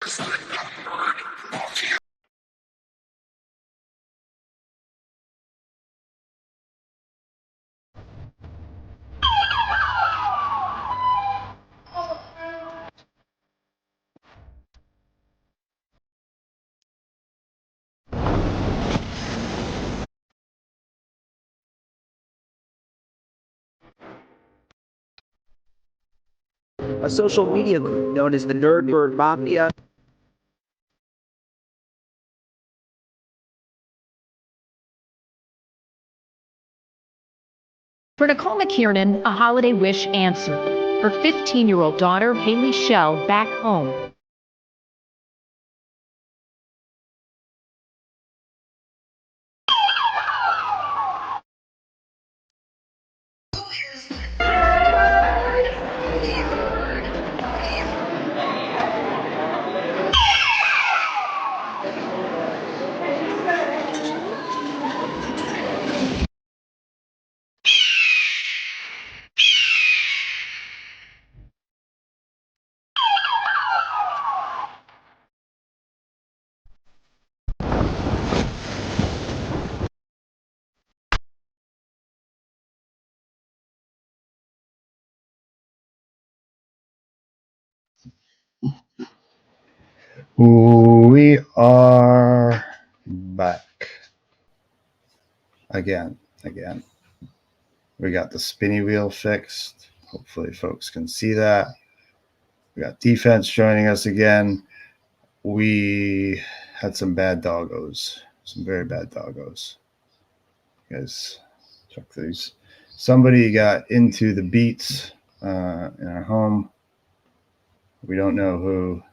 A social media group known as the Nerdbird Mafia. For Nicole McKiernan, a holiday wish answered. Her 15-year-old daughter, Haley Shell, back home. We are back again. We got the spinny wheel fixed. Hopefully folks can see that. We got defense joining us again. We had some bad doggos, some very bad doggos. You guys, check these. Somebody got into the beats in our home. We don't know who.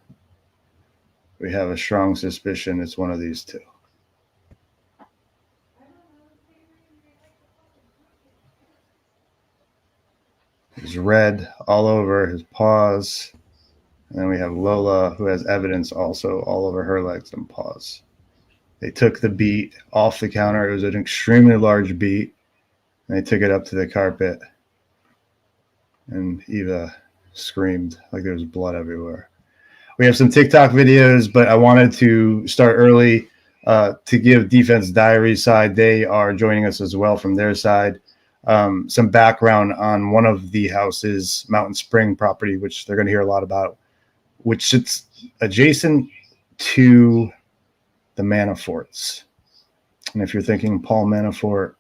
We have a strong suspicion it's one of these two. There's red all over his paws. And then we have Lola, who has evidence also all over her legs and paws. They took the beat off the counter. It was an extremely large beat. And they took it up to the carpet. And Eva screamed like there was blood everywhere. We have some TikTok videos, but I wanted to start early to give Defense Diaries side. They are joining us as well from their side. Some background on one of the houses, Mountain Spring property, which they're going to hear a lot about, which sits adjacent to the Manaforts. And if you're thinking Paul Manafort,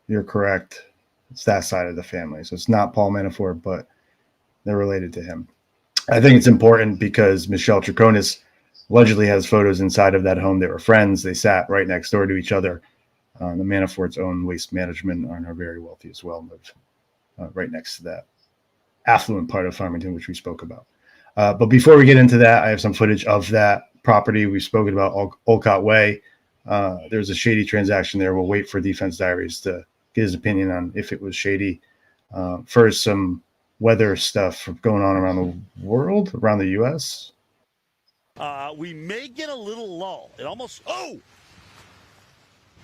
you're correct. It's that side of the family. So it's not Paul Manafort, but they're related to him. I think it's important because Michelle Troconis allegedly has photos inside of that home. They were friends. They sat right next door to each other. The Manaforts own Waste Management and are very wealthy as well, live right next to that affluent part of Farmington, which we spoke about. But before we get into that, I have some footage of that property. We've spoken about Olcott Way. There's a shady transaction there. We'll wait for Defense Diaries to get his opinion on if it was shady. First, some weather stuff going on around the world, around the U.S. We may get a little lull. It almost... Oh!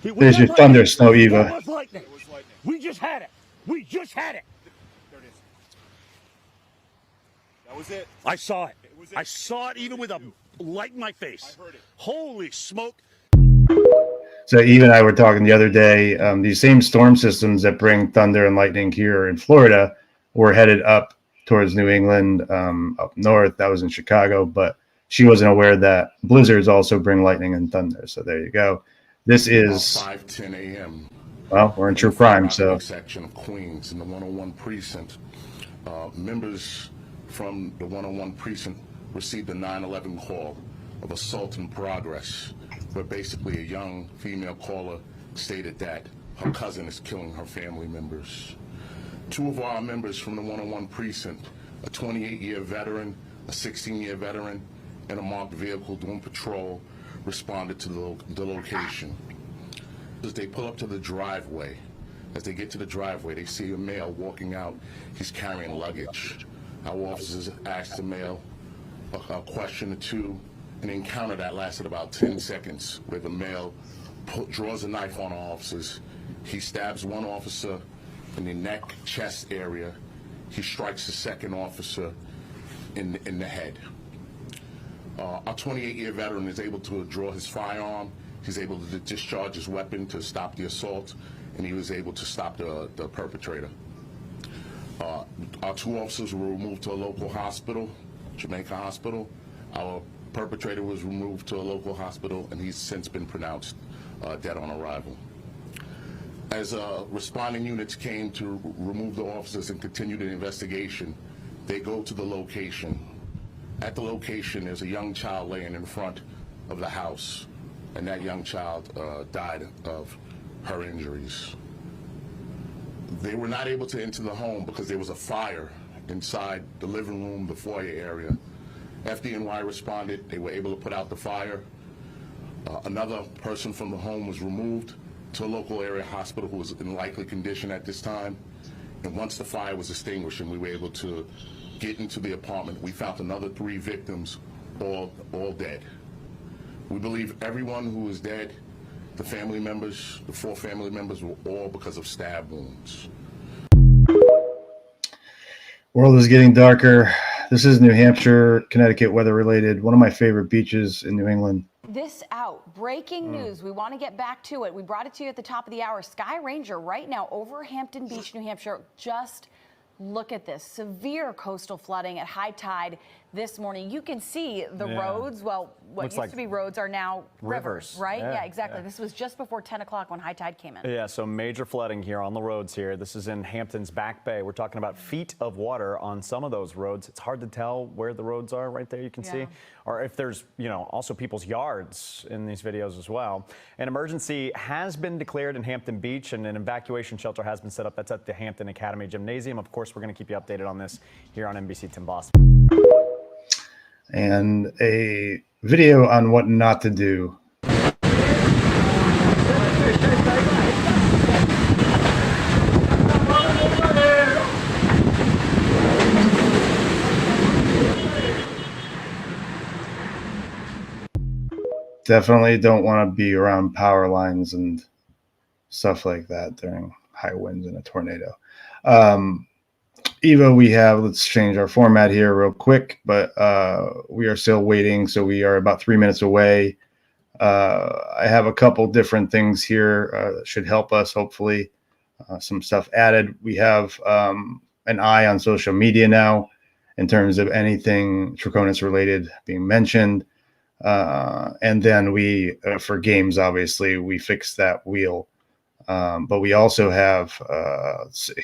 There's your thunder, Snow Eva. That was lightning. It was lightning. We just had it. We just had it. There it is. That was it. I saw it. I saw it even with a light in my face. I heard it. Holy smoke. So Eve and I were talking the other day, these same storm systems that bring thunder and lightning here in Florida were headed up towards New England, up north. That was in Chicago, but she wasn't aware that blizzards also bring lightning and thunder. So there you go. This is 5:10 a.m. Well, we're in true crime, so section of Queens in the 101 precinct. Members from the 101 precinct received a 911 call of assault in progress, where basically a young female caller stated that her cousin is killing her family members. Two of our members from the 101 precinct, a 28-year veteran, a 16-year veteran, and a marked vehicle doing patrol, responded to the location. As they pull up to the driveway, as they get to the driveway, they see a male walking out. He's carrying luggage. Our officers asked the male a question or two, an encounter that lasted about 10 seconds, where the male draws a knife on our officers. He stabs one officer in the neck, chest area. He strikes the second officer in the head. Our 28-year veteran is able to draw his firearm. He's able to discharge his weapon to stop the assault, and he was able to stop the perpetrator. Our 2 officers were removed to a local hospital, Jamaica Hospital. Our perpetrator was removed to a local hospital, and he's since been pronounced dead on arrival. As responding units came to remove the officers and continue the investigation, they go to the location. At the location, there's a young child laying in front of the house, and that young child died of her injuries. They were not able to enter the home because there was a fire inside the living room, the foyer area. FDNY responded. They were able to put out the fire. Another person from the home was removed to a local area hospital who was in likely condition at this time. And once the fire was extinguished and we were able to get into the apartment, we found another 3 victims, all dead. We believe everyone who is dead, the family members, the 4 family members, were all because of stab wounds. World is getting darker. This is New Hampshire, Connecticut weather related. One of my favorite beaches in New England. This out, breaking news. We want to get back to it. We brought it to you at the top of the hour. Sky Ranger right now over Hampton Beach, New Hampshire. Just look at this. Severe coastal flooding at high tide this morning. You can see the roads. Well, what Looks used like to be roads are now rivers, right? Yeah, Exactly. This was just before 10 o'clock when high tide came in. Yeah, so major flooding here on the roads here. This is in Hampton's Back Bay. We're talking about feet of water on some of those roads. It's hard to tell where the roads are right there, you can see. Or if there's, also people's yards in these videos as well. An emergency has been declared in Hampton Beach, and an evacuation shelter has been set up. That's at the Hampton Academy Gymnasium. Of course, we're going to keep you updated on this here on NBC 10 Boston. And a video on what not to do. Definitely don't want to be around power lines and stuff like that during high winds and a tornado. Eva, let's change our format here real quick, but we are still waiting, so we are about 3 minutes away. I have a couple different things here that should help us, hopefully. Some stuff added. We have an eye on social media now in terms of anything Troconis related being mentioned. And then for games, obviously, we fixed that wheel. But we also have, let's see.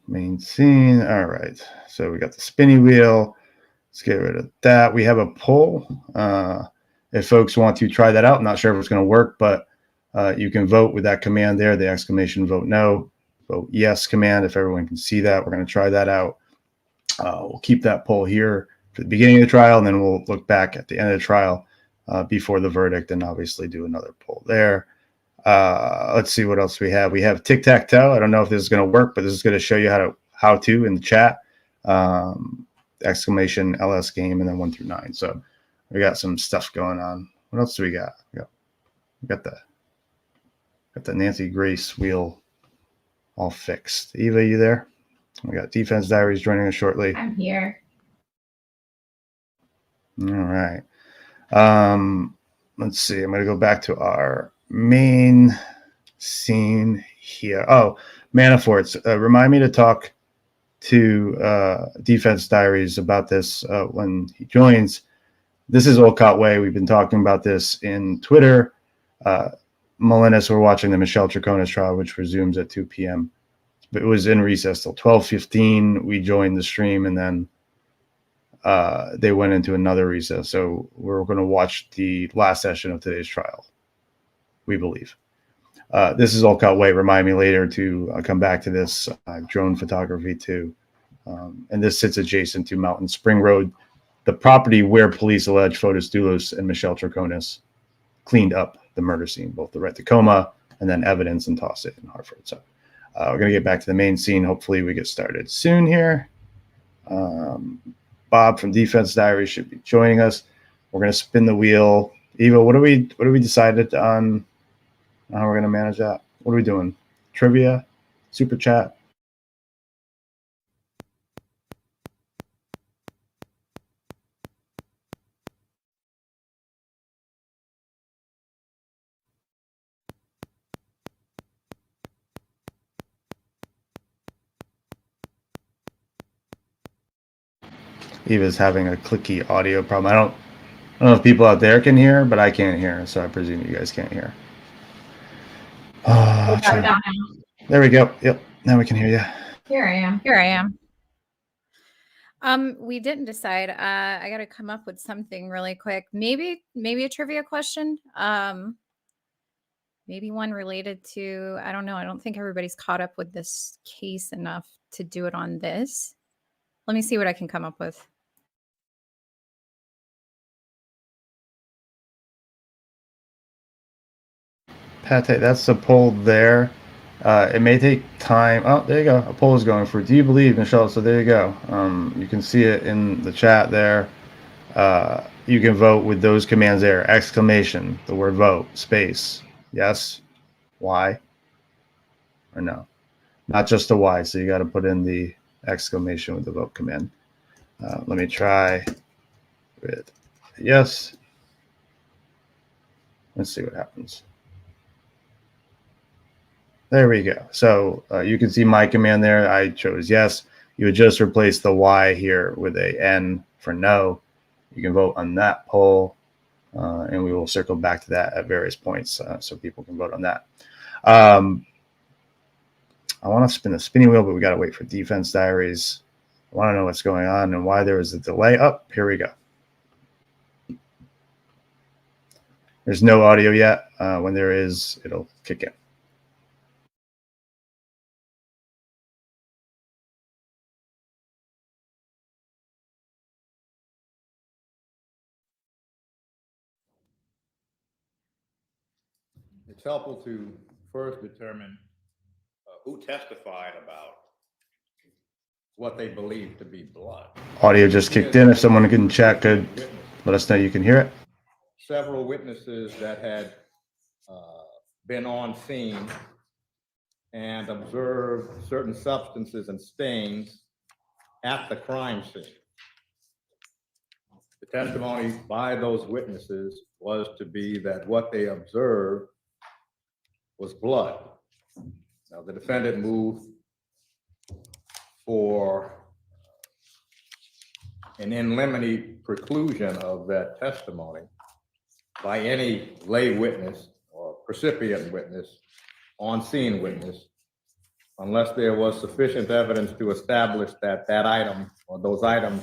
Main scene. All right. So we got the spinny wheel. Let's get rid of that. We have a poll. If folks want to try that out, I'm not sure if it's going to work, but you can vote with that command there, the exclamation vote no, vote yes command. If everyone can see that, we're going to try that out. We'll keep that poll here for the beginning of the trial, and then we'll look back at the end of the trial before the verdict and obviously do another poll there. Let's see what else we have. We have tic-tac-toe. I don't know if this is going to work, but this is going to show you how to in the chat. Exclamation LS game and then 1 through 9. So we got some stuff going on. What else do we got? We got the Nancy Grace wheel all fixed. Eva, you there? We got Defense Diaries joining us shortly. I'm here. All right. Let's see. I'm going to go back to our main scene here. Oh, Manafort's. Remind me to talk to Defense Diaries about this when he joins. This is Olcott Way. We've been talking about this in Twitter. Molinas, we're watching the Michelle Troconis trial, which resumes at 2 p.m. But it was in recess till 12:15. We joined the stream, and then they went into another recess. So we're going to watch the last session of today's trial, we believe. This is Olcott Way. Remind me later to come back to this. Drone photography too. And this sits adjacent to Mountain Spring Road, the property where police allege Fotis Dulos and Michelle Troconis cleaned up the murder scene, both the red Tacoma and then evidence and tossed it in Hartford. So we're going to get back to the main scene. Hopefully we get started soon here. Bob from Defense Diary should be joining us. We're going to spin the wheel. Eva, what do we decided on how we're going to manage that? What are we doing? Trivia? Super chat? Eva's having a clicky audio problem. I don't know if people out there can hear, but I can't hear, so I presume you guys can't hear. There we go. Yep, now we can hear you. Here I am. We didn't decide. I got to come up with something really quick. Maybe a trivia question. Maybe one related to, I don't know. I don't think everybody's caught up with this case enough to do it on this. Let me see what I can come up with. Pate, that's the poll there. It may take time. Oh, there you go. A poll is going for. Do you believe, Michelle? So there you go. You can see it in the chat there. You can vote with those commands there. Exclamation, the word vote, space. Yes. Why? Or no? Not just a Y. So you got to put in the exclamation with the vote command. Let me try with yes. Let's see what happens. There we go. So you can see my command there. I chose yes. You would just replace the Y here with a N for no. You can vote on that poll, and we will circle back to that at various points so people can vote on that. I want to spin the spinning wheel, but we got to wait for defense diaries. I want to know what's going on and why there was a delay. Oh, here we go. There's no audio yet. When there is, it'll kick in. It's helpful to first determine who testified about what they believe to be blood. Audio just kicked in. If someone can check, could let us know you can hear it. Several witnesses that had been on scene and observed certain substances and stains at the crime scene. The testimony by those witnesses was to be that what they observed was blood. Now, the defendant moved for an in limine preclusion of that testimony by any lay witness or precipient witness, on-scene witness, unless there was sufficient evidence to establish that that item or those items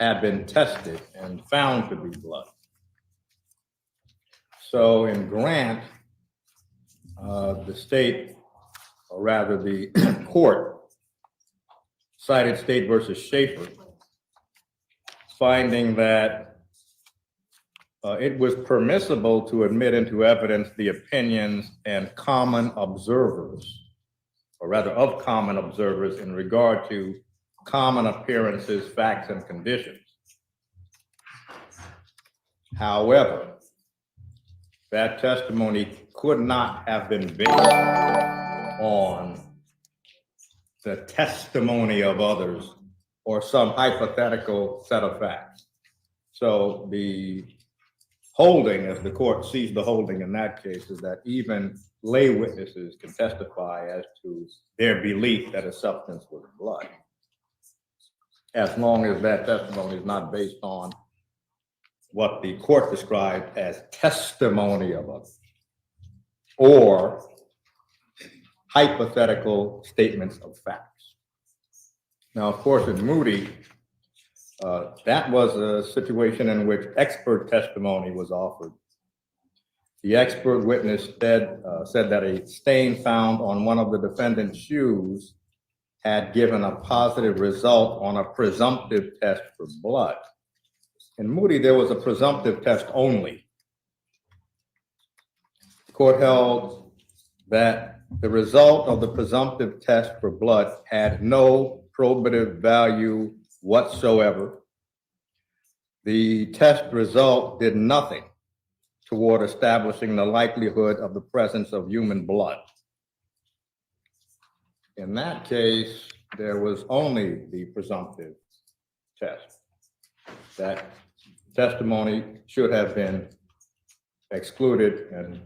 had been tested and found to be blood. So in Grant, the state, or rather the court, cited State versus Schaefer, finding that it was permissible to admit into evidence the opinions and common observers, or rather of common observers in regard to common appearances, facts, and conditions. However, that testimony could not have been based on the testimony of others or some hypothetical set of facts. So the holding, as the court sees the holding in that case, is that even lay witnesses can testify as to their belief that a substance was blood, as long as that testimony is not based on what the court described as testimony of others or hypothetical statements of facts. Now, of course, in Moody, that was a situation in which expert testimony was offered. The expert witness said that a stain found on one of the defendant's shoes had given a positive result on a presumptive test for blood. In Moody, there was a presumptive test only. The court held that the result of the presumptive test for blood had no probative value whatsoever. The test result did nothing toward establishing the likelihood of the presence of human blood. In that case, there was only the presumptive test. That testimony should have been excluded and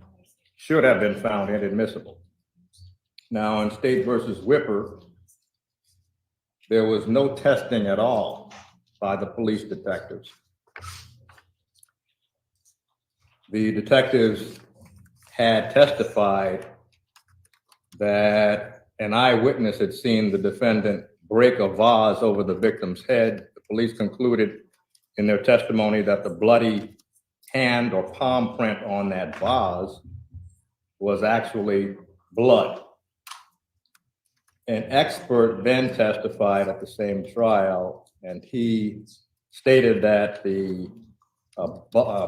should have been found inadmissible. Now, in State versus Whipper, there was no testing at all by the police detectives. The detectives had testified that an eyewitness had seen the defendant break a vase over the victim's head. The police concluded in their testimony that the bloody hand or palm print on that vase was actually blood. An expert then testified at the same trial, and he stated that the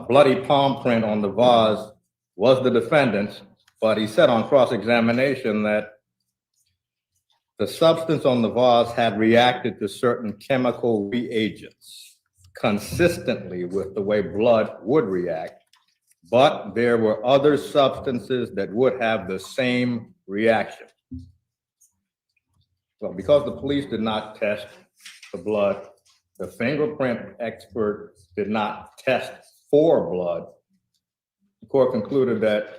bloody palm print on the vase was the defendant's, but he said on cross-examination that the substance on the vase had reacted to certain chemical reagents consistently with the way blood would react, but there were other substances that would have the same reaction. So because the police did not test the blood, the fingerprint expert did not test for blood, the court concluded that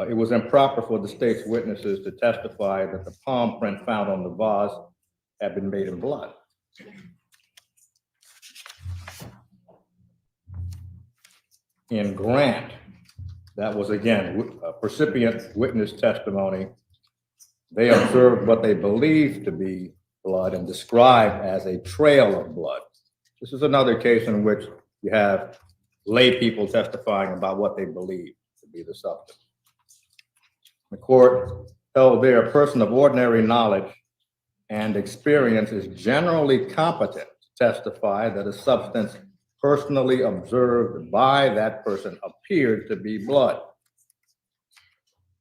it was improper for the state's witnesses to testify that the palm print found on the vase had been made in blood. In Grant, that was again a recipient witness testimony. They observed what they believed to be blood and described as a trail of blood. This is another case in which you have lay people testifying about what they believe to be the substance. The court held there a person of ordinary knowledge and experience is generally competent to testify that a substance personally observed by that person appeared to be blood.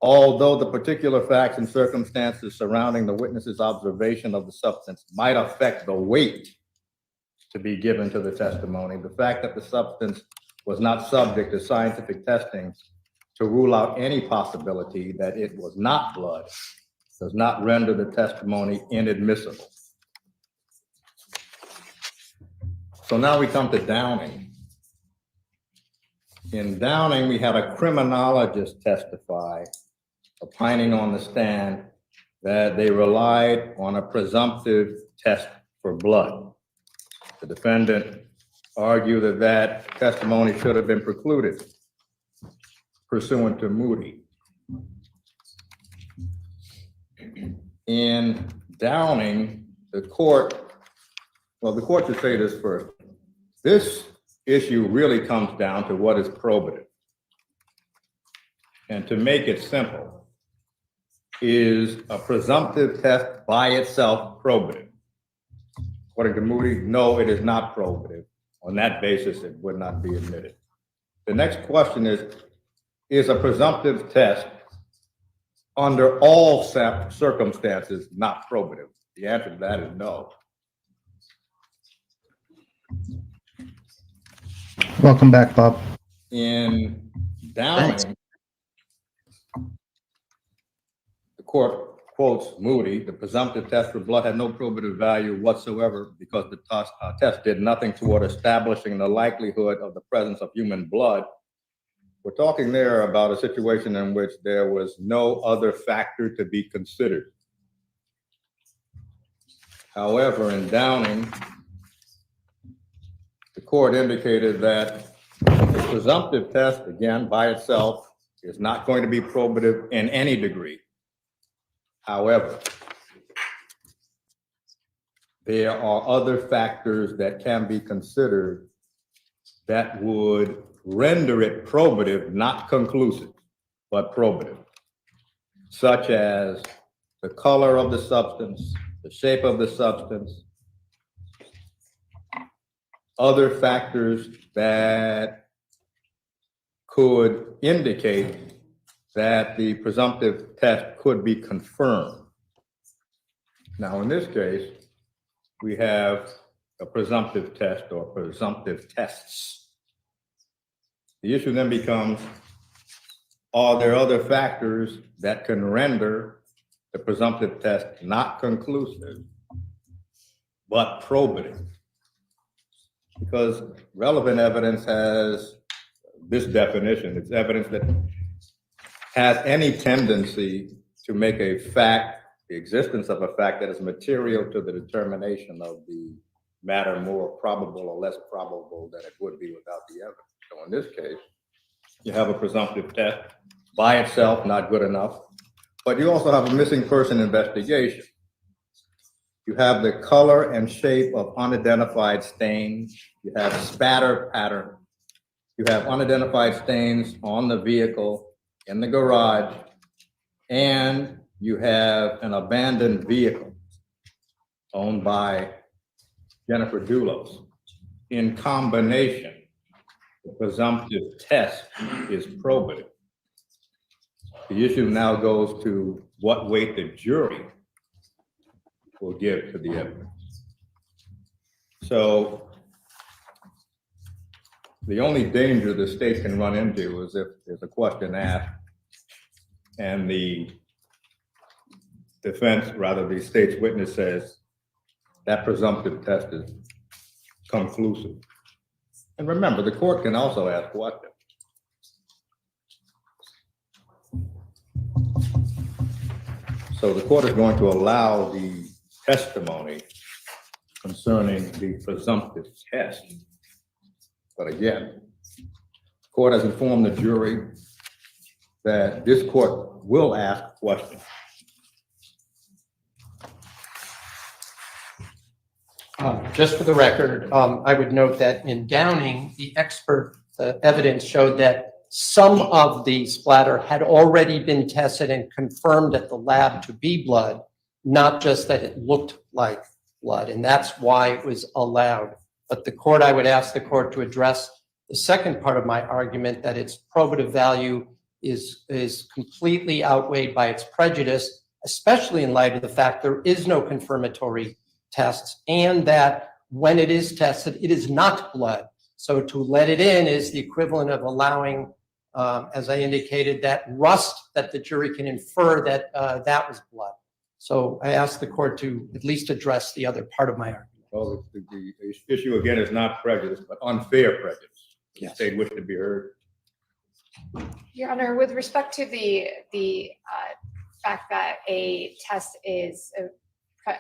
Although the particular facts and circumstances surrounding the witness's observation of the substance might affect the weight to be given to the testimony, the fact that the substance was not subject to scientific testing to rule out any possibility that it was not blood does not render the testimony inadmissible. So now we come to Downing. In Downing, we had a criminologist testify, opining on the stand that they relied on a presumptive test for blood. The defendant argued that that testimony should have been precluded pursuant to Moody. In Downing, the court should say this first. This issue really comes down to what is probative. And to make it simple, is a presumptive test by itself probative? According to Moody, no, it is not probative. On that basis, it would not be admitted. The next question is a presumptive test under all circumstances not probative? The answer to that is no. Welcome back, Bob. In Downing, the court quotes Moody, the presumptive test for blood had no probative value whatsoever because the test did nothing toward establishing the likelihood of the presence of human blood. We're talking there about a situation in which there was no other factor to be considered. However, in Downing, the court indicated that the presumptive test, again, by itself, is not going to be probative in any degree. However, there are other factors that can be considered that would render it probative, not conclusive, but probative, such as the color of the substance, the shape of the substance, other factors that could indicate that the presumptive test could be confirmed. Now, in this case, we have a presumptive test or presumptive tests. The issue then becomes, are there other factors that can render the presumptive test not conclusive, but probative? Because relevant evidence has this definition. It's evidence that has any tendency to make a fact, the existence of a fact that is material to the determination of the matter more probable or less probable than it would be without the evidence. So in this case, you have a presumptive test by itself, not good enough, but you also have a missing person investigation. You have the color and shape of unidentified stains. You have spatter pattern. You have unidentified stains on the vehicle, in the garage, and you have an abandoned vehicle owned by Jennifer Dulos. In combination, the presumptive test is probative. The issue now goes to what weight the jury will give to the evidence. So the only danger the state can run into is if there's a question asked and the defense, rather the state's witness, says that presumptive test is conclusive. And remember, the court can also ask questions. So the court is going to allow the testimony concerning the presumptive test. But again, the court has informed the jury that this court will ask questions. Just for the record, I would note that in Downing, the expert evidence showed that some of the splatter had already been tested and confirmed at the lab to be blood, not just that it looked like blood, and that's why it was allowed. But the court, I would ask the court to address the second part of my argument, that its probative value is completely outweighed by its prejudice, especially in light of the fact there is no confirmatory tests, and that when it is tested, it is not blood. So to let it in is the equivalent of allowing, as I indicated, that rust that the jury can infer that that was blood. So I ask the court to at least address the other part of my argument. Well, the issue again is not prejudice, but unfair prejudice. The state wish to be heard. Your Honor, with respect to the fact that a test is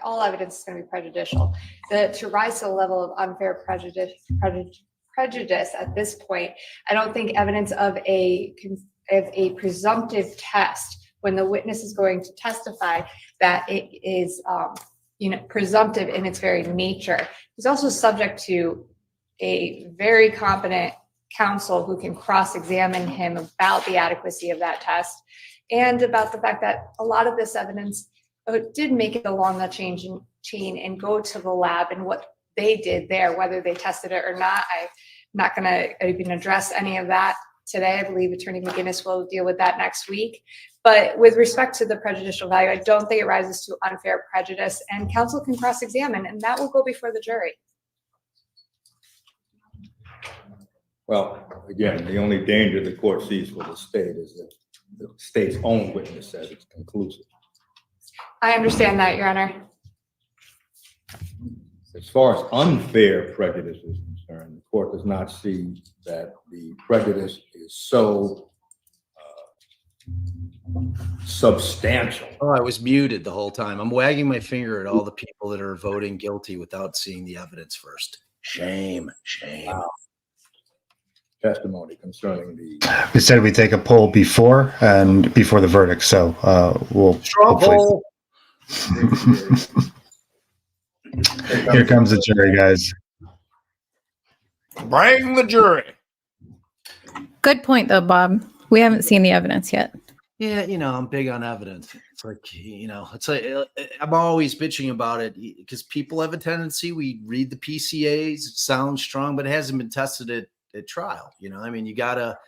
all evidence is going to be prejudicial, to rise to the level of unfair prejudice at this point, I don't think evidence of a presumptive test when the witness is going to testify that it is presumptive in its very nature is also subject to a very competent counsel who can cross-examine him about the adequacy of that test and about the fact that a lot of this evidence did make it along the chain and go to the lab, and what they did there, whether they tested it or not. I'm not going to even address any of that today. I believe Attorney McGinnis will deal with that next week. But with respect to the prejudicial value, I don't think it rises to unfair prejudice, and counsel can cross-examine, and that will go before the jury. Well, again, the only danger the court sees for the state is that the state's own witness says it's conclusive. I understand that, Your Honor. As far as unfair prejudice is concerned, the court does not see that the prejudice is so substantial. Oh, I was muted the whole time. I'm wagging my finger at all the people that are voting guilty without seeing the evidence first. Shame, shame. Wow. Testimony concerning the. We said we take a poll before the verdict, so we'll. Straw poll. Here comes the jury, guys. Bring the jury. Good point, though, Bob. We haven't seen the evidence yet. Yeah, I'm big on evidence. It's like, it's like I'm always bitching about it because people have a tendency. We read the PCAs, it sounds strong, but it hasn't been tested at trial. I mean, you gotta,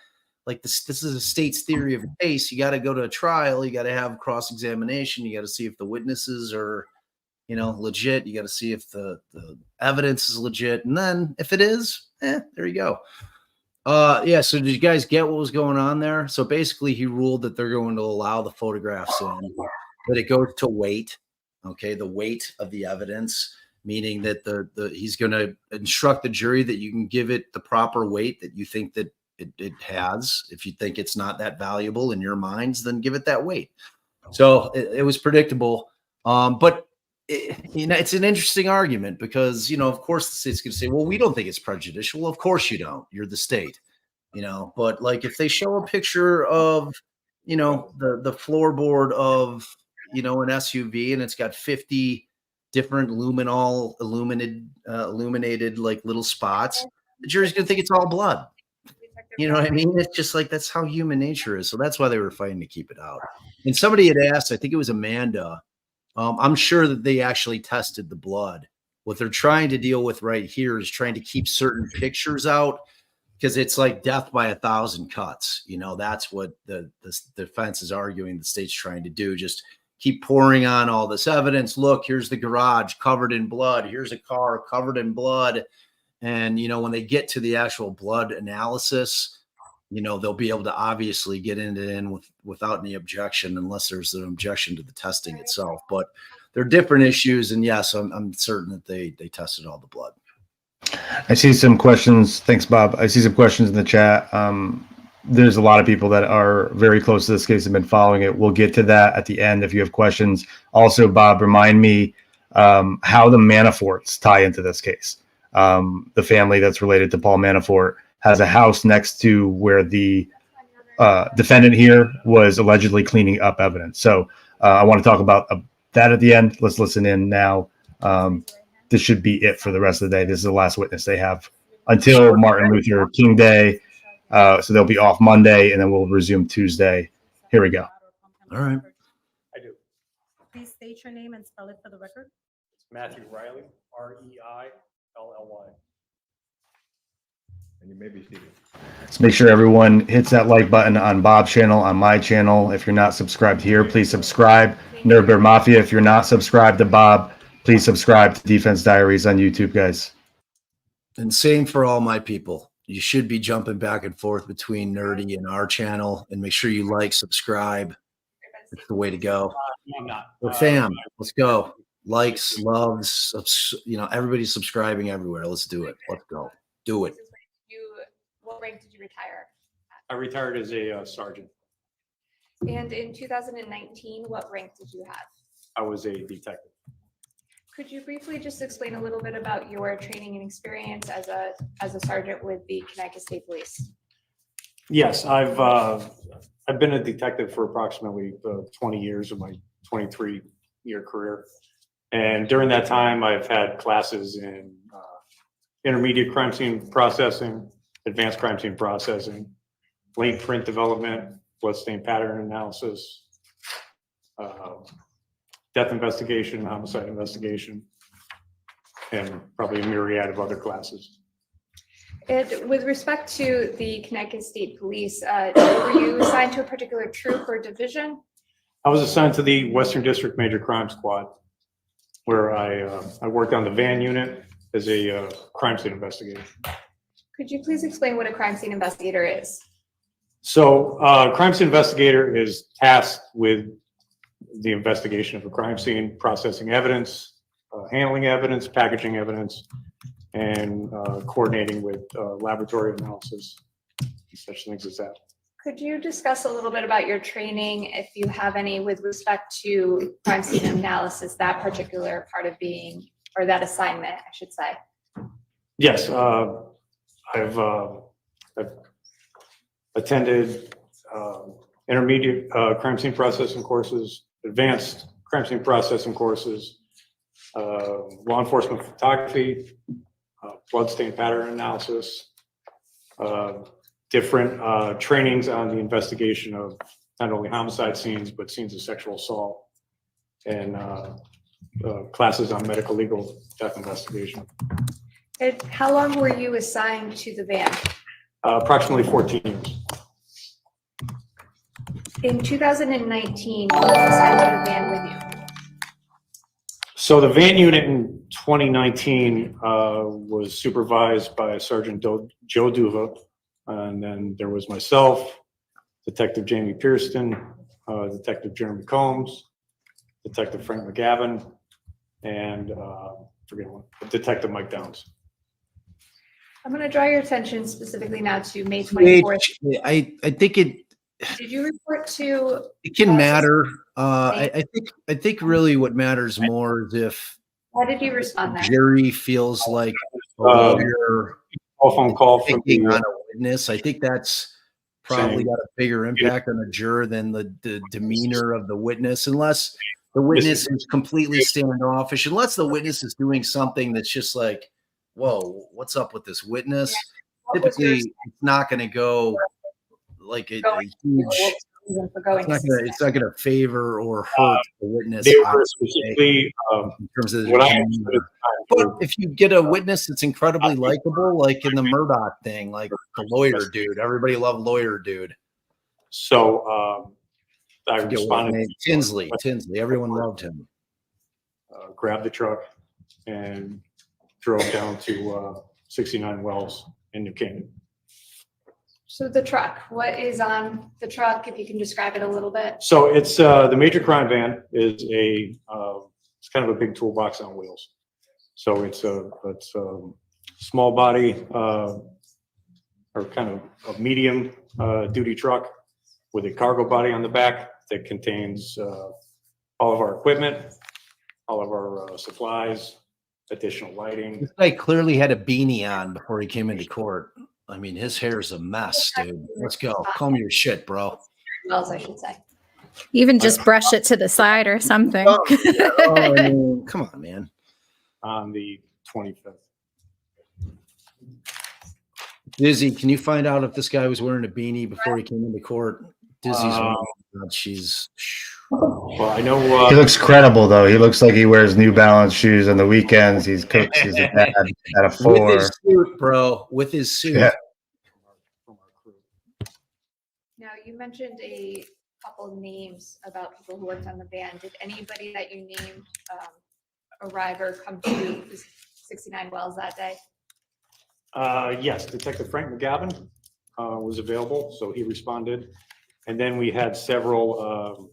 like, this is a state's theory of a case. You got to go to a trial. You got to have cross-examination. You got to see if the witnesses are, legit. You got to see if the evidence is legit. And then if it is, there you go. Yeah. So did you guys get what was going on there? So basically he ruled that they're going to allow the photographs in, but it goes to weight. Okay. The weight of the evidence, meaning that he's going to instruct the jury that you can give it the proper weight that you think that it has. If you think it's not that valuable in your minds, then give it that weight. So it was predictable. But it's an interesting argument because, of course the state's going to say, well, we don't think it's prejudicial. Well, of course you don't. You're the state, but like if they show a picture of, the floorboard of, an SUV and it's got 50 different illuminated like little spots, the jury's going to think it's all blood. You know what I mean? It's just like, that's how human nature is. So that's why they were fighting to keep it out. And somebody had asked, I think it was Amanda, I'm sure that they actually tested the blood. What they're trying to deal with right here is trying to keep certain pictures out because it's like death by 1,000 cuts. That's what the defense is arguing the state's trying to do. Just keep pouring on all this evidence. Look, here's the garage covered in blood. Here's a car covered in blood. And, when they get to the actual blood analysis, they'll be able to obviously get in without any objection, unless there's an objection to the testing itself. But they're different issues. And yes, I'm certain that they tested all the blood. I see some questions. Thanks, Bob. I see some questions in the chat. There's a lot of people that are very close to this case, have been following it. We'll get to that at the end if you have questions. Also, Bob, remind me how the Manaforts tie into this case. The family that's related to Paul Manafort has a house next to where the defendant here was allegedly cleaning up evidence. So I want to talk about that at the end. Let's listen in now. This should be it for the rest of the day. This is the last witness they have until Martin Luther King Day. So they'll be off Monday, and then we'll resume Tuesday. Here we go. All right. I do. Please state your name and spell it for the record. It's Matthew Riley, R-E-I-L-L-Y. And you may be seated. Let's make sure everyone hits that like button on Bob's channel, on my channel. If you're not subscribed here, please subscribe. Nerd Bear Mafia, if you're not subscribed to Bob, please subscribe to Defense Diaries on YouTube, guys. And same for all my people. You should be jumping back and forth between Nerdy and our channel, and make sure you like, subscribe. It's the way to go. I'm not. We're fam. Let's go. Likes, loves, everybody's subscribing everywhere. Let's do it. Let's go. Do it. What rank did you retire I retired as a sergeant. at? And in 2019, what rank did you have? I was a detective. Could you briefly just explain a little bit about your training and experience as a sergeant with the Connecticut State Police? Yes, I've been a detective for approximately 20 years of my 23-year career. And during that time, I've had classes in intermediate crime scene processing, advanced crime scene processing, late print development, bloodstain pattern analysis, death investigation, homicide investigation, and probably a myriad of other classes. And with respect to the Connecticut State Police, were you assigned to a particular troop or division? I was assigned to the Western District Major Crime Squad, where I worked on the van unit as a crime scene investigator. Could you please explain what a crime scene investigator is? So, crime scene investigator is tasked with the investigation of a crime scene, processing evidence, handling evidence, packaging evidence, and coordinating with laboratory analysis, such things as that. Could you discuss a little bit about your training, if you have any, with respect to crime scene analysis, that particular part of being, or that assignment, I should say? Yes, I've attended intermediate crime scene processing courses, advanced crime scene processing courses, law enforcement photography, bloodstain pattern analysis, different trainings on the investigation of not only homicide scenes, but scenes of sexual assault, and classes on medical legal death investigation. And how long were you assigned to the van? Approximately 14 years. In 2019, who was assigned to the van with you? So the van unit in 2019 was supervised by Sergeant Joe Duva, and then there was myself, Detective Jamie Pierston, Detective Jeremy Combs, Detective Frank McGavin, and Detective Mike Downs. I'm going to draw your attention specifically now to May 24th. I think Did you report to? It can matter. I think really what matters more is if How did you respond the there? jury feels like a lawyer Telephone call from picking the on a witness. I think that's probably saying, got a bigger impact on a juror than the demeanor of the witness, unless the witness is completely standoffish, unless the witness is doing something that's just like, whoa, what's up with this witness? Typically, it's not going to go like a huge. It's not going to favor or hurt the witness. they were specifically in terms of what I demeanor. understood at the But time, if you get a witness that's incredibly likable, like in the Murdoch thing, like the lawyer dude, everybody loved lawyer dude. so I Forget what his responded. name- Tinsley, everyone loved him. Grabbed the truck and drove down to 69 Wells in New Canaan. So the truck, what is on the truck? If you can describe it a little bit. So it's the major crime van is it's kind of a big toolbox on wheels. So it's a small body or kind of a medium duty truck with a cargo body on the back that contains all of our equipment, all of our supplies, additional lighting. This guy clearly had a beanie on before he came into court. I mean, his hair's a mess, dude. Let's go. Comb your shit, bro. Wells, I should say. Even just brush it to the side or something. I mean, come on, man. On the 25th. Dizzy, can you find out if this guy was wearing a beanie before he came into court? Dizzy's she's. Well, I know He looks credible though. He looks like he wears New Balance shoes on the weekends. He's cooks. He's a dad at a With 4. his suit, bro. With his suit. Yeah. Now, you mentioned a couple names about people who worked on the van. Did anybody that you named arrive or come to 69 Wells that day? Yes, Detective Frank McGavin was available, so he responded. And then we had several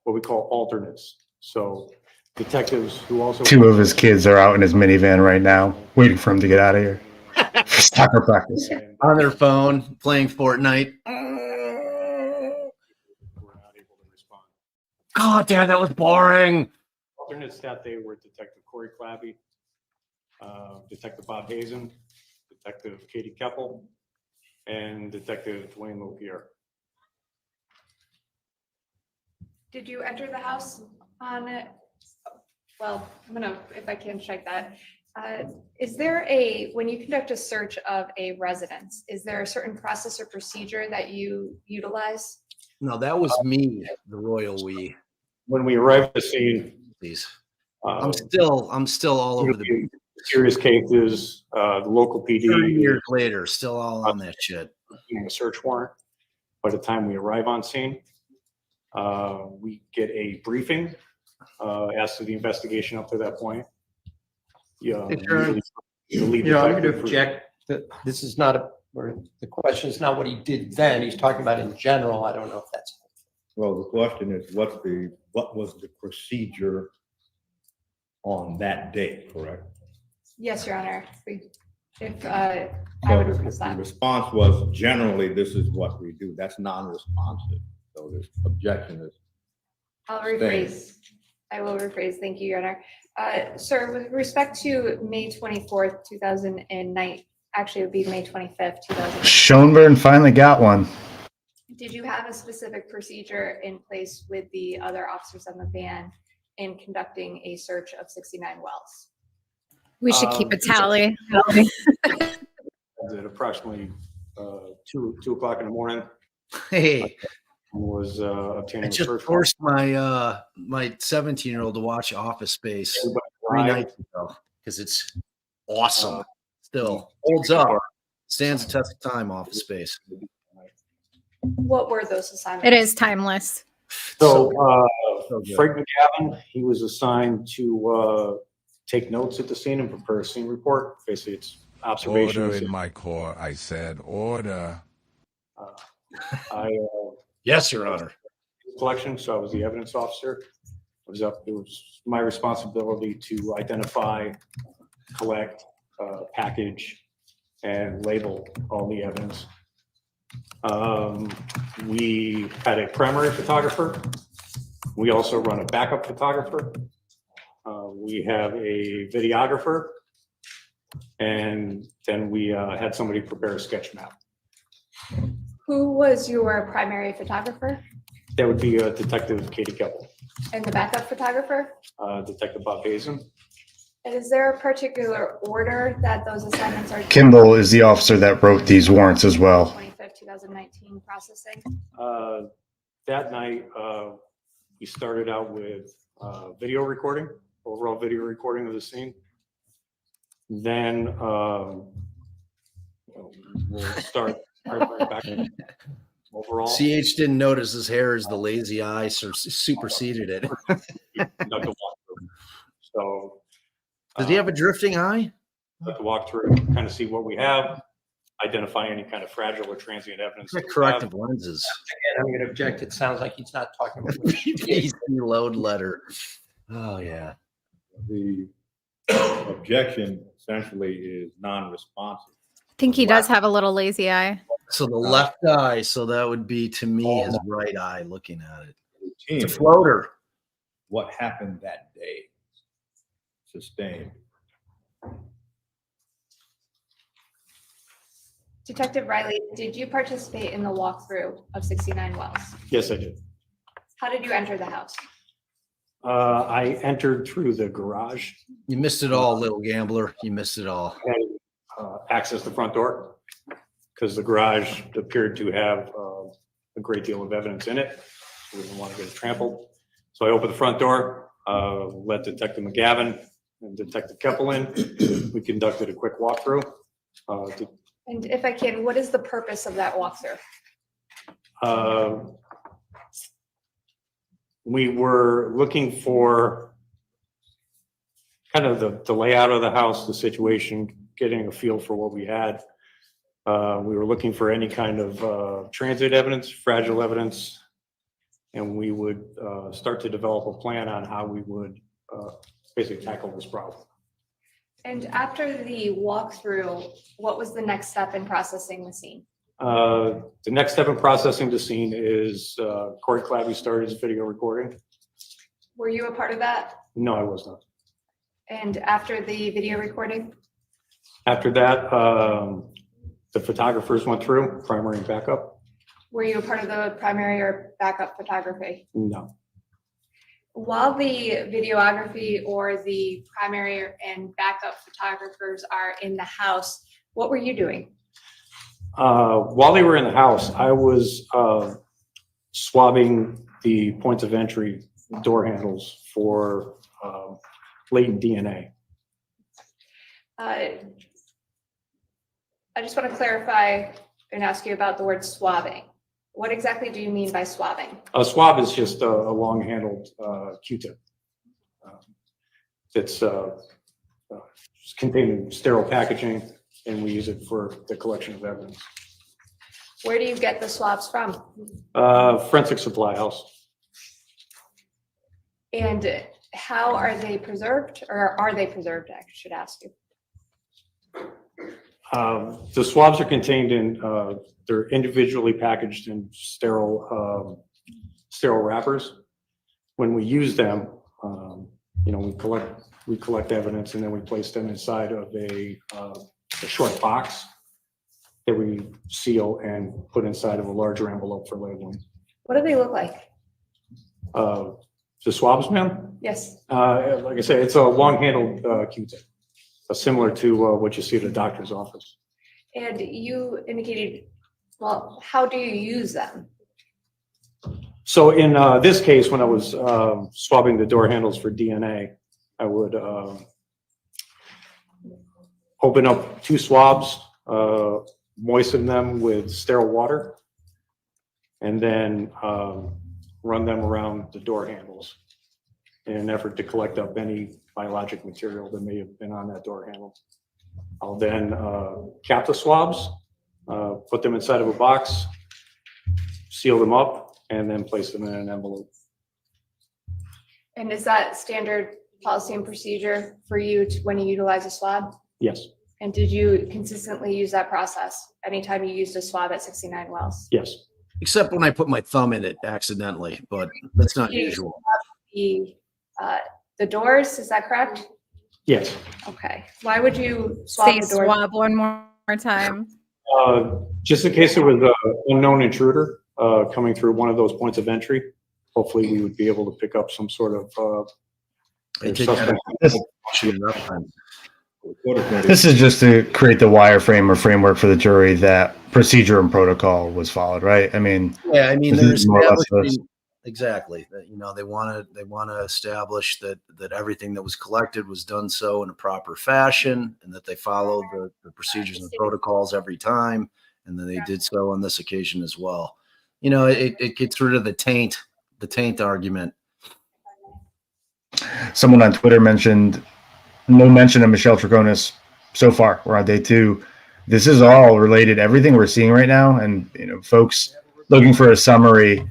what we call alternates. So detectives who also 2 of his kids are out in his minivan right now, waiting for him to get out of here for soccer practice. On their phone, playing Fortnite. were not able to respond. God damn, that was boring. Alternates that day were Detective Corey Clabby, Detective Bob Hazen, Detective Katie Keppel, and Detective Dwayne LaPierre. Did you enter the house on it? Well, I'm gonna, if I can check that. Is there when you conduct a search of a residence, is there a certain process or procedure that you utilize? No, that was me, the royal we. When we arrived at the scene, Please. I'm still all over the serious cases, the local 30 PD years later, still all on that shit. a search warrant. By the time we arrive on scene, we get a briefing as to the investigation up to that point. Yeah, I'm going to object that this is not or the question is not what he did then. He's talking about in general. I don't know if that's. Well, the question is, what was the procedure on that day, correct? Yes, Your Honor. I would request The that. response was generally, this is what we do. That's non-responsive. So this objection is. I'll rephrase. I will rephrase. Thank you, Your Honor. Sir, with respect to May 24th, 2009, actually it would be May 25th, 2000. Schoenberg finally got one. Did you have a specific procedure in place with the other officers on the van in conducting a search of 69 Wells? We should keep a tally. At approximately 2 o'clock in the morning, Hey, was obtaining I a just search forced my my 17-year-old to watch Office Space 3 warrant. nights ago because it's awesome. Still holds up, stands the test of time. Office Space. What were those assignments? It is timeless. So good. Frank McGavin, he was assigned to take notes at the scene and prepare a scene report. Basically, it's observations. Order in my core, I said, order. Yes, Your Honor. Collection, so I was the evidence officer. It was my responsibility to identify, collect, package, and label all the evidence. We had a primary photographer. We also run a backup photographer. We have a videographer. And then we had somebody prepare a sketch map. Who was your primary photographer That would be Detective Katie Keppel, and the backup photographer? Detective Bob Hazen. And is there a particular order that those assignments are? Kimball is the officer that wrote these warrants as well. 25th, 2019 processing. That night, we started out with video recording, overall video recording of the scene. Then we'll start right back overall. CH didn't notice his hair as the lazy eye superseded it. So does he have a drifting eye? Let the walk through, kind of see what we have, identify any kind of fragile or transient evidence. Corrective lenses. Again, I'm going to object. It sounds like he's not talking about PC load letter. Oh yeah. The objection essentially is non-responsive. I think he does have a little lazy eye. So the left eye, so that would be to me his right eye looking at it. It's a Routine. floater. What happened that day? Sustained. Detective Riley, did you participate in the walkthrough of 69 Wells? Yes, I did. How did you enter the house? I entered through the garage. You missed it all, little gambler. You missed it all. And access the front door because the garage appeared to have a great deal of evidence in it. We didn't want to get it trampled. So I opened the front door, let Detective McGavin and Detective Keppel in. We conducted a quick walkthrough. And if I can, what is the purpose of that walkthrough? We were looking for kind of the layout of the house, the situation, getting a feel for what we had. We were looking for any kind of transit evidence, fragile evidence, and we would start to develop a plan on how we would basically tackle this problem. And after the walkthrough, what was the next step in processing the scene? The next step in processing the scene is Corey Clabby started his video recording. Were you a part of that? No, I was not. And after the video recording? After that, the photographers went through, primary and backup. Were you a part of the primary or backup photography? No. While the videography or the primary and backup photographers are in the house, what were you doing? While they were in the house, I was swabbing the points of entry door handles for latent DNA. I just want to clarify and ask you about the word swabbing. What exactly do you mean by swabbing? A swab is just a long-handled Q-tip. It's containing sterile packaging, and we use it for the collection of evidence. Where do you get the swabs from? Forensic supply house. And how are they preserved, or are they preserved? I should ask you. The swabs are contained in, they're individually packaged in sterile wrappers. When we use them, we collect evidence and then we place them inside of a short box that we seal and put inside of a larger envelope for labeling. What do they look like? The swabs, ma'am? Yes. Like I said, it's a long-handled Q-tip, similar to what you see at a doctor's office. And you indicated, well, how do you use them? So in this case, when I was swabbing the door handles for DNA, I would open up 2 swabs, moisten them with sterile water, and then run them around the door handles in an effort to collect up any biologic material that may have been on that door handle. I'll then cap the swabs, put them inside of a box, seal them up, and then place them in an envelope. And is that standard policy and procedure for you when you utilize a swab? Yes. And did you consistently use that process anytime you used a swab at 69 wells? Yes. Except when I put my thumb in it accidentally, but that's not You usual. The doors, is that correct? Yes. Okay. Why would you swab Say the doors? swab one more time. Just in case it was an unknown intruder coming through one of those points of entry, hopefully we would be able to pick up some sort of suspect. This is just to create the wireframe or framework for the jury that procedure and protocol was followed, right? I mean, Yeah, I mean, this they're is more or less this. establishing exactly that. You know, they want to establish that everything that was collected was done so in a proper fashion, and that they followed the procedures and protocols every time, and then they did so on this occasion as well. You know, it gets rid of the taint argument. Someone on Twitter mentioned no mention of Michelle Troconis so far. We're on day 2. This is all related. Everything we're seeing right now, and folks looking for a summary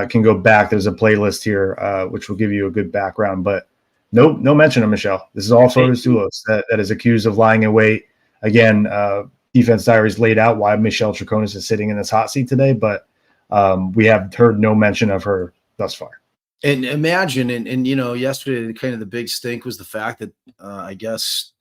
can go back. There's a playlist here which will give you a good background. But no mention of Michelle. This is all Photos Doulos that is accused of lying in wait. Again, Defense Diaries laid out why Michelle Troconis is sitting in this hot seat today, but we have heard no mention of her thus far. And imagine, and yesterday, kind of the big stink was the fact that I guess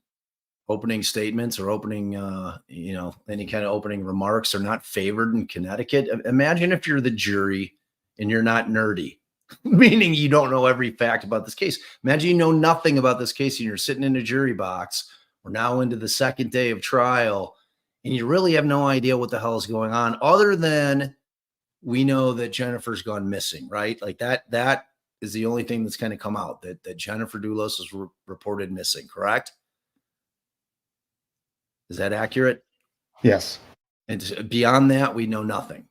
opening statements or opening, any kind of opening remarks are not favored in Connecticut. Imagine if you're the jury and you're not nerdy, meaning you don't know every fact about this case. Imagine you know nothing about this case and you're sitting in a jury box. We're now into the second day of trial, and you really have no idea what the hell is going on, other than we know that Jennifer's gone missing, right? Like that is the only thing that's kind of come out, that Jennifer Doulos was reported missing, correct? Is that accurate? Yes. And beyond that, we know nothing.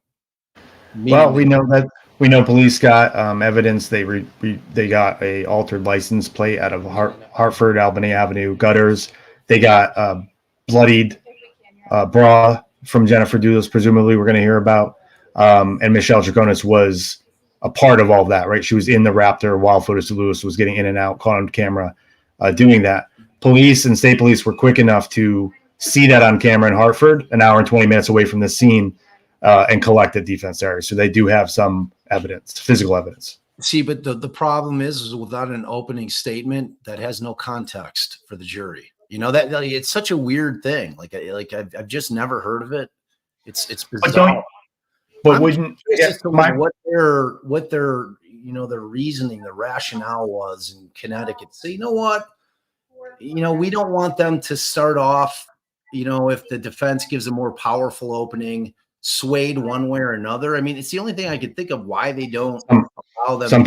Well, we know police got evidence. They got a altered license plate out of Hartford, Albany Avenue gutters. They got bloodied bra from Jennifer Doulos, presumably we're going to hear about. And Michelle Troconis was a part of all of that, right? She was in the Raptor while Photos Doulos was getting in and out, caught on camera, doing that. Police and state police were quick enough to see that on camera in Hartford, an hour and 20 minutes away from the scene, and collect at Defense Diaries. So they do have some evidence, physical evidence. See, but the problem is without an opening statement, that has no context for the jury. You know, that it's such a weird thing. Like I've just never heard of it. It's bizarre. But wouldn't what their their reasoning, their rationale was in Connecticut? So you know what? We don't want them to start off, if the defense gives a more powerful opening, swayed one way or another. I mean, it's the only thing I could think of why they don't allow them. Some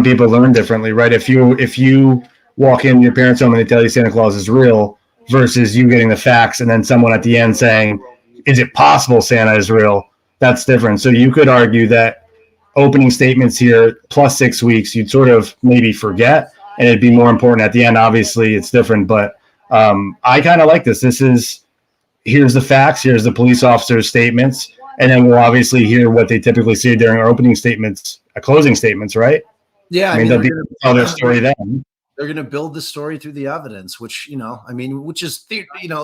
people learn differently, right? If you walk in your parents' home and they tell you Santa Claus is real, versus you getting the facts and then someone at the end saying, is it possible Santa is real? That's different. So you could argue that opening statements here plus 6 weeks, you'd sort of maybe forget, and it'd be more important at the end. Obviously, it's different, but I kind of like this. Here's the facts, here's the police officer's statements, and then we'll obviously hear what they typically say during our opening statements, closing statements, right? Yeah, I mean they'll tell their story then. They're going to build the story through the evidence, which which is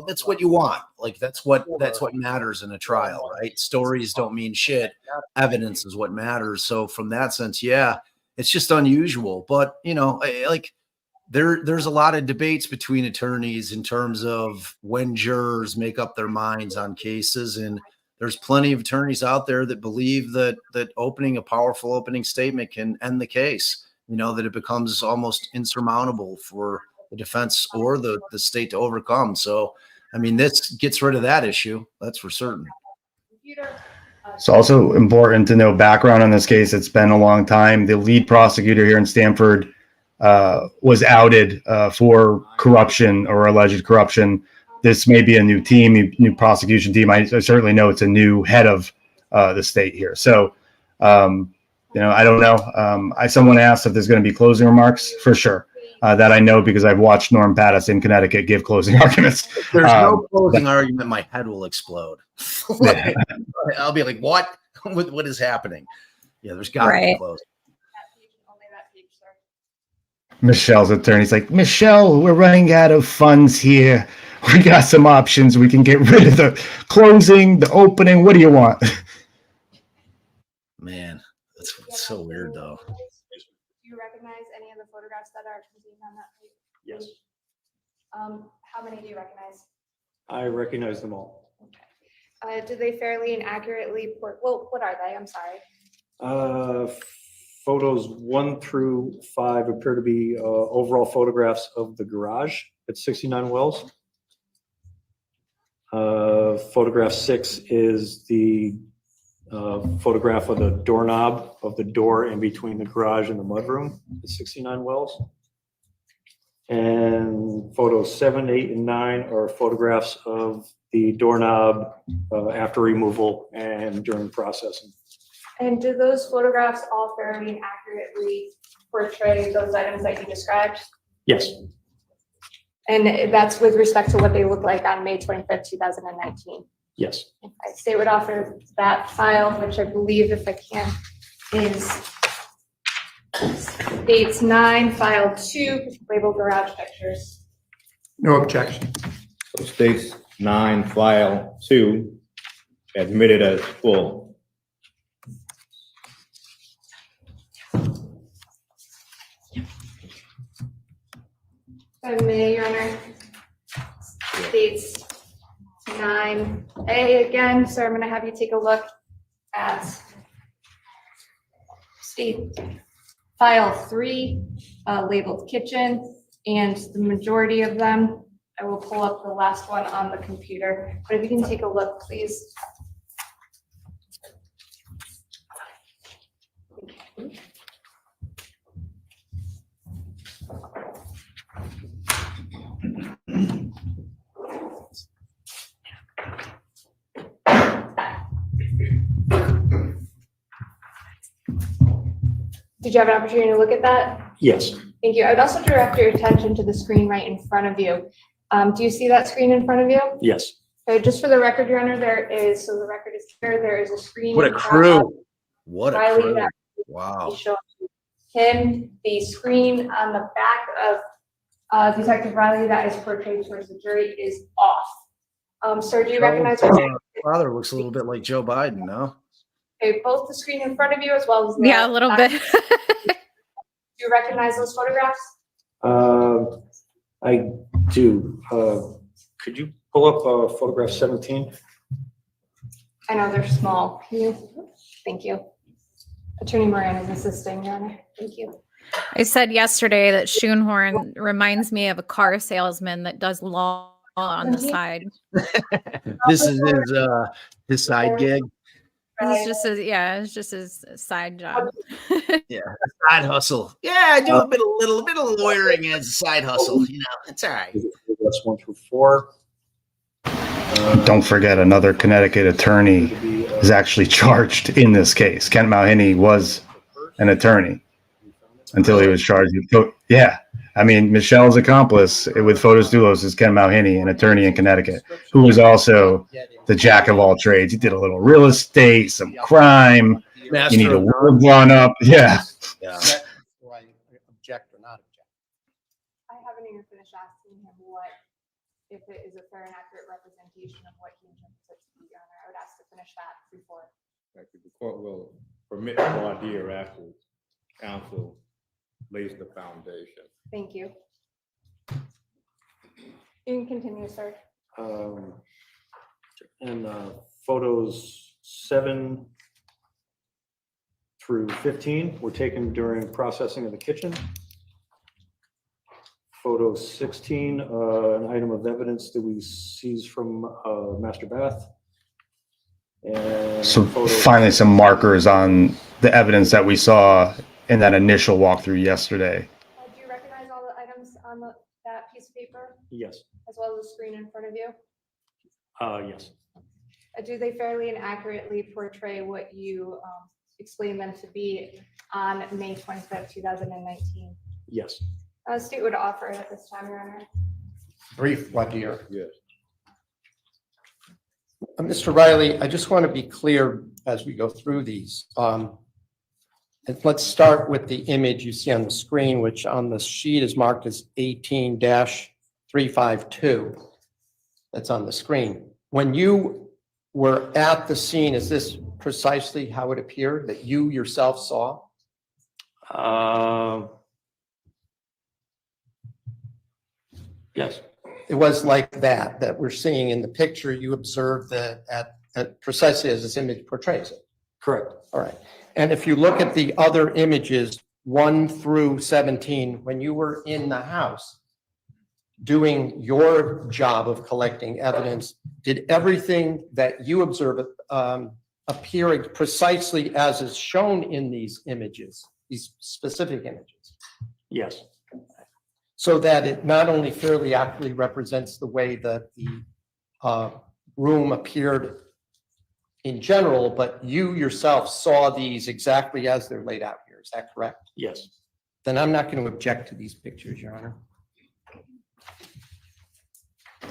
that's what you want. Like that's what matters in a trial, right? Stories don't mean shit. Evidence is what matters. So from that sense, yeah, it's just unusual. But there's a lot of debates between attorneys in terms of when jurors make up their minds on cases, and there's plenty of attorneys out there that believe that opening a powerful opening statement can end the case. That it becomes almost insurmountable for the defense or the state to overcome. So, I mean, this gets rid of that issue. That's for certain. It's also important to know background on this case. It's been a long time. The lead prosecutor here in Stamford was outed for corruption or alleged corruption. This may be a new team, new prosecution team. I certainly know it's a new head of the state here. So, I don't know. Someone asked if there's going to be closing remarks. For sure. That I know because I've watched Norm Pattis in Connecticut give closing arguments. If there's no closing argument, my head will explode. I'll be like, what? What is happening? Yeah, there's got to be closing. Michelle's attorney's like, Michelle, we're running out of funds here. we got some options. We can get rid of the closing, the opening. What do you want? Man, that's so weird though. Do you recognize any of the photographs that are contained on that page? Yes, How many do you recognize? I recognize them all. Do they fairly and accurately what are they? I'm sorry. Photos 1 through 5 appear to be overall photographs of the garage at 69 Wells. Photograph 6 is the photograph of the doorknob of the door in between the garage and the mudroom at 69 Wells. And photos 7, 8, and 9 are photographs of the doorknob after removal and during processing. And do those photographs all fairly and accurately portray those items that you described? Yes. And that's with respect to what they look like on May 25th, 2019. Yes. Okay. State would offer that file, which I believe, if I can, is dates 9, file 2, labeled garage pictures. No objection. So states 9, file 2, admitted as full. If I may, Your Honor. Dates 9A again, so I'm going to have you take a look at state file 3, labeled kitchen, and the majority of them, I will pull up the last one on the computer, but if you can take a look, please. Did you have an opportunity to look at that? Yes. Thank you. I would also direct your attention to the screen right in front of you. Do you see that screen in front of you? Yes. So just for the record, Your Honor, there is there is a screen. What a in front of crew. What a Riley crew. that Wow. showing him the screen on the back of Detective Riley that is portrayed towards the jury is off. Sir, do you recognize what Father looks a little bit like Joe Biden, no? okay, both the screen in front of you as well as the Yeah, a little bit. Do you recognize those photographs? I do. Could you pull up photograph 17? I know they're small. Can you? Thank you. Attorney Moran is assisting, Your Honor. Thank you. I said yesterday that Schoenhorn reminds me of a car salesman that does law on the side. This is his side gig. It's just it's just his side job. Yeah, a side hustle. Yeah, I do a little bit of lawyering as a side hustle. You know, it's all right. That's 1 through 4. Don't forget, another Connecticut attorney is actually charged in this case. Kent Malhenny was an attorney until he was charged with, yeah. I mean, Michelle's accomplice with Photos Doulos is Ken Malhenny, an attorney in Connecticut, who was also the jack of all trades. He did a little real estate, some crime. You need a word drawn up. Yeah. Yeah. Or I object or not object. I haven't even finished asking him if it is a fair and accurate representation of what he interprets it to be, Your Honor. I would ask to finish that before. The court will permit voir dire after counsel lays the foundation. Thank you. You can continue, sir. And photos 7 through 15 were taken during processing of the kitchen. Photo 16, an item of evidence that we seized from master bath. And So finally, some markers on the evidence that we saw in that initial walkthrough yesterday. Do you recognize all the items on that piece of paper? Yes. As well as the screen in front of you? Yes. Do they fairly and accurately portray what you explain them to be on May 25th, 2019? Yes. State would offer it at this time, Your Honor. Brief voir dire. Yes. Mr. Riley, I just want to be clear as we go through these. And let's start with the image you see on the screen, which on the sheet is marked as 18-352. that's on the screen. When you were at the scene, is this precisely how it appeared that you yourself saw? Yes. It was like that we're seeing in the picture. You observed that at precisely as this image portrays it. Correct. All right. And if you look at the other images, 1 through 17, when you were in the house doing your job of collecting evidence, did everything that you observed appear precisely as is shown in these images, these specific images? Yes. So that it not only fairly accurately represents the way that the room appeared in general, but you yourself saw these exactly as they're laid out here. Is that correct? Yes. Then I'm not going to object to these pictures, Your Honor.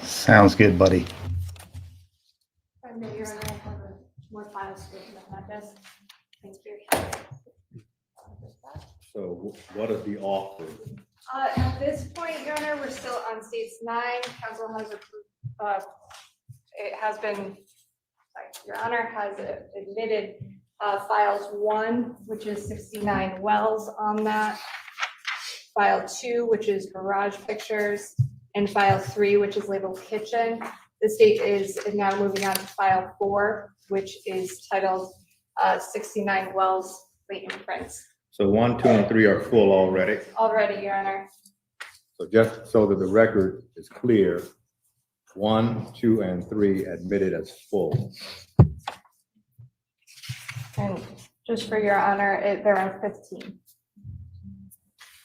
Sounds good, buddy. And maybe Your Honor, I have more files to open up that desk. Thank you. So what is the offer? At this point, Your Honor, we're still on states 9. Council has approved, it has been, sorry, Your Honor has admitted files 1, which is 69 wells on that, file 2, which is garage pictures, and file 3, which is labeled kitchen. The state is now moving on to file 4, which is titled 69 wells latent prints. So 1, 2, and 3 are full already. Already, Your Honor. So just so that the record is clear, 1, 2, and 3 admitted as full. And just for Your Honor, there are 15.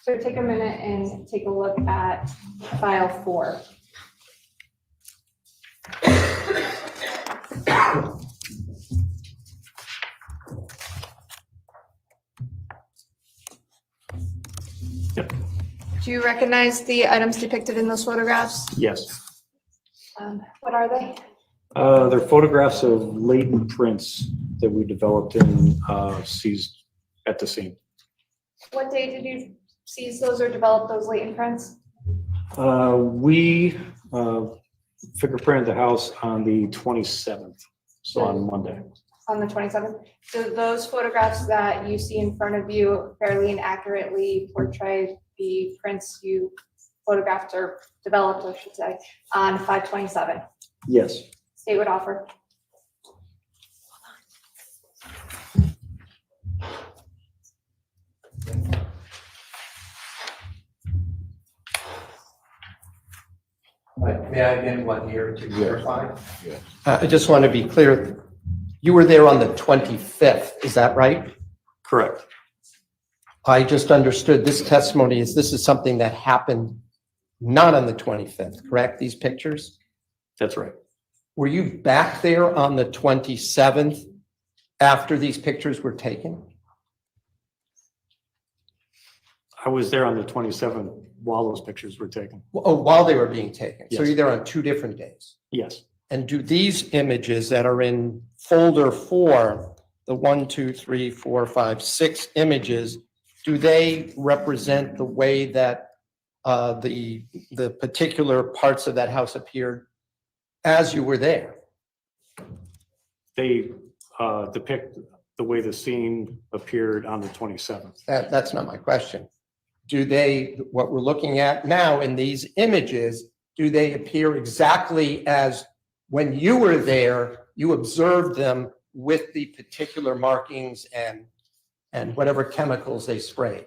So take a minute and take a look at file 4. Do you recognize the items depicted in those photographs? Yes. What are they? They're photographs of latent prints that we developed and seized at the scene. What day did you seize those or develop those latent prints? We fingerprinted the house on the 27th, so on Monday. On the 27th. So those photographs that you see in front of you fairly and accurately portray the prints you photographed or developed, I should say, on 5/27. Yes. State would offer. May I get 1 here to verify? Yes. I just want to be clear. You were there on the 25th, is that right? Correct. I just understood this testimony is this is something that happened not on the 25th, correct? These pictures? That's right. Were you back there on the 27th after these pictures were taken? I was there on the 27th while those pictures were taken. Oh, while they were being taken. So Yes. you're there on 2 different days. Yes. And do these images that are in folder 4, the 1, 2, 3, 4, 5, 6 images, do they represent the way that the particular parts of that house appeared as you were there? They depict the way the scene appeared on the 27th. That's not my question. Do they, what we're looking at now in these images, do they appear exactly as when you were there, you observed them with the particular markings and whatever chemicals they sprayed?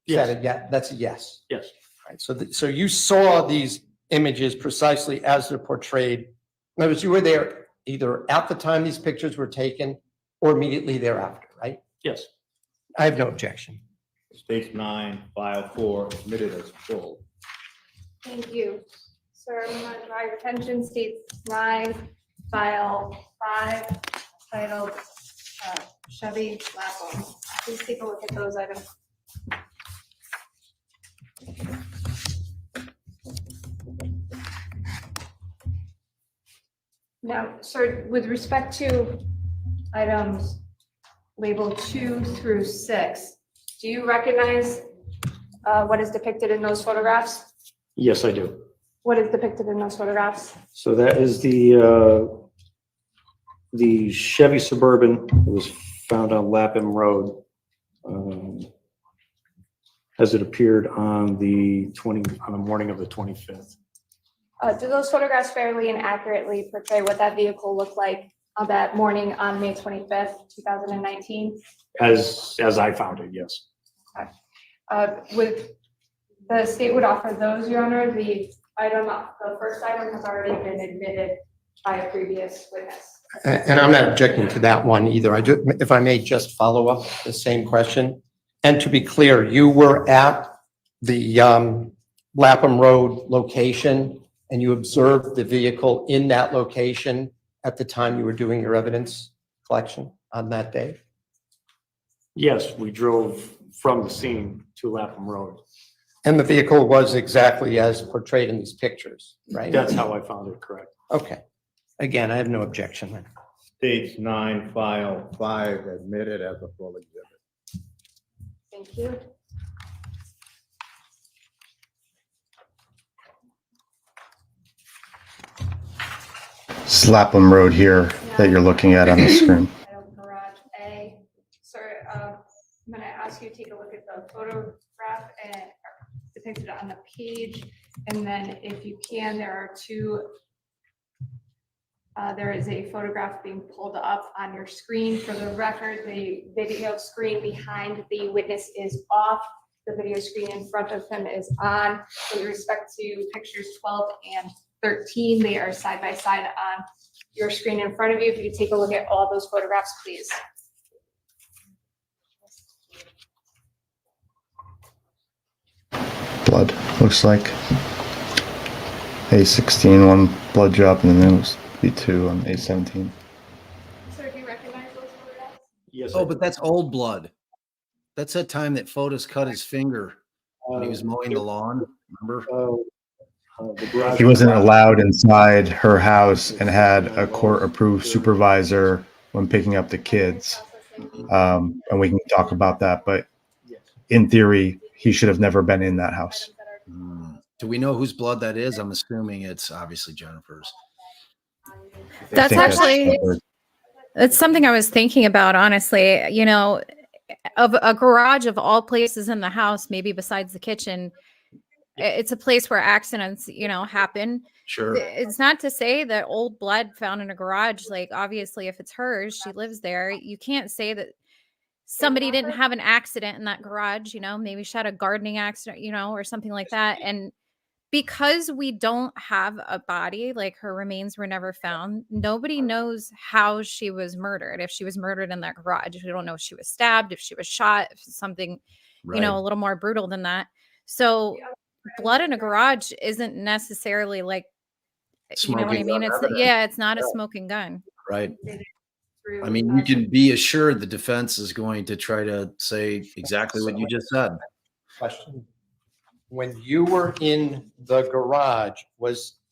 Is that a yes? That's a yes. Yes. Right. So you saw these images precisely as they're portrayed. In other words, you were there either at the time these pictures were taken or immediately thereafter, right? Yes. I have no objection. States 9, file 4 admitted as full. Thank you. Sir, I'm going to draw your attention, states 9, file 5, titled Chevy Lapham. Please take a look at those items. Now, sir, with respect to items labeled 2 through 6, do you recognize what is depicted in those photographs? Yes, I do. What is depicted in those photographs? So that is the Chevy Suburban that was found on Lapham Road, as it appeared on the morning of the 25th. Do those photographs fairly and accurately portray what that vehicle looked like on that morning on May 25th, 2019? As I found it, yes. With the state would offer those, Your Honor, the first item has already been admitted by a previous witness. And I'm not objecting to that one either. If I may just follow up the same question. And to be clear, you were at the Lapham Road location and you observed the vehicle in that location at the time you were doing your evidence collection on that day? Yes, we drove from the scene to Lapham Road. And the vehicle was exactly as portrayed in these pictures, right? That's how I found it, correct. Okay. Again, I have no objection then. Page 9, file 5, admitted as a full exhibit. Thank you. Slapham Road here that you're looking at on the screen. Garage A. Sir, I'm going to ask you to take a look at the photograph and depicted on the page. And then if you can, there are two. There is a photograph being pulled up on your screen. For the record, the video screen behind the witness is off. The video screen in front of him is on. With respect to pictures 12 and 13, they are side by side on your screen in front of you. If you could take a look at all those photographs, please. Blood, looks like. A16, one blood drop, and then there was B2 on A17. Sir, do you recognize those photographs? Yes. Oh, but that's old blood. That's that time that Fotis cut his finger when he was mowing the lawn. Remember? He wasn't allowed inside her house and had a court-approved supervisor when picking up the kids. And we can talk about that, but in theory, he should have never been in that house. Do we know whose blood that is? I'm assuming it's obviously Jennifer's. That's actually, it's something I was thinking about, honestly. You know, of a garage of all places in the house, maybe besides the kitchen, it's a place where accidents, you know, happen. Sure. It's not to say that old blood found in a garage, like obviously if it's hers, she lives there. You can't say that somebody didn't have an accident in that garage, you know, maybe she had a gardening accident, you know, or something like that. And because we don't have a body, like her remains were never found, nobody knows how she was murdered. If she was murdered in that garage, we don't know if she was stabbed, if she was shot, if something, you know, a little more brutal than that. So blood in a garage isn't necessarily like, you know what I mean? It's it's not a smoking gun. Right. I mean, you can be assured the defense is going to try to say exactly what you just said. Question. When you were in the garage,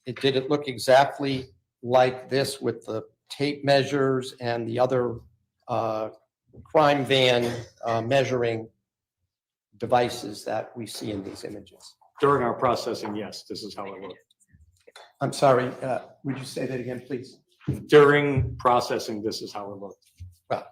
did it look exactly like this with the tape measures and the other crime van measuring devices that we see in these images? During our processing, yes, this is how it looked. I'm sorry, would you say that again, please? During processing, this is how it looked. Well,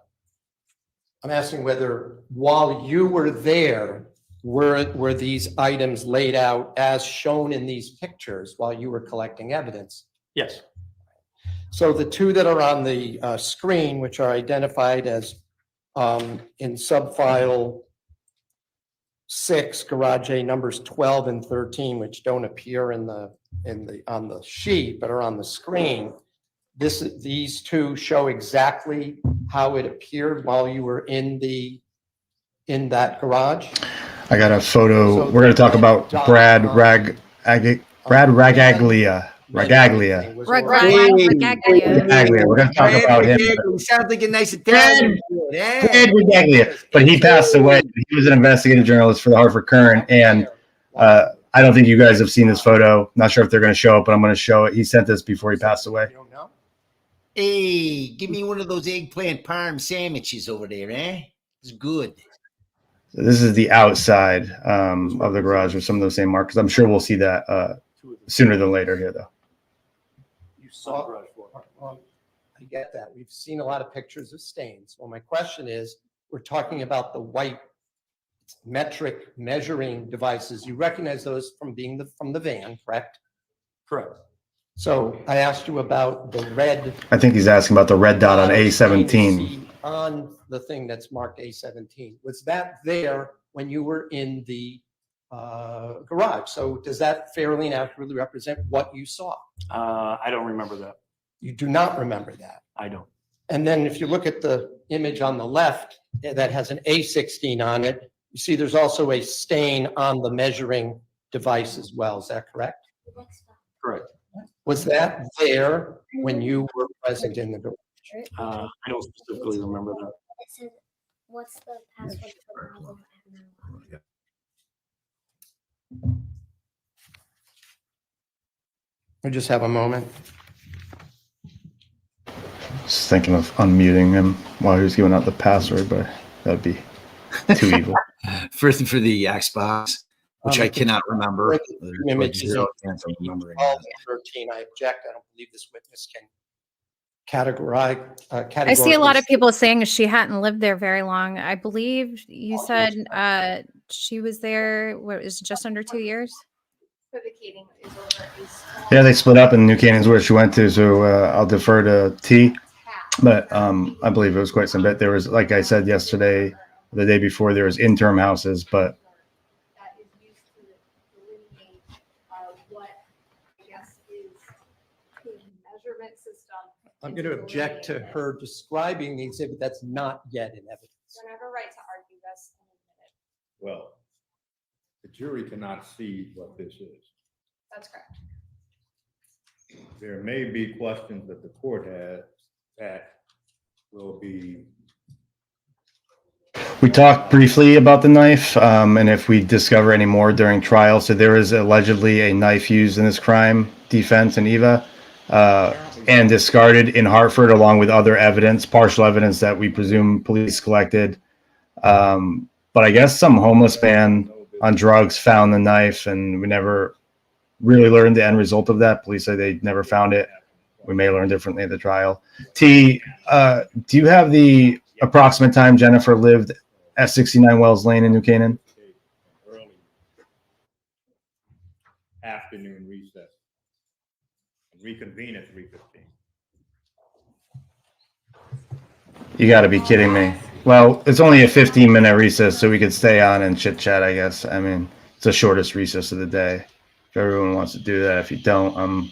I'm asking whether while you were there, were these items laid out as shown in these pictures while you were collecting evidence? Yes. So the two that are on the screen, which are identified as in subfile 6, garage A numbers 12 and 13, which don't appear on the sheet but are on the screen. These two show exactly how it appeared while you were in that garage. I got a photo. We're going to talk about Brad Ragaglia. We're going to talk about him. Sounds like a nice Italian. Brad Ragaglia. But he passed away. He was an investigative journalist for the Hartford Courant. And I don't think you guys have seen this photo. Not sure if they're going to show it, but I'm going to show it. He sent this before he passed away. Hey, give me one of those eggplant parm sandwiches over there, eh? It's good. So this is the outside of the garage with some of those same markers. I'm sure we'll see that sooner than later here, though. You saw, I get that. We've seen a lot of pictures of stains. Well, my question is, we're talking about the white metric measuring devices. You recognize those from being from the van, correct? Correct. So I asked you about the red. I think he's asking about the red dot on stain you A17. see on the thing that's marked A17. Was that there when you were in the garage? So does that fairly and accurately represent what you saw? I don't remember that. You do not remember that. I don't. And then if you look at the image on the left that has an A16 on it, you see there's also a stain on the measuring device as well. Is that correct? Correct. Was that there when you were present in the garage? I don't specifically remember that. It says, what's the password for the album? We just have a moment. Just thinking of unmuting him while he was giving out the password, but that'd be too evil. For the Xbox, which I cannot remember. Images Zero of chance of remembering 12 that. and 13. I object. I don't believe this witness can categorize. I see a lot of people saying she hadn't lived there very long. I believe you said she was there, what is it, just under 2 years? Equivocating is over is Yeah, they split up, and New Canyon's where she went to, so I'll defer to T. But I believe it was quite some bit. There was, like I said yesterday, the day before, there was interim houses, but that is used to delineate what I guess is the measurement system. I'm going to object to her describing the exhibit that's not yet in evidence. Don't have a right to argue this in a minute. Well, the jury cannot see what this is. That's correct. There may be questions that the court has that will be. we talked briefly about the knife, and if we discover any more during trial. So there is allegedly a knife used in this crime, defense and Eva, and discarded in Hartford along with other evidence, partial evidence that we presume police collected. But I guess some homeless man on drugs found the knife, and we never really learned the end result of that. Police say they never found it. We may learn differently at the trial. T, do you have the approximate time Jennifer lived at 69 Wells Lane in New Canaan? Early afternoon recess. And reconvene at 3:15. You got to be kidding me. Well, it's only a 15-minute recess, so we could stay on and chit-chat, I guess. I mean, it's the shortest recess of the day. If everyone wants to do that. If you don't, I'm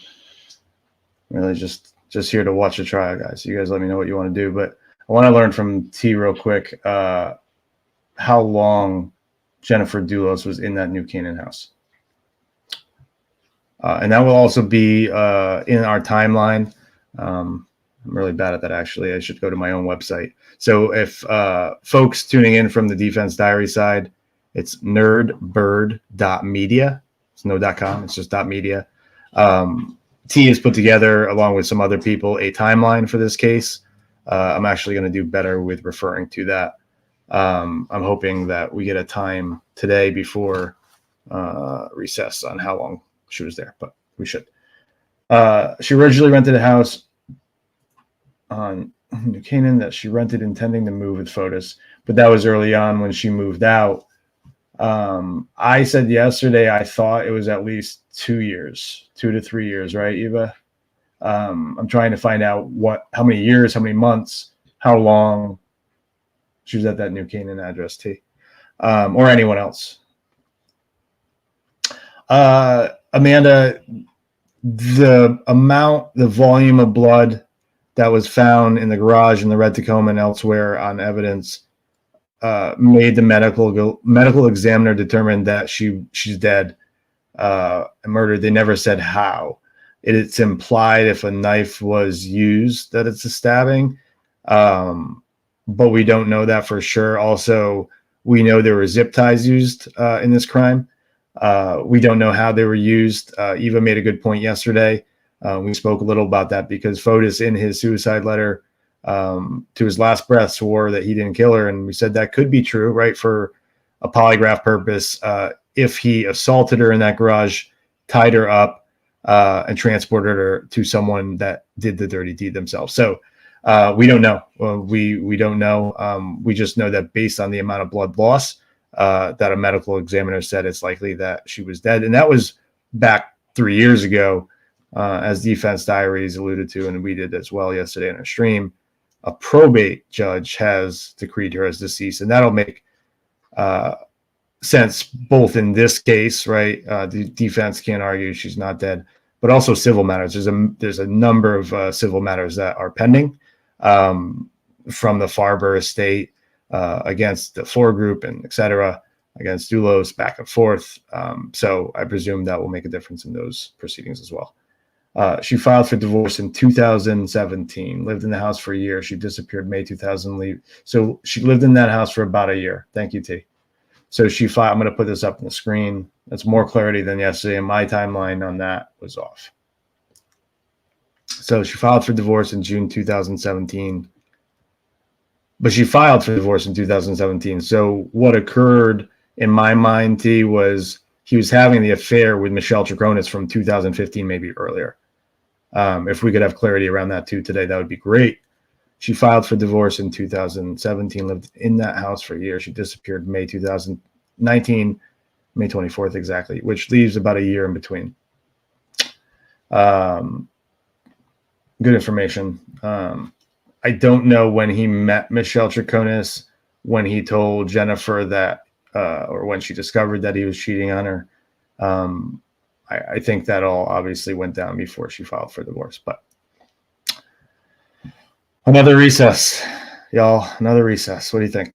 really just here to watch the trial, guys. You guys let me know what you want to do. But I want to learn from T real quick how long Jennifer Dulos was in that New Canaan house. And that will also be in our timeline. I'm really bad at that, actually. I should go to my own website. So if folks tuning in from the Defense Diary side, it's nerdbird.media. It's no .com. It's just .media. T has put together, along with some other people, a timeline for this case. I'm actually going to do better with referring to that. I'm hoping that we get a time today before recess on how long she was there, but we should. She originally rented a house on New Canaan that she rented intending to move with Fotis, but that was early on when she moved out. I said yesterday I thought it was at least 2 years, 2 to 3 years, right, Eva? I'm trying to find out how many years, how many months, how long she was at that New Canaan address, T, or anyone else. Amanda, the volume of blood that was found in the garage in the Red Tacoma and elsewhere on evidence made the medical examiner determine that she's dead and murdered. They never said how. It's implied if a knife was used that it's a stabbing, but we don't know that for sure. Also, we know there were zip ties used in this crime. We don't know how they were used. Eva made a good point yesterday. We spoke a little about that because Fotis, in his suicide letter to his last breath, swore that he didn't kill her. And we said that could be true, right, for a polygraph purpose. If he assaulted her in that garage, tied her up, and transported her to someone that did the dirty deed themselves. So we don't know. We don't know. We just know that based on the amount of blood loss, that a medical examiner said it's likely that she was dead. And that was back 3 years ago, as Defense Diaries alluded to, and we did as well yesterday in our stream. A probate judge has decreed her as deceased, and that'll make sense both in this case, right? The defense can't argue she's not dead, but also civil matters. There's a number of civil matters that are pending from the Farber estate against the Four Group and et cetera, against Doulos, back and forth. So I presume that will make a difference in those proceedings as well. She filed for divorce in 2017, lived in the house for a year. She disappeared May 2000. So she lived in that house for about a year. Thank you, T. So she filed, I'm going to put this up on the screen. That's more clarity than yesterday, and my timeline on that was off. So she filed for divorce in June 2017, but she filed for divorce in 2017. So what occurred in my mind, T, was he was having the affair with Michelle Troconis from 2015, maybe earlier. If we could have clarity around that too today, that would be great. She filed for divorce in 2017, lived in that house for a year. She disappeared May 2019, May 24th exactly, which leaves about a year in between. Good information. I don't know when he met Michelle Troconis, when he told Jennifer that, or when she discovered that he was cheating on her. I think that all obviously went down before she filed for divorce, but another recess, y'all, another recess. What do you think?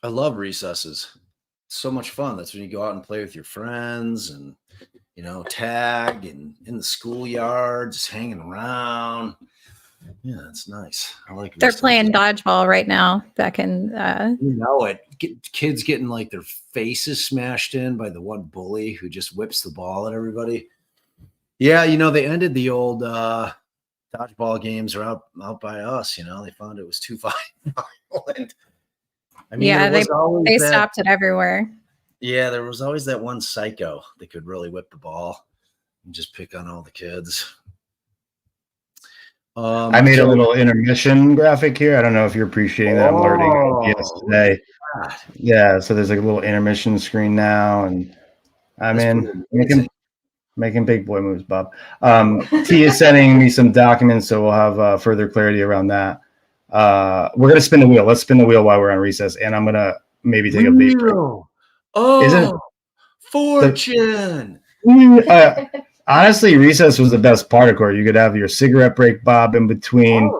I love recesses. It's so much fun. That's when you go out and play with your friends and, you know, tag and in the schoolyard, just hanging around. Yeah, it's nice. I like. They're playing dodgeball right now back in. You know it. Kids getting like their faces smashed in by the one bully who just whips the ball at everybody. Yeah, you know, they ended the old dodgeball games are out by us. You know, they found it was too violent. I mean, Yeah, they that, stopped it everywhere. Yeah, there was always that one psycho that could really whip the ball and just pick on all the kids. I made a little intermission graphic here. I don't know if you're appreciating that. I'm learning OBS today. Yeah, so there's like a little intermission screen now, and I'm in making big boy moves, Bob. T is sending me some documents, so we'll have further clarity around that. We're gonna spin the wheel. Let's spin the wheel while we're on recess, and I'm gonna maybe take a big break. Oh, fortune! Honestly, recess was the best part of court. You could have your cigarette break, Bob, in between.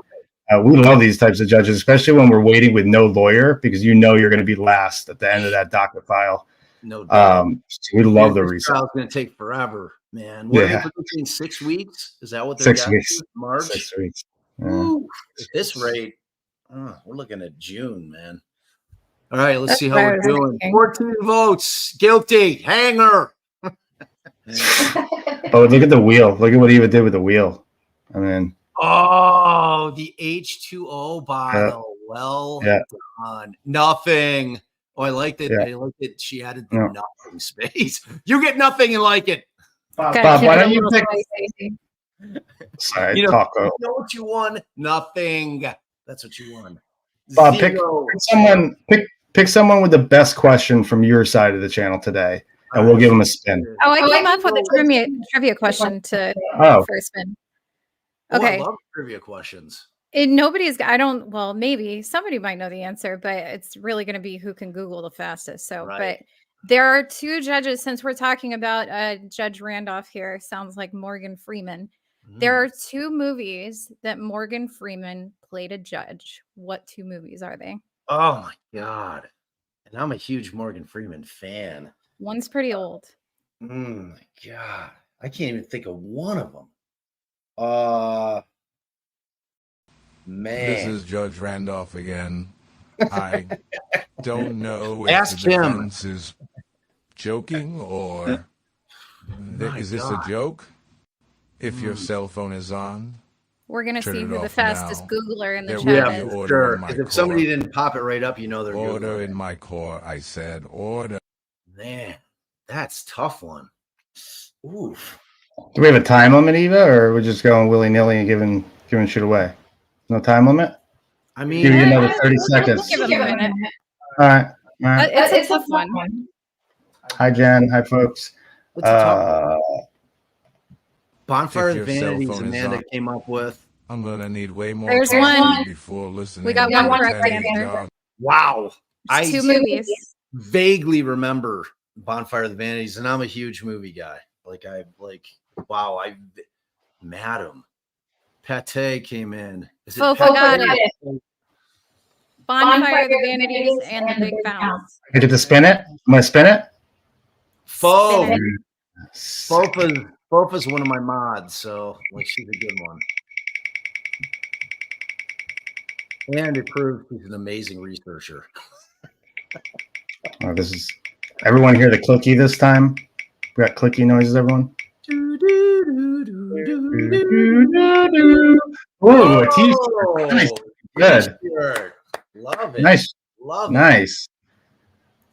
We love these types of judges, especially when we're waiting with no lawyer, because you know you're going to be last at the end of that docket file. No doubt. We love the recess. It's going to take forever, man. What are they predicting, 6 weeks? Is that what they're 6 weeks? March? 6 weeks. Ooh, at this rate, we're looking at June, man. All right, let's see how we're doing. 14 votes. Guilty. Hanger. Oh, look at the wheel. Look at what he did with the wheel. I mean. Oh, the H2O bottle. Well done. Nothing. Oh, I liked it. I liked it. She added the nothing space. You get nothing and like it. Bob, why don't you pick? Sorry, you know, Taco. You know what you won? Nothing. That's what you won. Bob, pick someone. Pick someone with the best question from your side of the channel today, and we'll give them a spin. Oh, I came up with a trivia question to first spin. Okay. I love trivia questions. Well, maybe somebody might know the answer, but it's really going to be who can Google the fastest. So, but there are two judges, since we're talking about Judge Randolph here, sounds like Morgan Freeman. There are two movies that Morgan Freeman played a judge. What two movies are they? Oh my God. And I'm a huge Morgan Freeman fan. One's pretty old. Oh my God. I can't even think of one of them. Man. This is Judge Randolph again. I don't know if Ask the him. defense is joking or is this a joke? If your cell phone is on, we're going to see who the fastest Googler in the chat is. Yeah, sure. If somebody didn't pop it right up, you know they're order in my core. I said order. Man, that's a tough one. Oof. Do we have a time limit, Eva, or are we just going willy nilly and giving shit away? No time limit. I mean, Give you another 30 We'll seconds. give them a minute. All right. All right. It's a tough one. Hi, Jen. Hi, folks. What's the top? Bonfire If of your cell Vanities phone is Amanda on- came up with. I'm gonna need way more There's coffee one. before listening. We got to one your correct 10-day answer. job. Wow. It's two movies. Vaguely remember Bonfire of the Vanities, and I'm a huge movie guy. Wow, Madam Pate came in. Is it Fofo Pate? got it. Bonfire of the Vanities and the Big Bounce. I get to spin it. I'm gonna spin it. Fofa's one of my mods, so she's a good one. And it proves she's an amazing researcher. Oh, this is everyone hear the clicky this time? We got clicky noises, everyone. Ooh, a t-shirt. Nice. Good. T-shirt. Love it. Nice. Love it. Nice.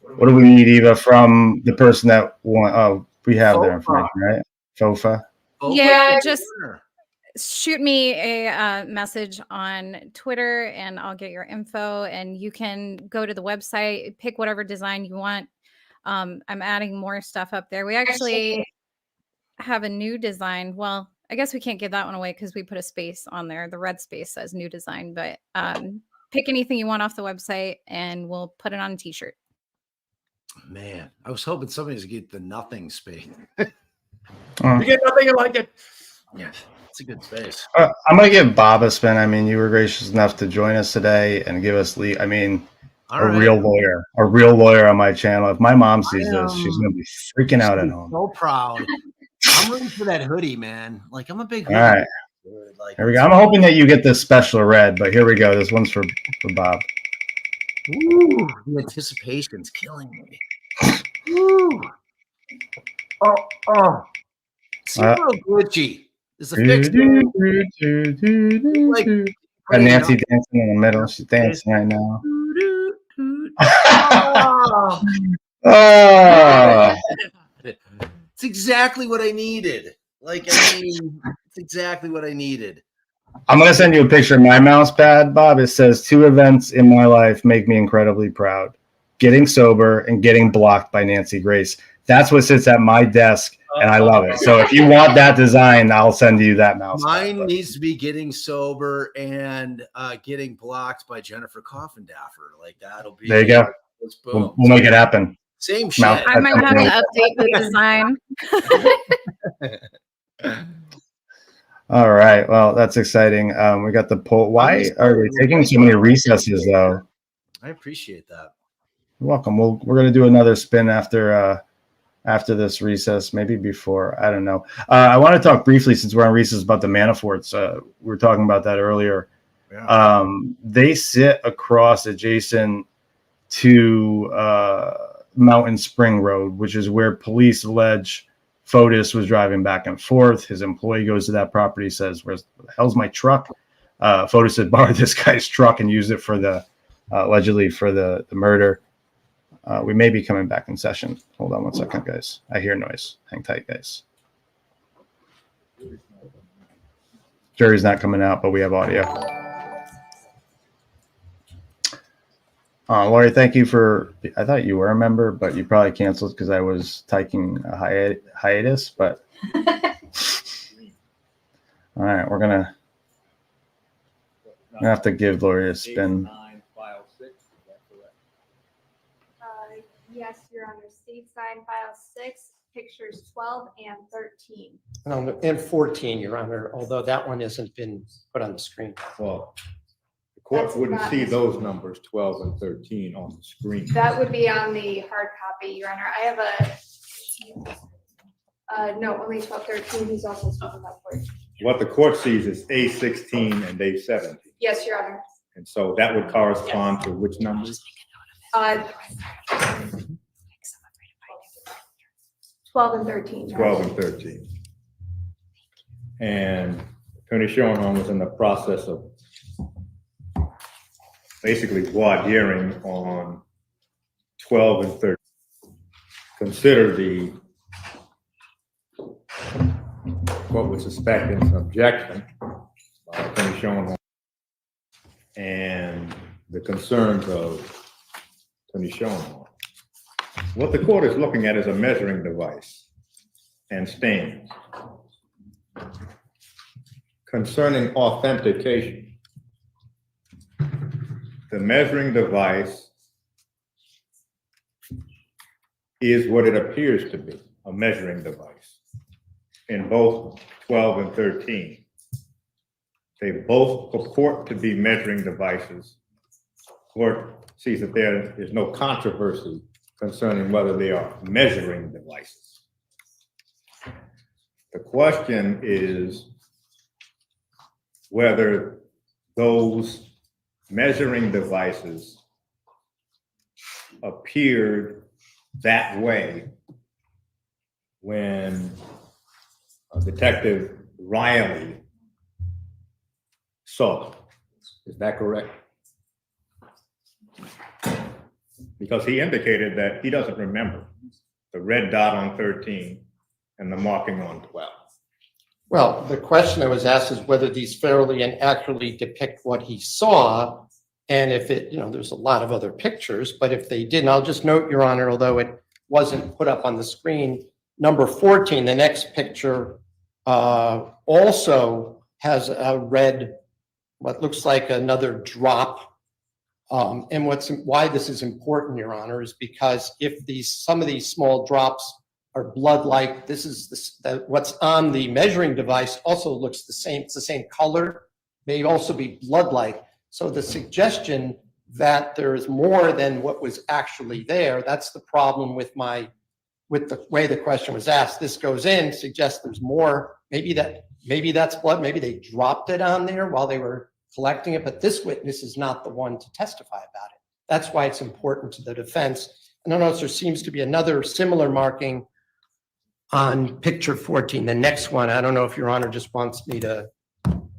What do we need, Eva, from the person that won? Oh, we have their information, right? Fofa. Yeah, just shoot me a message on Twitter and I'll get your info, and you can go to the website, pick whatever design you want. I'm adding more stuff up there. We actually have a new design. Well, I guess we can't give that one away because we put a space on there. The red space says new design, but pick anything you want off the website and we'll put it on a t-shirt. Man, I was hoping somebody's get the nothing space. Oh. You get nothing, you like it. Yeah, it's a good space. I'm gonna give Bob a spin. I mean, you were gracious enough to join us today and give us real lawyer on my channel. If my mom sees this, she's gonna be freaking out at home. So proud. I'm rooting for that hoodie, man. I'm a big hoodie. All right. Here we go. I'm hoping that you get this special red, but here we go. This one's for Bob. Ooh, the anticipation's killing me. Ooh. Oh. See, a little glitchy. Is a fixed. Got Nancy dancing in the middle. She's dancing right now. Oh. It's exactly what I needed. It's exactly what I needed. I'm going to send you a picture of my mouse pad, Bob. It says 2 events in my life make me incredibly proud. Getting sober and getting blocked by Nancy Grace. That's what sits at my desk, and I love it. So if you want that design, I'll send you that mouse Mine pad. needs to be getting sober and getting blocked by Jennifer Coffindaffer. That'll be. There you go. We'll make it happen. Same shit. I might have to update the design. All right. Well, that's exciting. We got the poll. Why are we taking so many recesses, though? I appreciate that. You're welcome. We're going to do another spin after this recess, maybe before. I don't know. I want to talk briefly, since we're on recess, about the Manaforts. We were talking about that earlier. Yeah. They sit across adjacent to Mountain Spring Road, which is where police allege Fotis was driving back and forth. His employee goes to that property, says, "Where the hell's my truck?" Fotis had borrowed this guy's truck and used it for allegedly for the murder. We may be coming back in session. Hold on one second, guys. I hear noise. Hang tight, guys. Jury's not coming out, but we have audio. Lori, thank you for. I thought you were a member, but you probably canceled because I was taking a hiatus. But all right, we're gonna have to give Lori a spin. Yes, Your Honor. State sign file 6, pictures 12 and 13. And 14, Your Honor, although that one hasn't been put on the screen. Well, the court wouldn't see those numbers, 12 and 13, on the screen. That would be on the hard copy, Your Honor. I have no, only 12, 13. He's also spoken about 14. What the court sees is A16 and A17. Yes, Your Honor. And so that would correspond to which numbers? 12 and 13. 12 and 13. And Attorney Schoenholm was in the process of basically voir direing on 12 and 13. Consider court would suspect an objection by Attorney Schoenhorn and the concerns of Attorney Schoenhorn. What the court is looking at is a measuring device and standards. Concerning authentication, the measuring device is what it appears to be, a measuring device, in both 12 and 13. They both purport to be measuring devices. Court sees that there is no controversy concerning whether they are measuring devices. The question is whether those measuring devices appeared that way when Detective Riley saw them. Is that correct? Because he indicated that he doesn't remember the red dot on 13 and the marking on 12. Well, the question that was asked is whether these fairly and accurately depict what he saw. And if it, there's a lot of other pictures, but if they didn't, I'll just note, Your Honor, although it wasn't put up on the screen, number 14, the next picture, also has a red, what looks like another drop. And why this is important, Your Honor, is because if some of these small drops are blood-like, what's on the measuring device also looks the same. It's the same color, may also be blood-like. So the suggestion that there is more than what was actually there, that's the problem with the way the question was asked. This goes in, suggests there's more. Maybe that's blood. Maybe they dropped it on there while they were collecting it, but this witness is not the one to testify about it. That's why it's important to the defense. And I notice there seems to be another similar marking on picture 14, the next one. I don't know if Your Honor just wants me to,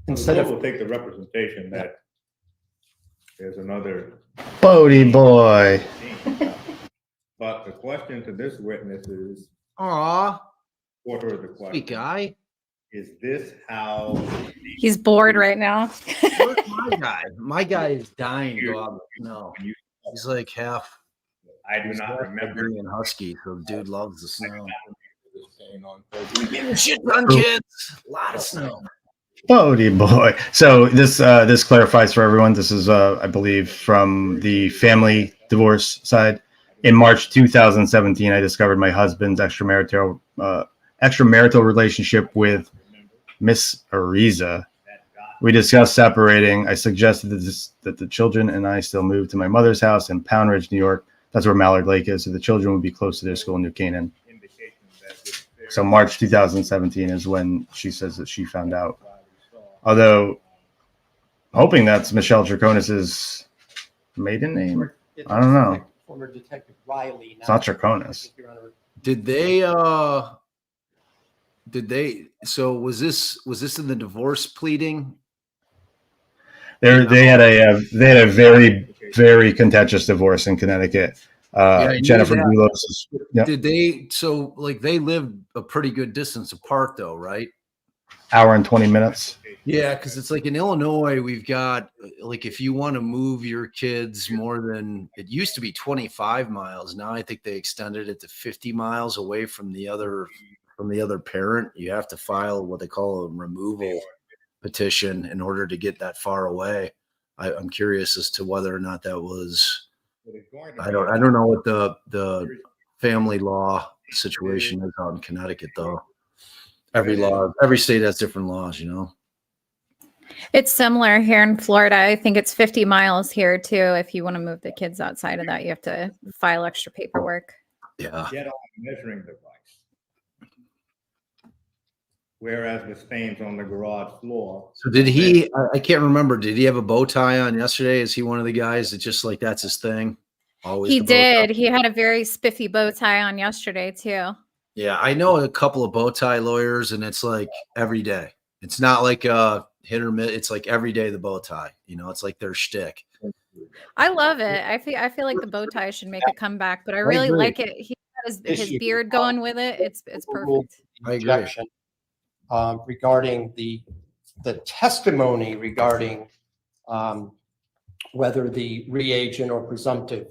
instead of. We'll take the representation that there's another. Bodie boy. But the question to this witness is. Aw. Quarter of the question. Sweet guy. Is this how? He's bored right now. Where's my guy? My guy is dying to go out. No, he's like half. I do not remember. Being husky, so dude loves the snow. Getting shit done, kids. A lot of snow. Bodie boy. So this clarifies for everyone. This is I believe from the family divorce side. In March 2017, I discovered my husband's extramarital relationship with Miss Ariza. We discussed separating. I suggested that the children and I still move to my mother's house in Pound Ridge, New York. That's where Mallard Lake is. So the children would be close to their school in New Canaan. So March 2017 is when she says that she found out. Although, hoping that's Michelle Draconis's maiden name. I don't know. Former Detective Riley. It's not Draconis. So was this in the divorce pleading? They had a very, very contentious divorce in Connecticut. Jennifer Bulos. Yeah. Did they? So they lived a pretty good distance apart, though, right? Hour and 20 minutes. Yeah, because it's like in Illinois, we've got if you want to move your kids more than it used to be 25 miles. Now I think they extended it to 50 miles away from the other parent. You have to file what they call a removal petition in order to get that far away. I'm curious as to whether or not that was. I don't know what the family law situation is out in Connecticut, though. Every state has different laws, It's similar here in Florida. I think it's 50 miles here too. If you want to move the kids outside of that, you have to file extra paperwork. Yeah. Get on a measuring device. Whereas the stains on the garage floor. So did he? I can't remember. Did he have a bow tie on yesterday? Is he one of the guys that just that's his thing? Always. He did. He had a very spiffy bow tie on yesterday too. Yeah, I know a couple of bow tie lawyers, and it's every day. It's not like a hit or miss. It's every day the bow tie. It's like their shtick. I love it. I feel like the bow tie should make a comeback, but I really like it. He got his beard going with it. It's perfect. I agree. regarding the testimony regarding whether the reagent or presumptive,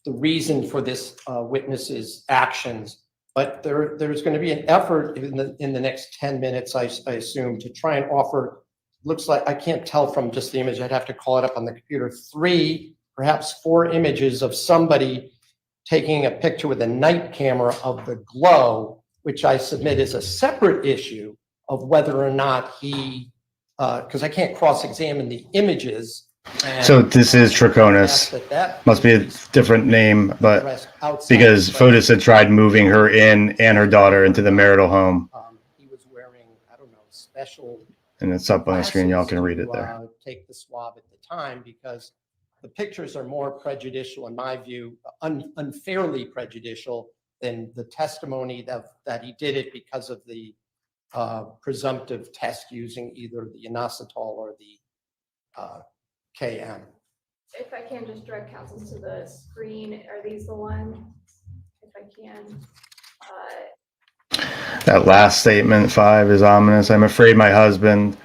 the reason for this witness's actions. But there's going to be an effort in the next 10 minutes, I assume, to try and offer, looks like, I can't tell from just the image, I'd have to call it up on the computer, 3, perhaps 4 images of somebody taking a picture with a night camera of the glow, which I submit is a separate issue of whether or not he, because I can't cross-examine the images. So this is Trichonis. Must be a different name, but because Fotis had tried moving her in and her daughter into the marital home. He was wearing, I don't know, special. And it's up on the screen. Y'all can read it there. Take the swab at the time, because the pictures are more prejudicial, in my view, unfairly prejudicial than the testimony that he did it because of the presumptive test using either the inositol or the KM. If I can just direct counsel to the screen, are these the ones? If I can. That last statement, 5, is ominous. I'm afraid my husband.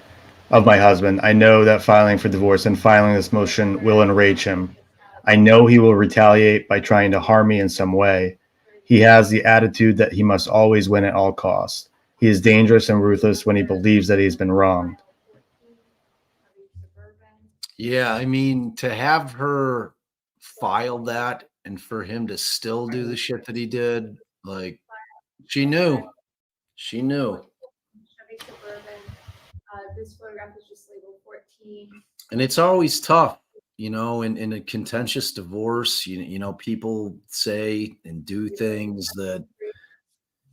I know that filing for divorce and filing this motion will enrage him. I know he will retaliate by trying to harm me in some way. He has the attitude that he must always win at all costs. He is dangerous and ruthless when he believes that he's been wronged. Yeah, I mean, to have her file that and for him to still do the shit that he did, like, she knew. She knew. This photograph is just labeled 14. And it's always tough, you know, in a contentious divorce, you know, people say and do things that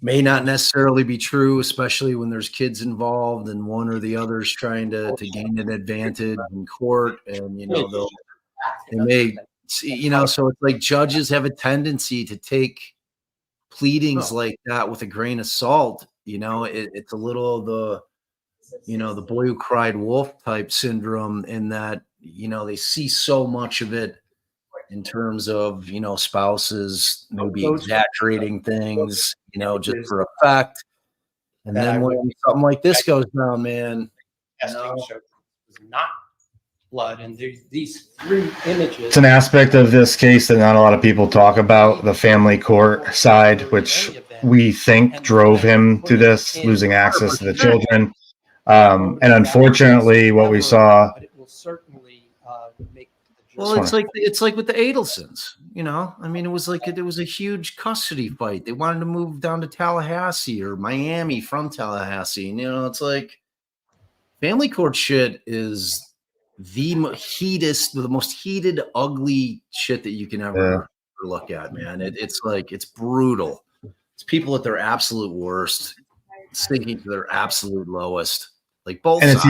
may not necessarily be true, especially when there's kids involved and one or the other is trying to gain an advantage in court. And, you know, they may, you know, so it's like judges have a tendency to take pleadings like that with a grain of salt. You know, it's a little of the, you know, the boy who cried wolf type syndrome, in that, you know, they see so much of it in terms of, you know, spouses maybe exaggerating things, you know, just for effect. And then when something like this goes down, man, Testing showed it was not blood, and these 3 images. It's an aspect of this case that not a lot of people talk about, the family court side, which we think drove him to this, losing access to the children. And unfortunately, what we saw. But it will certainly make the well, it's like with the Adelsons, you know. I mean, it was a huge custody fight. They wanted to move down to Tallahassee or Miami from Tallahassee, and you know, it's like family court shit is the most heated, ugly shit that you can ever look at, man. It's like, it's brutal. It's people at their absolute worst, sinking to their absolute lowest. Like both and sides.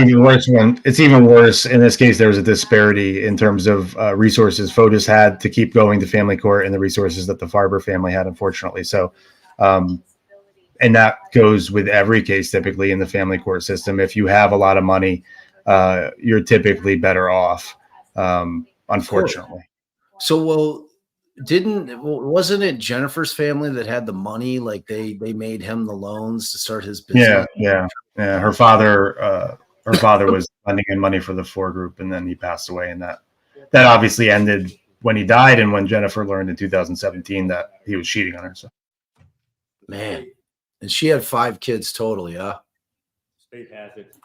It's even worse in this case. There was a disparity in terms of resources Fotis had to keep going to family court and the resources that the Farber family had, unfortunately. So, and that goes with every case typically in the family court system. If you have a lot of money, you're typically better off, unfortunately. So, wasn't it Jennifer's family that had the money? Like they made him the loans to start his business. Yeah. Her father was lending in money for the 4 group, and then he passed away, and that obviously ended when he died, and when Jennifer learned in 2017 that he was cheating on her. So, man, and she had 5 kids total. Yeah. State has it.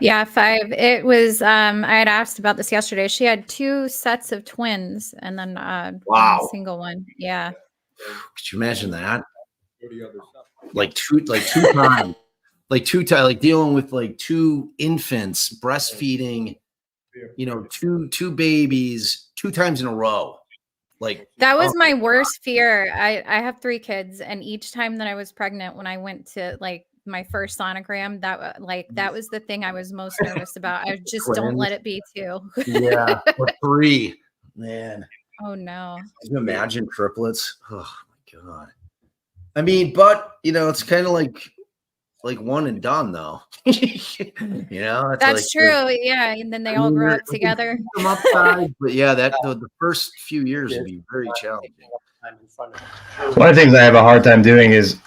Yeah, 5. It was, I had asked about this yesterday. She had 2 sets of twins and then wow, one single one. Yeah. Could you imagine that? Like two times, like dealing with like 2 infants, breastfeeding, you know, two babies 2 times in a row. Like that was my worst fear. I have 3 kids, and each time that I was pregnant, when I went to like my first sonogram, that was the thing I was most nervous about. I just don't let it be 2. Yeah, or 3, man. Oh no! Can you imagine triplets? Oh my god. I mean, but you know, it's kind of like one and done, though. You know, it's that's trure. Yeah, and then they all grow up together. But yeah, the first few years would be very challenging. One of the things I have a hard time doing is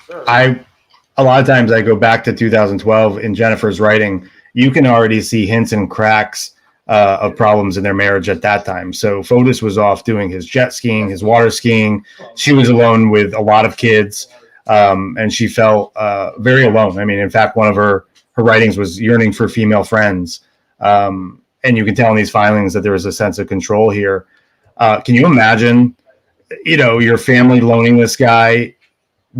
a lot of times I go back to 2012 in Jennifer's writing, you can already see hints and cracks of problems in their marriage at that time. So Fotis was off doing his jet skiing, his water skiing. She was alone with a lot of kids, and she felt very alone. I mean, in fact, one of her writings was yearning for female friends. And you can tell in these filings that there was a sense of control here. Can you imagine, your family loaning this guy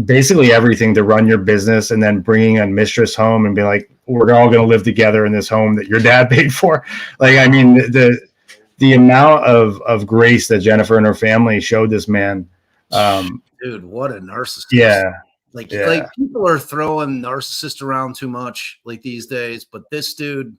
basically everything to run your business and then bringing a mistress home and be like, we're all going to live together in this home that your dad paid for? Like, I mean, the amount of grace that Jennifer and her family showed this man. Dude, what a narcissist. Yeah. Like people are throwing narcissist around too much like these days, but this dude,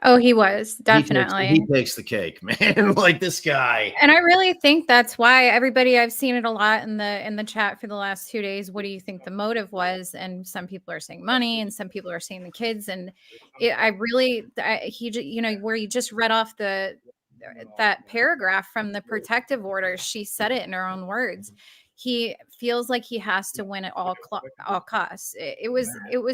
Oh, he was definitely. he takes the cake, man. Like this guy. And I really think that's why everybody, I've seen it a lot in the chat for the last 2 days. What do you think the motive was? And some people are saying money, and some people are saying the kids. And where you just read off that paragraph from the protective order, she said it in her own words. He feels like he has to win at all costs. It was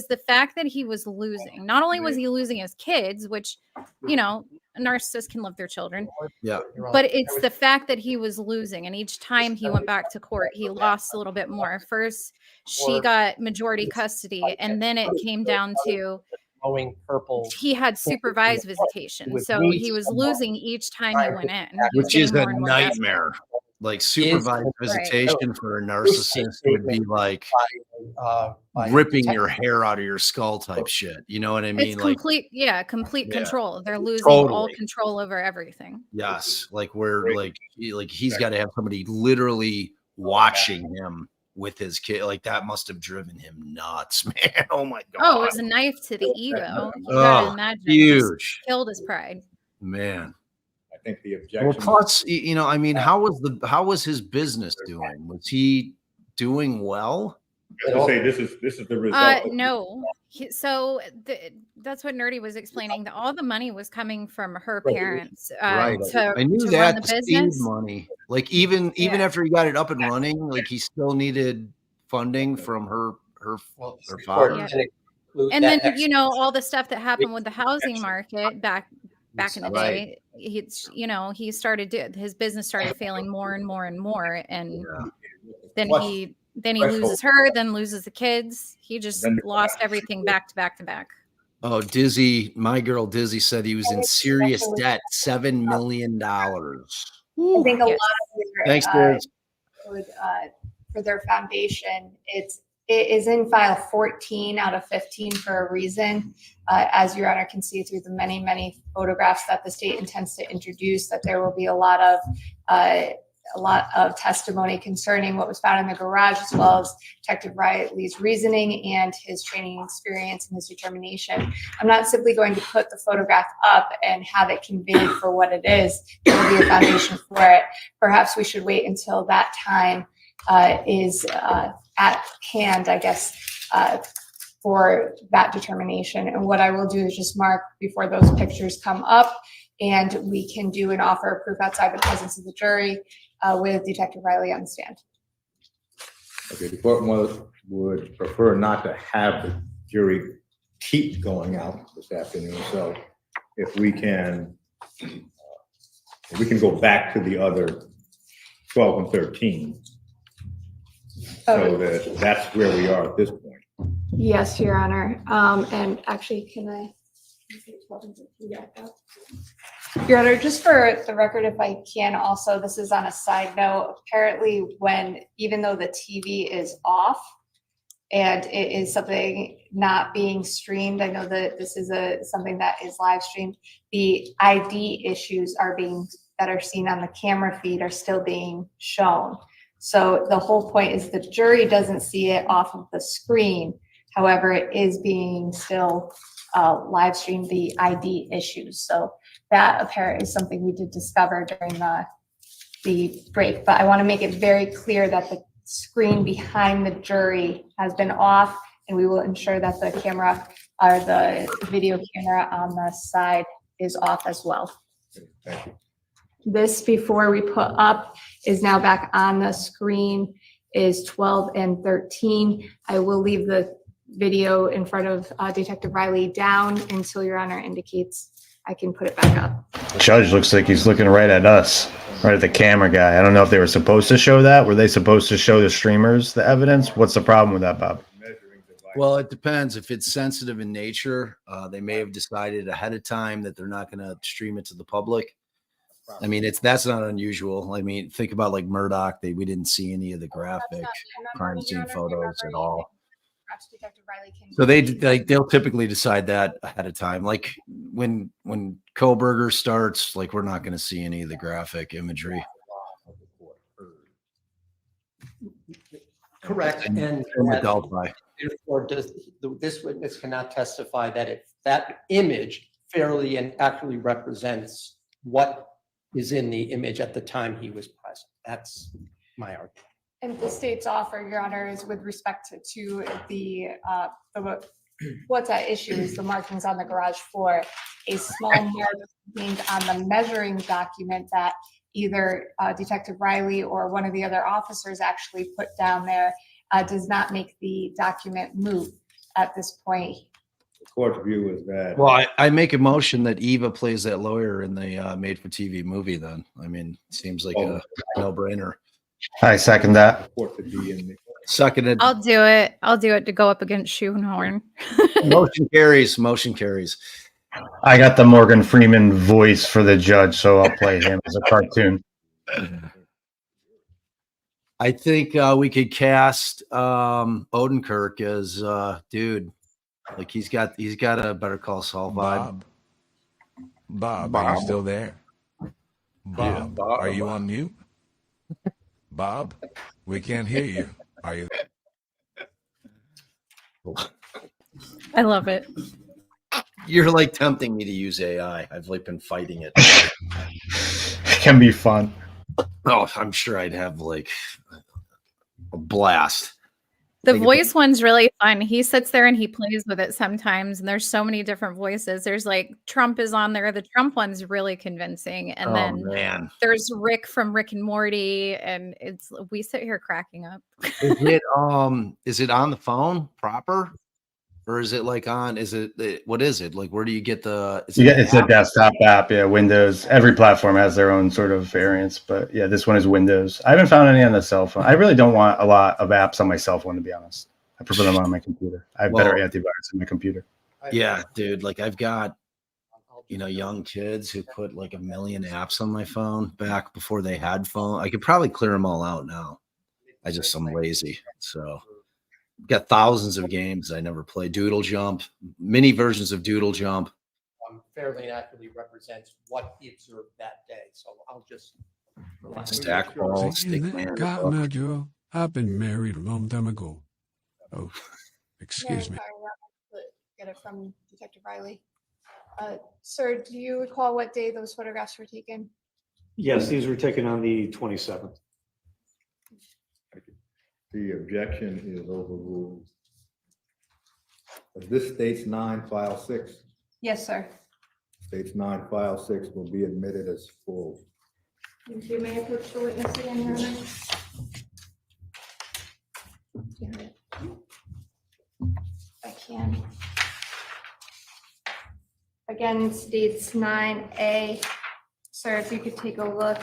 the fact that he was losing. Not only was he losing his kids, which, a narcissist can love their children. Yeah. But it's the fact that he was losing. And each time he went back to court, he lost a little bit more. First, she got majority custody. And then it came down to he had supervised visitation. So he was losing each time he went in. Which is a nightmare. Like supervised visitation for a narcissist would be like ripping your hair out of your skull type shit. You know what I mean? It's complete control. They're losing all control over everything. Yes. Like he's got to have somebody literally watching him with his kid. Like that must have driven him nuts, man. Oh my God. Oh, it was a knife to the ego. You gotta imagine. Huge. Killed his pride. Man. I think the objection. Well, plus, I mean, how was his business doing? Was he doing well? Say this is the result. No. That's what Nerdy was explaining. That all the money was coming from her parents. Right. I knew to that run the seed business. money. Like even after he got it up and running, like he still needed funding from her father. Yeah. And then all the stuff that happened with the housing market back in the day, he started his business started failing more and more and more, and then he loses her, then loses the kids. He just lost everything back to back. Oh, Dizzy, my girl Dizzy said he was in serious debt, $7 million. I think a lot of for their foundation, it is in file 14 out of 15 for a reason. As Your Honor can see through the many, many photographs that the state intends to introduce, that there will be a lot of testimony concerning what was found in the garage, as well as Detective Riley's reasoning and his training experience and his determination. I'm not simply going to put the photograph up and have it conveyed for what it is. There will be a foundation for it. Perhaps we should wait until that time is at hand, I guess, for that determination. And what I will do is just mark before those pictures come up, and we can do an offer of proof outside the presence of the jury with Detective Riley on the stand. Okay, the court would prefer not to have the jury keep going out this afternoon. So if we can go back to the other 12 and 13. So that's where we are at this point. Yes, Your Honor. And actually, can I? Your Honor, just for the record, if I can also, this is on a side note. Apparently, even though the TV is off and it is something not being streamed, I know that this is something that is live streamed. The ID issues that are seen on the camera feed are still being shown. So the whole point is the jury doesn't see it off of the screen. However, it is being still live streamed, the ID issues. So that apparently is something we did discover during the break. But I want to make it very clear that the screen behind the jury has been off, and we will ensure that the camera or the video camera on the side is off as well. Thank you. This before we put up is now back on the screen is 12 and 13. I will leave the video in front of Detective Riley down until Your Honor indicates I can put it back up. The judge looks like he's looking right at us, right at the camera guy. I don't know if they were supposed to show that. Were they supposed to show the streamers the evidence? What's the problem with that, Bob? Well, it depends. If it's sensitive in nature, they may have decided ahead of time that they're not going to stream it to the public. I mean, that's not unusual. I mean, think about like Murdoch. We didn't see any of the graphic crime scene photos at all. So they'll typically decide that ahead of time. Like when Koberger starts, like we're not going to see any of the graphic imagery. Correct. And therefore, this witness cannot testify that that image fairly and accurately represents what is in the image at the time he was present. That's my argument. And the state's offer, Your Honor, is with respect to the what's at issue is the markings on the garage floor, a small mark named on the measuring document that either Detective Riley or one of the other officers actually put down there does not make the document move at this point. The court's view is that. Well, I make a motion that Eva plays that lawyer in the made-for-TV movie. Then I mean, seems like a no-brainer. I second that. Seconded. I'll do it. I'll do it to go up against Shoehorn. Motion carries. Motion carries. I got the Morgan Freeman voice for the judge, so I'll play him as a cartoon. I think we could cast Odenkirk as dude. Like he's got a Better Call Saul vibe. Bob, are you still there? Bob, are you on mute? Bob, we can't hear you. Are you? I love it. You're like tempting me to use AI. I've like been fighting it. It can be fun. Oh, I'm sure I'd have like a blast. The voice one's really fun. He sits there and he plays with it sometimes, and there's so many different voices. There's like Trump is on there. The Trump one's really convincing, and then there's Rick from Rick and Morty, and we sit here cracking up. Is it on the phone proper, or is it like on? What is it like? Where do you get the? It's a desktop app. Yeah, Windows. Every platform has their own sort of variants, but yeah, this one is Windows. I haven't found any on the cell phone. I really don't want a lot of apps on my cell phone, to be honest. I prefer them on my computer. I have better antivirus on my computer. Yeah, dude. Like I've got, young kids who put like 1 million apps on my phone back before they had phone. I could probably clear them all out now. I'm lazy, so. Got thousands of games I never played. Doodle Jump, mini versions of Doodle Jump. Fairly accurately represents what he observed that day. So I'll just stack ball, stick man. I've been married a long time ago. Oh, excuse me. Get it from Detective Riley. Sir, do you recall what day those photographs were taken? Yes, these were taken on the 27th. The objection is overruled. This states 9 file 6. Yes, sir. States 9 file 6 will be admitted as full. Thank you. May I approach the witness again, Your Honor? I can. Again, states 9A. Sir, if you could take a look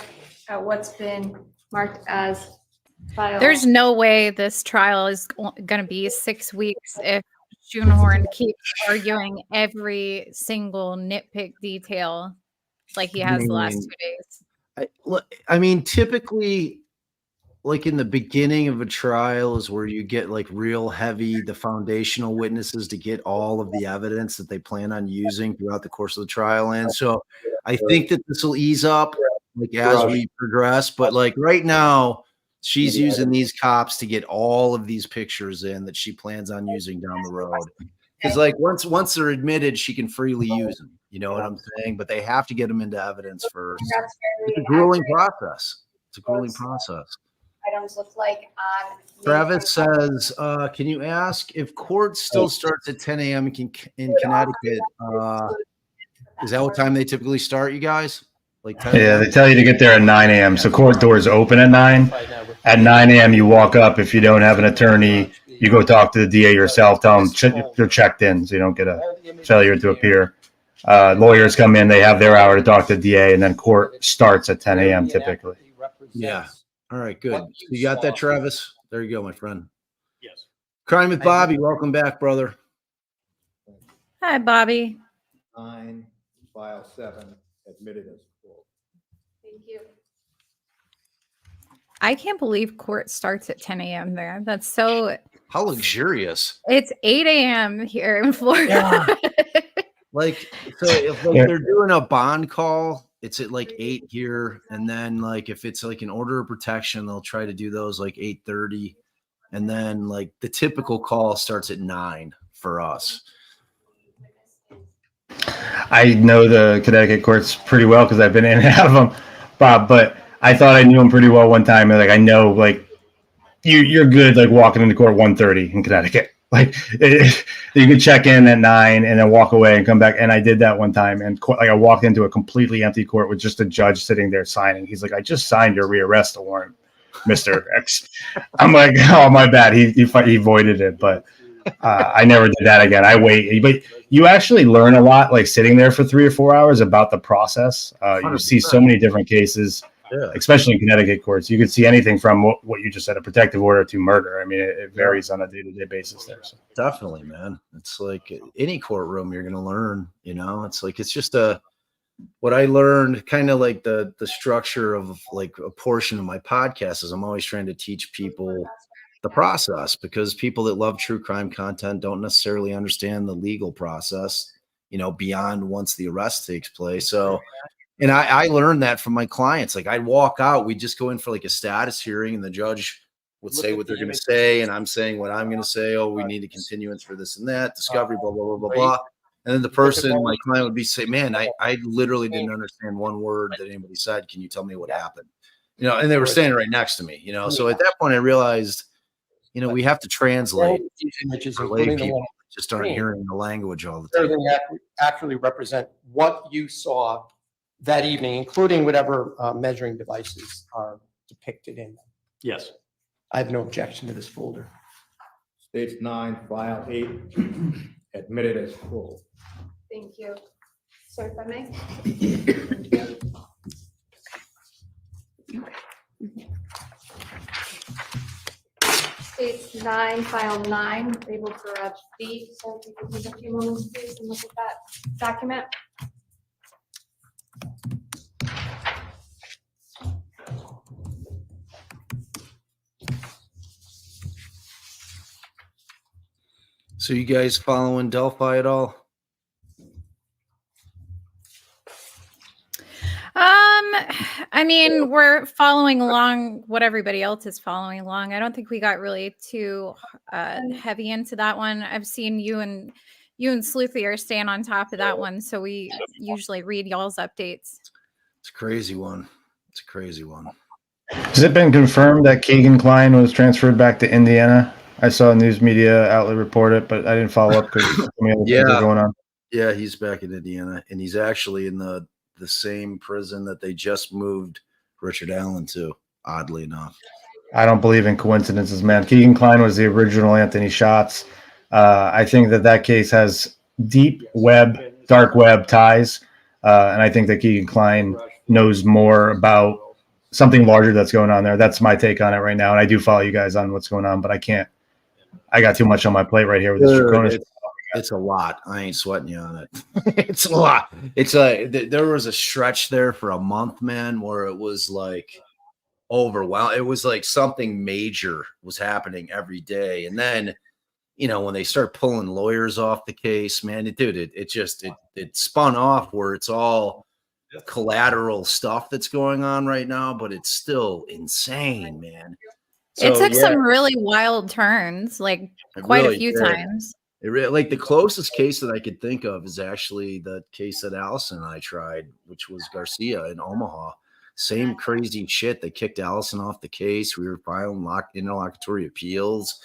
at what's been marked as file. There's no way this trial is going to be 6 weeks if Shoehorn keeps arguing every single nitpick detail like he has the last 2 days. I mean, typically, like in the beginning of a trial is where you get like real heavy, the foundational witnesses to get all of the evidence that they plan on using throughout the course of the trial. And so I think that this will ease up like as we progress. But like right now, she's using these cops to get all of these pictures in that she plans on using down the road. Because like once they're admitted, she can freely use them. You know what I'm saying? But they have to get them into evidence first. It's a grueling process. It's a grueling process. Items look like on Travis says, can you ask if court still starts at 10 a.m. in Connecticut? Is that what time they typically start, you guys? Like 10 yeah, they tell you to get there at 9 a.m. So court doors open at 9. At 9 a.m. you walk up. If you don't have an attorney, you go talk to the DA yourself, tell them they're checked in so you don't get a failure to appear. Lawyers come in, they have their hour to talk to the DA, and then court starts at 10 a.m. typically. Yeah. All right, good. You got that, Travis? There you go, my friend. Yes. Crime with Bobby, welcome back, brother. Hi, Bobby. 9, file 7, admitted as full. Thank you. I can't believe court starts at 10 a.m. there. That's so. How luxurious. It's 8 a.m. here in Florida. Like, so if they're doing a bond call, it's at like 8 here, and then like if it's like an order of protection, they'll try to do those like 8:30, and then like the typical call starts at 9 for us. I know the Connecticut courts pretty well because I've been in and out of them, Bob. But I thought I knew them pretty well one time. And like I know, like you're good, like walking into court 1:30 in Connecticut. Like you could check in at 9 and then walk away and come back. And I did that one time, and like I walked into a completely empty court with just a judge sitting there signing. He's like, "I just signed your rearrest warrant, Mr. X." I'm like, "Oh, my bad." He voided it, but I never did that again. I wait, but you actually learn a lot, like sitting there for 3 or 4 hours about the process. You see so many different cases. Yeah. Especially in Connecticut courts, you could see anything from what you just said, a protective order to murder. I mean, it varies on a day-to-day basis there. So. Definitely, man. It's like any courtroom you're going to learn, it's like, it's just what I learned kind of like the structure of like a portion of my podcast is I'm always trying to teach people the process, because people that love true crime content don't necessarily understand the legal process, beyond once the arrest takes place. So, and I learned that from my clients. Like I'd walk out, we'd just go in for like a status hearing, and the judge would say what they're going to say, and I'm saying what I'm going to say. Oh, we need a continuance for this and that, discovery, blah, blah, blah, blah, blah. And then the person, my client would be say, "Man, I literally didn't understand one word that anybody said. Can you tell me what happened?" And they were standing right next to me, So at that point I realized, we have to translate these images, for including lay the people one that just aren't hearing the language all the so time. they actually represent what you saw that evening, including whatever measuring devices are depicted in them. Yes. I have no objection to this folder. Stage 9, file 8, admitted as full. Thank you. Sir, if I may. Stage 9, file 9, labeled garage B. So if you could take a few moments, please, and look at that document. So you guys following Delphi at all? I mean, we're following along what everybody else is following along. I don't think we got really too heavy into that one. I've seen you and Sleuthy are staying on top of that one, so we usually read y'all's updates. It's a crazy one. It's a crazy one. Has it been confirmed that Keegan Klein was transferred back to Indiana? I saw a news media outlet report it, but I didn't follow up because so many other things are going on. Yeah, he's back in Indiana, and he's actually in the same prison that they just moved Richard Allen to, oddly enough. I don't believe in coincidences, man. Keegan Klein was the original Anthony Schatz. I think that case has deep dark web ties, and I think that Keegan Klein knows more about something larger that's going on there. That's my take on it right now, and I do follow you guys on what's going on, but I can't. I got too much on my plate right here with this Draconis. It's a lot. I ain't sweating you on it. It's a lot. There was a stretch there for a month, man, where it was like overwhelming. It was like something major was happening every day. And then, when they start pulling lawyers off the case, man, it spun off where it's all collateral stuff that's going on right now, but it's still insane, man. So, it took some really wild turns, like quite a few times. It really, like the closest case that I could think of is actually the case that Allison and I tried, which was Garcia in Omaha. Same crazy shit. They kicked Allison off the case. We were filing interlocutory appeals.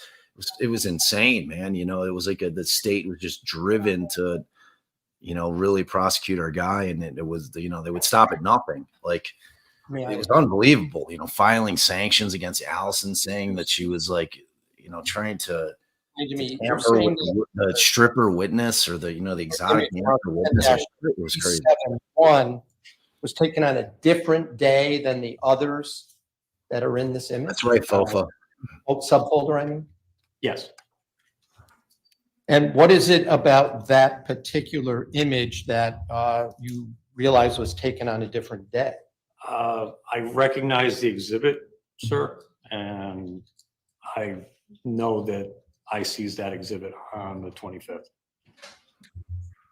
It was insane, man. It was like the state was just driven to, really prosecute our guy, and it was, they would stop at nothing. Like, it was unbelievable. Filing sanctions against Allison, saying that she was like, trying to You're tamper saying with the stripper witness or the exotic dancer witness. It was crazy. 1 was taken on a different day than the others that are in this image. That's right, Fofa. Subfolder, I mean. Yes. And what is it about that particular image that you realize was taken on a different day? I recognize the exhibit, sir, and I know that I seized that exhibit on the 25th.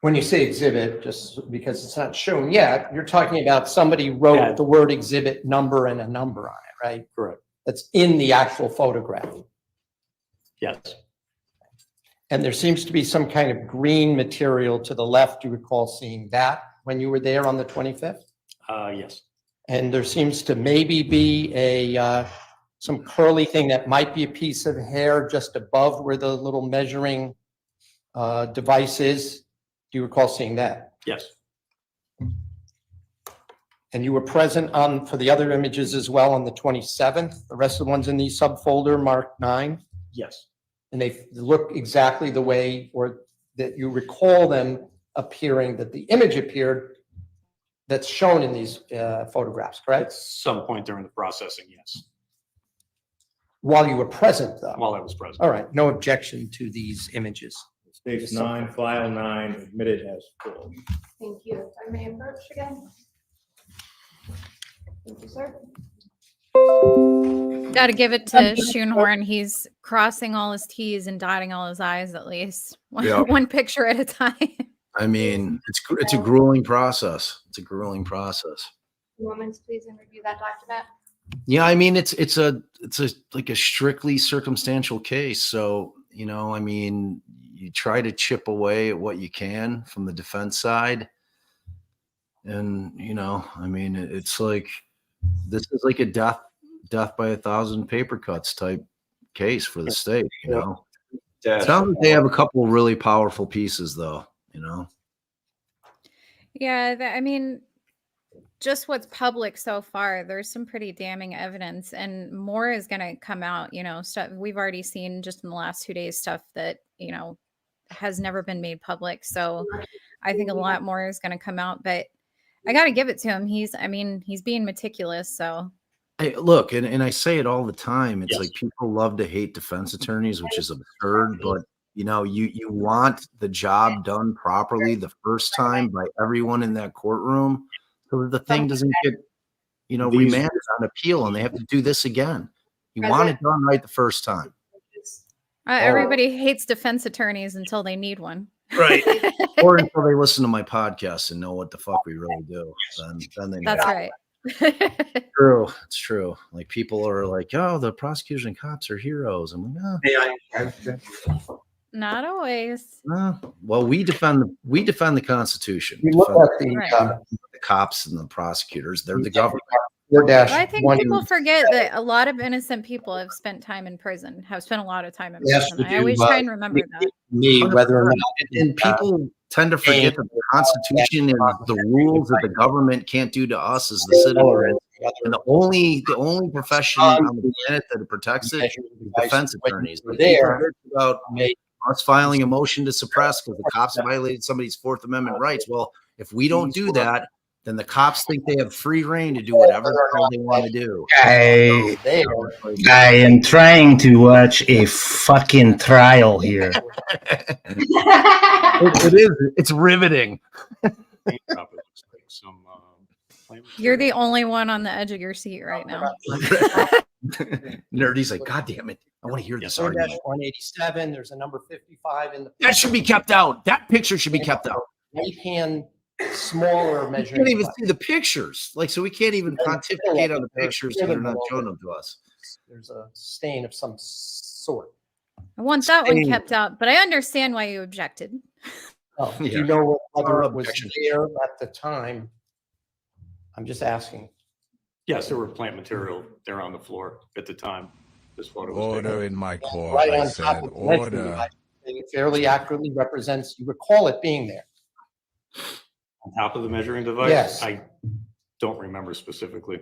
When you say exhibit, just because it's not shown yet, you're talking about somebody wrote the word exhibit number and a number on it, right? Correct. That's in the actual photograph. Yes. And there seems to be some kind of green material to the left. Do you recall seeing that when you were there on the 25th? Yes. And there seems to maybe be some curly thing that might be a piece of hair just above where the little measuring device is. Do you recall seeing that? Yes. And you were present for the other images as well on the 27th? The rest of the ones in the subfolder marked 9? Yes. And they look exactly the way or that you recall them appearing, that the image appeared that's shown in these photographs, correct? At some point during the processing, yes. While you were present, though? While I was present. All right, no objection to these images. Stage 9, file 9, admitted as full. Thank you. If I may approach again. Thank you, sir. Got to give it to Schoenhorn. He's crossing all his T's and dotting all his I's at least. One picture at a time. I mean, it's a grueling process. It's a grueling process. Moments, please, and review that document. Yeah, I mean, it's like a strictly circumstantial case. So, I mean, you try to chip away at what you can from the defense side. And, I mean, it's like, this is like a death by 1,000 paper cuts type case for the state, It sounds like they have a couple of really powerful pieces though, Yeah, I mean, just what's public so far, there's some pretty damning evidence and more is going to come out, stuff we've already seen just in the last 2 days, stuff that, has never been made public. So I think a lot more is going to come out, but I got to give it to him. He's being meticulous. So hey, look, and I say it all the time. It's like people love to hate defense attorneys, which is absurd, but you want the job done properly the first time by everyone in that courtroom so that the thing doesn't get, remanded on appeal and they have to do this again. You want it done right the first time. everybody hates defense attorneys until they need one. Right. Or until they listen to my podcast and know what the fuck we really do. Then they know. That's right. True. It's true. Like people are like, oh, the prosecution cops are heroes. I'm like, oh. Not always. Well, we defend the Constitution. You look at the cops and the prosecutors. They're the government. I think people forget that a lot of innocent people have spent time in prison, have spent a lot of time in prison. I always try and remember that. Whether or not and people tend to forget that the Constitution and the rules that the government can't do to us as the citizens. And the only profession on the planet that protects it is defense attorneys. About us filing a motion to suppress because the cops violated somebody's Fourth Amendment rights. Well, if we don't do that, then the cops think they have free reign to do whatever the hell they want to do. I am trying to watch a fucking trial here. It is. It's riveting. You're the only one on the edge of your seat right now. Nerdy's like, God damn it. I want to hear this argument. 187, there's a number 55 in the that should be kept out. That picture should be kept out. Right hand smaller measure. You can't even see the pictures. Like, so we can't even pontificate on the pictures because they're not showing them to us. There's a stain of some sort. I want that one kept out, but I understand why you objected. Oh, do you know whether it was there at the time? I'm just asking. Yes, there were plant material there on the floor at the time. This photo was order taken. in my court. Right I on said top of the order. it fairly accurately represents, you recall it being there. On top of the measuring device? Yes. I don't remember specifically.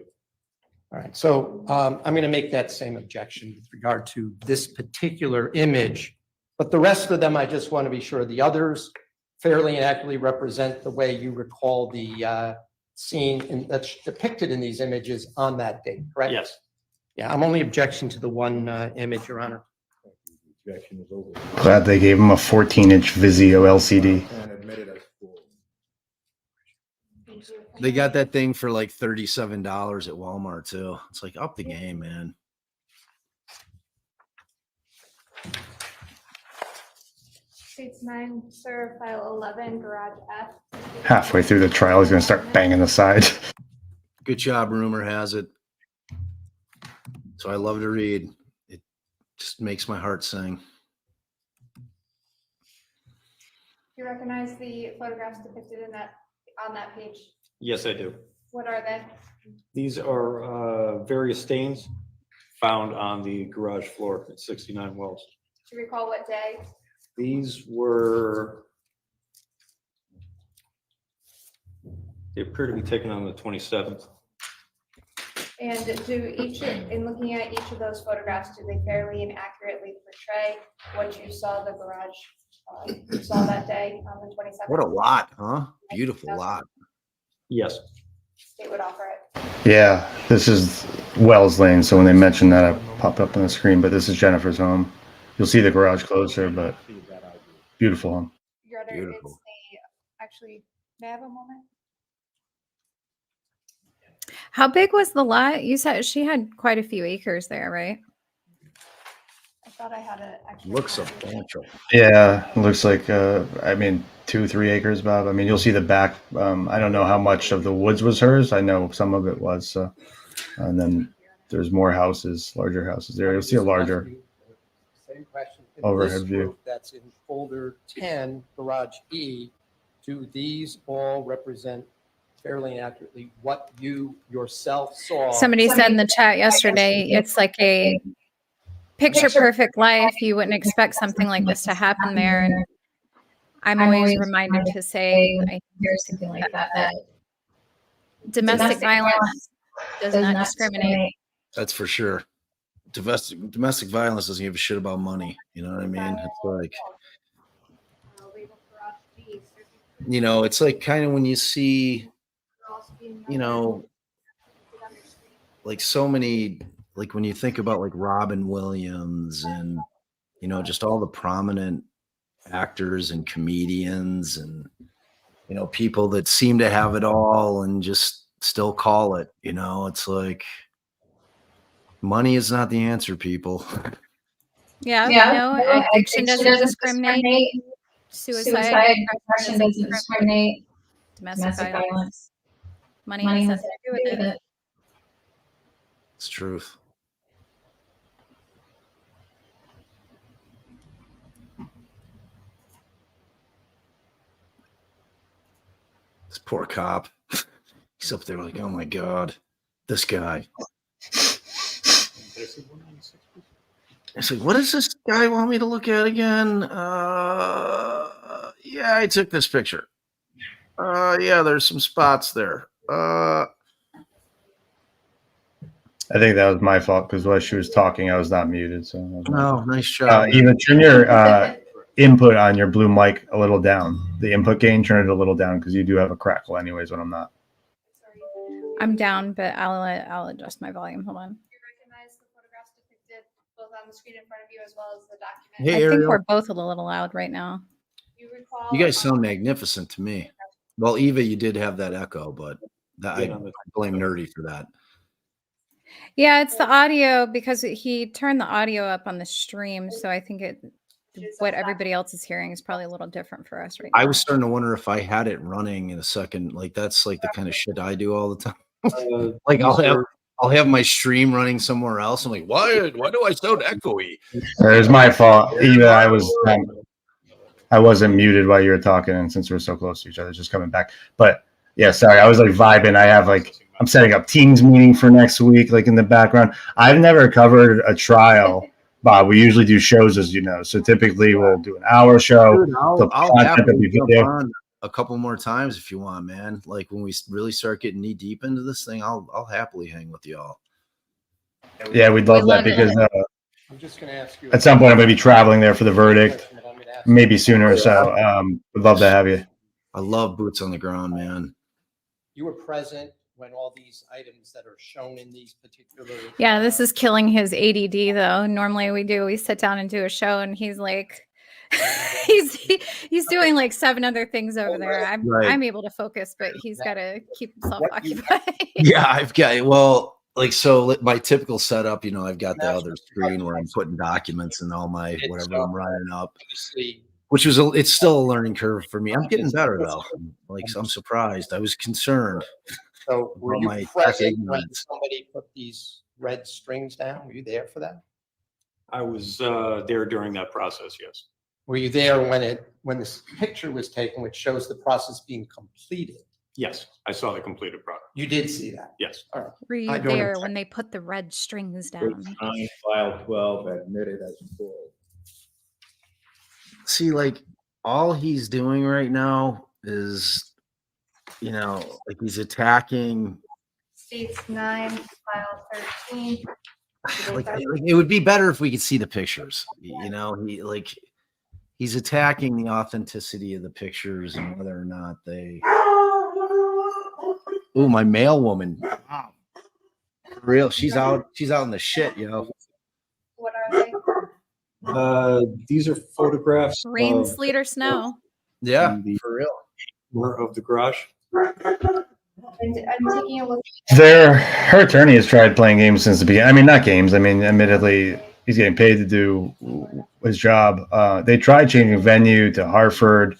All right, so I'm going to make that same objection with regard to this particular image, but the rest of them, I just want to be sure the others fairly and accurately represent the way you recall the scene that's depicted in these images on that date, correct? Yes. Yeah, I'm only objecting to the one image, Your Honor. Objection is over. Glad they gave him a 14-inch Vizio LCD. And admitted as full. They got that thing for like $37 at Walmart too. It's like up the game, man. States 9, sir, file 11, garage F. Halfway through the trial, he's going to start banging the side. Good job, rumor has it. So I love to read. It just makes my heart sing. Do you recognize the photographs depicted in that on that page? Yes, I do. What are they? These are various stains found on the garage floor at 69 Wells. Do you recall what day? These were, they appear to be taken on the 27th. And do each, in looking at each of those photographs, do they fairly and accurately portray what you saw the garage, you saw that day on the 27th? What a lot, huh? Beautiful lot. Yes. State would offer it. Yeah, this is Wells Lane, so when they mentioned that, it popped up on the screen, but this is Jennifer's home. You'll see the garage closer, but beautiful home. Your Honor, Beautiful. it's a, actually, may I have a moment? How big was the lot? You said she had quite a few acres there, right? I thought I had a. actually Looks had a- substantial. Yeah, it looks like, I mean, 2-3 acres, Bob. I mean, you'll see the back. I don't know how much of the woods was hers. I know some of it was. So, and then there's more houses, larger houses there. You'll see a larger Same question. In overhead this view. group that's in folder 10, garage E, do these all represent fairly and accurately what you yourself saw? Somebody said in the chat yesterday, it's like a picture perfect life. You wouldn't expect something like this to happen there. And I'm always reminded to say, I hear something like that. Domestic violence does not discriminate. That's for sure. Domestic violence doesn't give a shit about money. You know what I mean? It's like, you know, it's like kind of when you see, you know, like so many, like when you think about like Robin Williams and, you know, just all the prominent actors and comedians and, you know, people that seem to have it all and just still call it, you know, it's like money is not the answer, people. Yeah, no, addiction doesn't discriminate. Suicide, depression doesn't discriminate. Domestic violence. Money has nothing to do with it. It's truth. This poor cop. He's up there like, oh my God, this guy. It's like, what does this guy want me to look at again? Yeah, I took this picture. Yeah, there's some spots there. I think that was my fault because while she was talking, I was not muted. So Oh, nice job. Even turn your input on your blue mic a little down. The input gain, turn it a little down because you do have a crackle anyways when I'm not. I'm down, but I'll adjust my volume. Hold on. You recognize the photographs depicted both on the screen in front of you as well as the document? Hey, I think Ariel. we're both a little loud right now. You recall? You guys sound magnificent to me. Well, Eva, you did have that echo, but that, I blame Nerdy for that. Yeah, it's the audio because he turned the audio up on the stream. So I think what everybody else is hearing is probably a little different for us right now. I was starting to wonder if I had it running in a second. Like that's like the kind of shit I do all the time. Like I'll have my stream running somewhere else. I'm like, why do I sound echoey? It was my fault. Eva, I wasn't muted while you were talking, and since we're so close to each other, just coming back. But yeah, sorry, I was like vibing. I'm setting up Teams meeting for next week, like in the background. I've never covered a trial, Bob. We usually do shows, as you know. So typically we'll do an hour show. Dude, I'll happily jump on a couple more times if you want, man. Like when we really start getting knee deep into this thing, I'll happily hang with y'all. Yeah, we'd love that love it. because I'm just going to ask you. at some point I'm going to be traveling there for the verdict, maybe sooner. So we'd love to have you. I love boots on the ground, man. You were present when all these items that are shown in these particular. Yeah, this is killing his ADD though. Normally we sit down and do a show and he's like he's doing like 7 other things over there. I'm able to focus, but he's got to keep himself occupied. Yeah, I've got, well, like, so my typical setup, you know, I've got the other screen where I'm putting documents and all my whatever I'm running up, which was it's still a learning curve for me. I'm getting better though. Like, I'm surprised. I was concerned. So were about you my tech present when ignorance. somebody put these red strings down? Were you there for that? I was there during that process, yes. Were you there when this picture was taken, which shows the process being completed? Yes, I saw the completed product. You did see that? Yes. All right. Were you there when they put the red strings down? 9, file 12, admitted as full. See, like, all he's doing right now is, you know, like, he's attacking. States 9, file 13. Like, it would be better if we could see the pictures. You know, he's attacking the authenticity of the pictures and whether or not they. Ooh, my mail woman. Wow. For real, she's out in the shit, you know. What are they? These are photographs Rain, of sleet, or snow. Yeah, the for real. floor of the garage. And I'm taking a look. Her attorney has tried playing games since the beginning. I mean, not games. I mean, admittedly, he's getting paid to do his job. They tried changing venue to Hartford,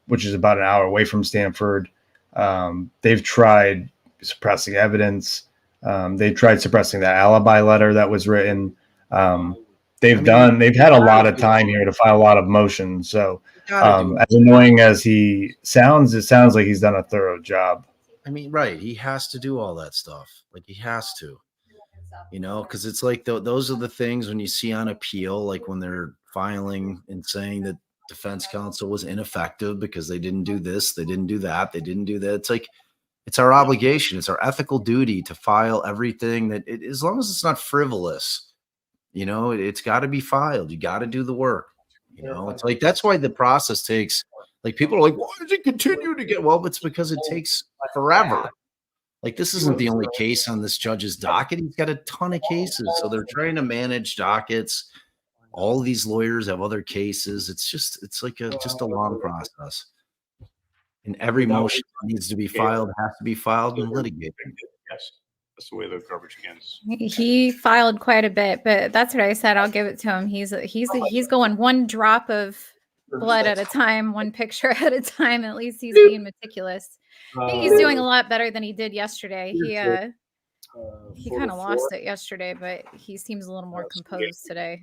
which is about an hour away from Stanford. They've tried suppressing evidence. They tried suppressing the alibi letter that was written. They've had a lot of time here to file a lot of motions. So as annoying as he sounds, it sounds like he's done a thorough job. I mean, right. He has to do all that stuff. Like, he has to, you know, because it's like those are the things when you see on appeal, like when they're filing and saying that defense counsel was ineffective because they didn't do this, they didn't do that, they didn't do that. It's like, it's our obligation. It's our ethical duty to file everything that as long as it's not frivolous, you know, it's got to be filed. You got to do the work. You know, it's like, that's why the process takes, like, people are like, why does it continue to get? Well, it's because it takes forever. Like, this isn't the only case on this judge's docket. He's got a ton of cases. So they're trying to manage dockets. All these lawyers have other cases. It's like just a long process. And every motion that needs to be filed has to be filed and litigated. Yes, that's the way the coverage begins. He filed quite a bit, but that's what I said. I'll give it to him. He's going one drop of blood at a time, one picture at a time. At least he's being meticulous. I think he's doing a lot better than he did yesterday. He kind of lost it yesterday, but he seems a little more composed today.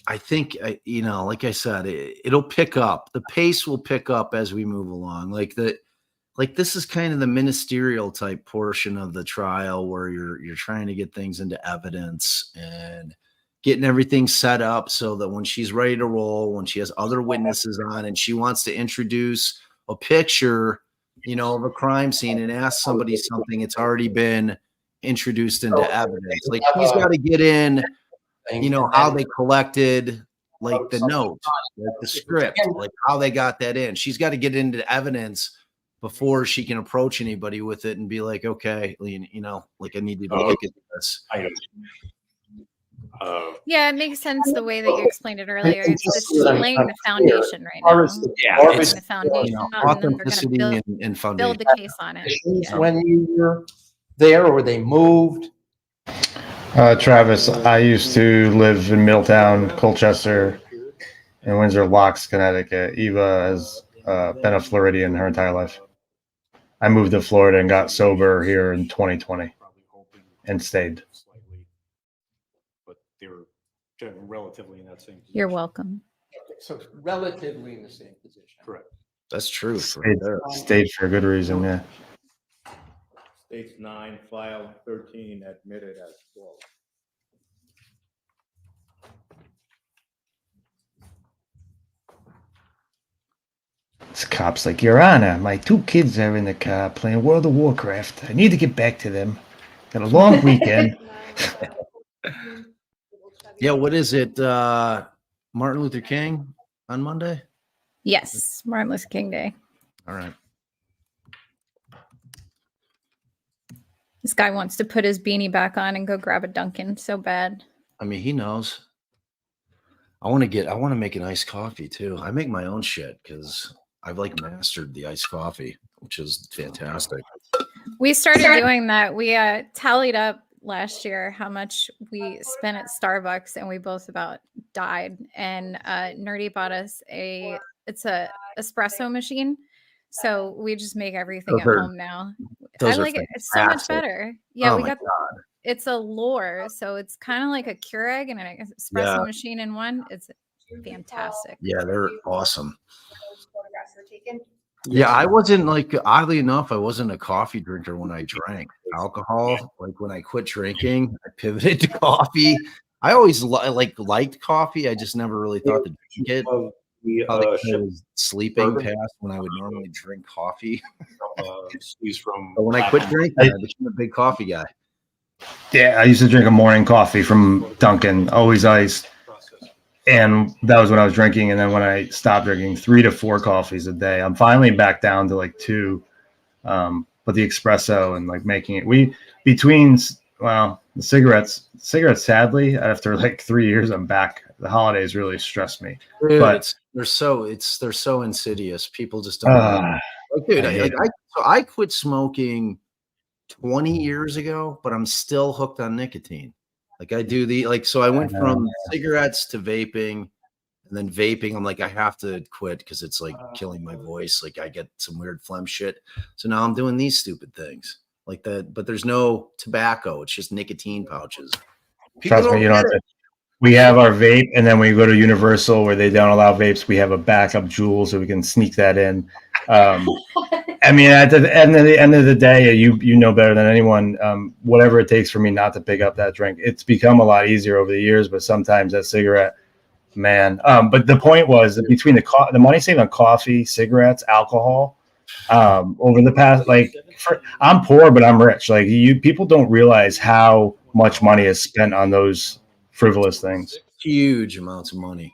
I think, you know, like I said, it'll pick up. The pace will pick up as we move along. Like this is kind of the ministerial type portion of the trial where you're trying to get things into evidence and getting everything set up so that when she's ready to roll, when she has other witnesses on and she wants to introduce a picture, you know, of a crime scene and ask somebody something, it's already been introduced into evidence. Like, he's got to get in, you know, how they collected, like, the note, like the script, like how they got that in. She's got to get into evidence before she can approach anybody with it and be like, okay, you know, like, I need to look at this. Yeah, it makes sense the way that you explained it earlier. It's just laying the foundation right now. Yeah, It's the foundation, you know, and then they're authenticity going to and build foundation. the case on it. Yeah. When you were there, or they moved? Travis, I used to live in Middletown, Colchester, and Windsor Locks, Connecticut. Eva has been a Floridian her entire life. I moved to Florida and got sober here in 2020 and stayed. But they were relatively in that same position. You're welcome. So relatively in the same position. Correct. That's true. Stayed for a good reason, yeah. States 9, file 13, admitted as full. This cop's like, Your Honor, my 2 kids are in the car playing World of Warcraft. I need to get back to them. Got a long weekend. Yeah, what is it? Martin Luther King on Monday? Yes, Martin Luther King Day. All right. This guy wants to put his beanie back on and go grab a Dunkin' so bad. I mean, he knows. I want to make an iced coffee too. I make my own shit because I've like mastered the iced coffee, which is fantastic. We started doing that. We tallied up last year how much we spent at Starbucks, and we both about died. And Nerdy bought us it's a espresso machine. So we just make everything at home now. I like it. It's so much better. Yeah, we got it's a lure. So it's kind of like a Keurig and an espresso machine in one. It's fantastic. Yeah, they're awesome. Yeah, I wasn't like, oddly enough, I wasn't a coffee drinker when I drank alcohol. Like when I quit drinking, I pivoted to coffee. I always liked coffee. I just never really thought to drink it. I was sleeping past when I would normally drink coffee. But when I quit drinking, I became a big coffee guy. Yeah, I used to drink a morning coffee from Dunkin', always iced. And that was when I was drinking. And then when I stopped drinking, 3 to 4 coffees a day. I'm finally back down to like 2. But the espresso and like making it, the cigarettes, sadly, after like 3 years, I'm back. The holidays really stressed me. Dude, but they're so insidious. People just don't know. Like, dude, I quit smoking 20 years ago, but I'm still hooked on nicotine. Like I do so I went from cigarettes to vaping, and then vaping. I'm like, I have to quit because it's like killing my voice. Like I get some weird phlegm shit. So now I'm doing these stupid things like that. But there's no tobacco. It's just nicotine pouches. Trust me, you don't have to. We have our vape, and then when we go to Universal where they don't allow vapes, we have a backup Juul so we can sneak that in. I mean, at the end of the day, you know better than anyone. Whatever it takes for me not to pick up that drink, it's become a lot easier over the years. But sometimes that cigarette, man. But the point was that between the money saved on coffee, cigarettes, alcohol, over the past, I'm poor, but I'm rich. Like people don't realize how much money is spent on those frivolous things. Huge amounts of money.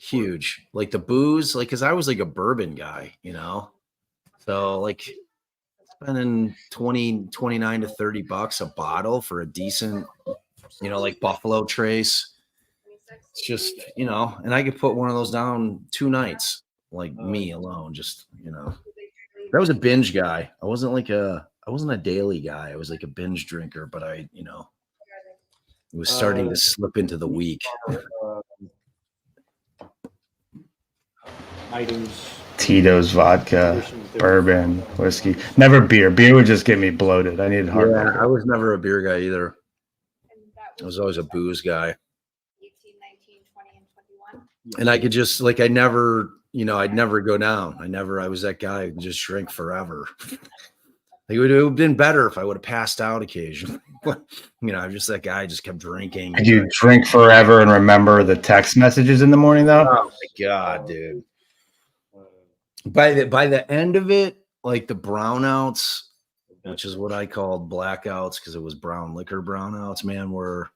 Huge. Like the booze, like, because I was like a bourbon guy, you know? So like spending 29 to $30 a bottle for a decent, like Buffalo Trace. It's just, and I could put one of those down 2 nights, like me alone, just, I was a binge guy. I wasn't a daily guy. I was like a binge drinker, but it was starting to slip into the week. Items. Tito's vodka, bourbon, whiskey. Never beer. Beer would just get me bloated. I needed hard liquor. I was never a beer guy either. I was always a booze guy. 18, 19, 20, and 21. And I could just I'd never go down. I was that guy who could just drink forever. It would have been better if I would have passed out occasionally. I'm just that guy who just kept drinking. Did you drink forever and remember the text messages in the morning though? Oh my God, dude. By the end of it, like the brownouts, which is what I called blackouts because it was brown liquor brownouts, man, were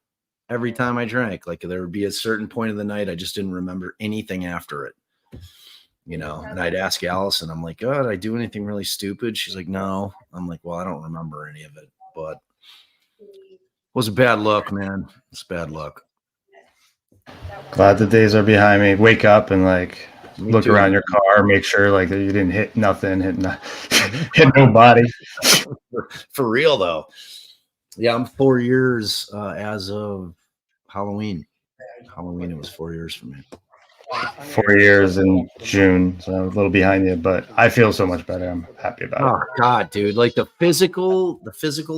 every time I drank, like there would be a certain point of the night I just didn't remember anything after it. And I'd ask Allison, I'm like, oh, did I do anything really stupid? She's like, no. I'm like, well, I don't remember any of it, but it was a bad luck, man. It's bad luck. Glad the days are behind me. Wake up and look around your car, make sure that you didn't hit nothing, hit nobody. For real though. Yeah, I'm 4 years as of Halloween. Halloween, it was 4 years for me. 4 years in June, so a little behind you, but I feel so much better. I'm happy about it. Oh God, dude! Like the physical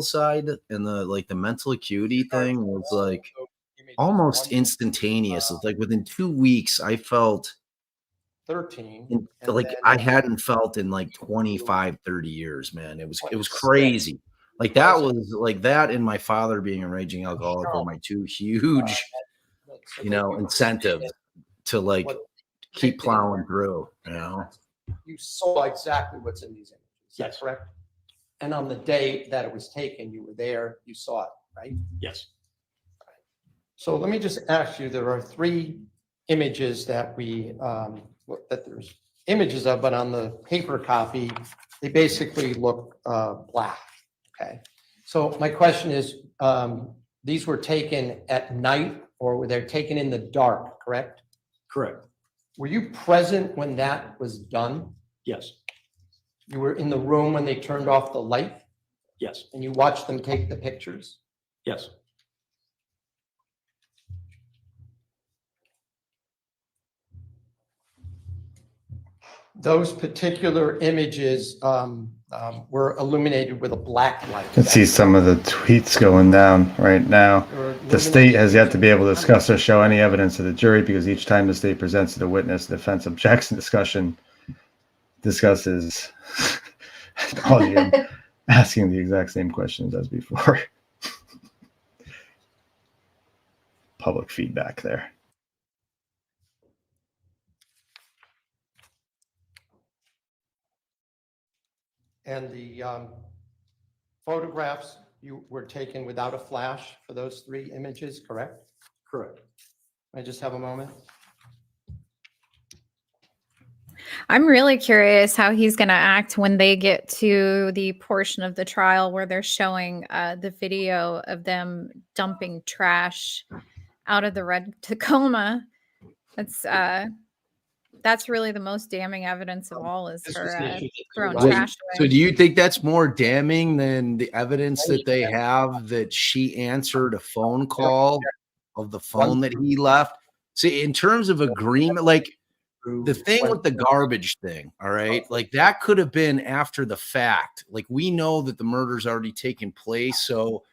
side and the mental acuity thing was almost instantaneous. It's like within 2 weeks, I felt 13. I hadn't felt in 25, 30 years, man. It was crazy. Like that was that, and my father being a raging alcoholic were my 2 huge, incentives to keep plowing through, You saw exactly what's in these images. Is that correct? And on the day that it was taken, you were there, you saw it, right? Yes. So let me just ask you, there are 3 images that that there's images of, but on the paper copy, they basically look black, okay? So my question is, these were taken at night or were they taken in the dark, correct? Correct. Were you present when that was done? Yes. You were in the room when they turned off the light Yes. and you watched them take the pictures? Yes. Those particular images were illuminated with a black light. You can see some of the tweets going down right now. The state has yet to be able to discuss or show any evidence to the jury because each time the state presents to the witness, the defense objects and discusses audio, asking the exact same questions as before. Public feedback there. And the photographs you were taken without a flash for those 3 images, correct? Correct. I just have a moment. I'm really curious how he's going to act when they get to the portion of the trial where they're showing the video of them dumping trash out of the red Tacoma. That's really the most damning evidence of all is her throwing trash away. So do you think that's more damning than the evidence that they have that she answered a phone call of the phone that he left? See, in terms of agreement, like the thing with the garbage thing, all right, like that could have been after the fact. Like we know that the murder's already taken place. So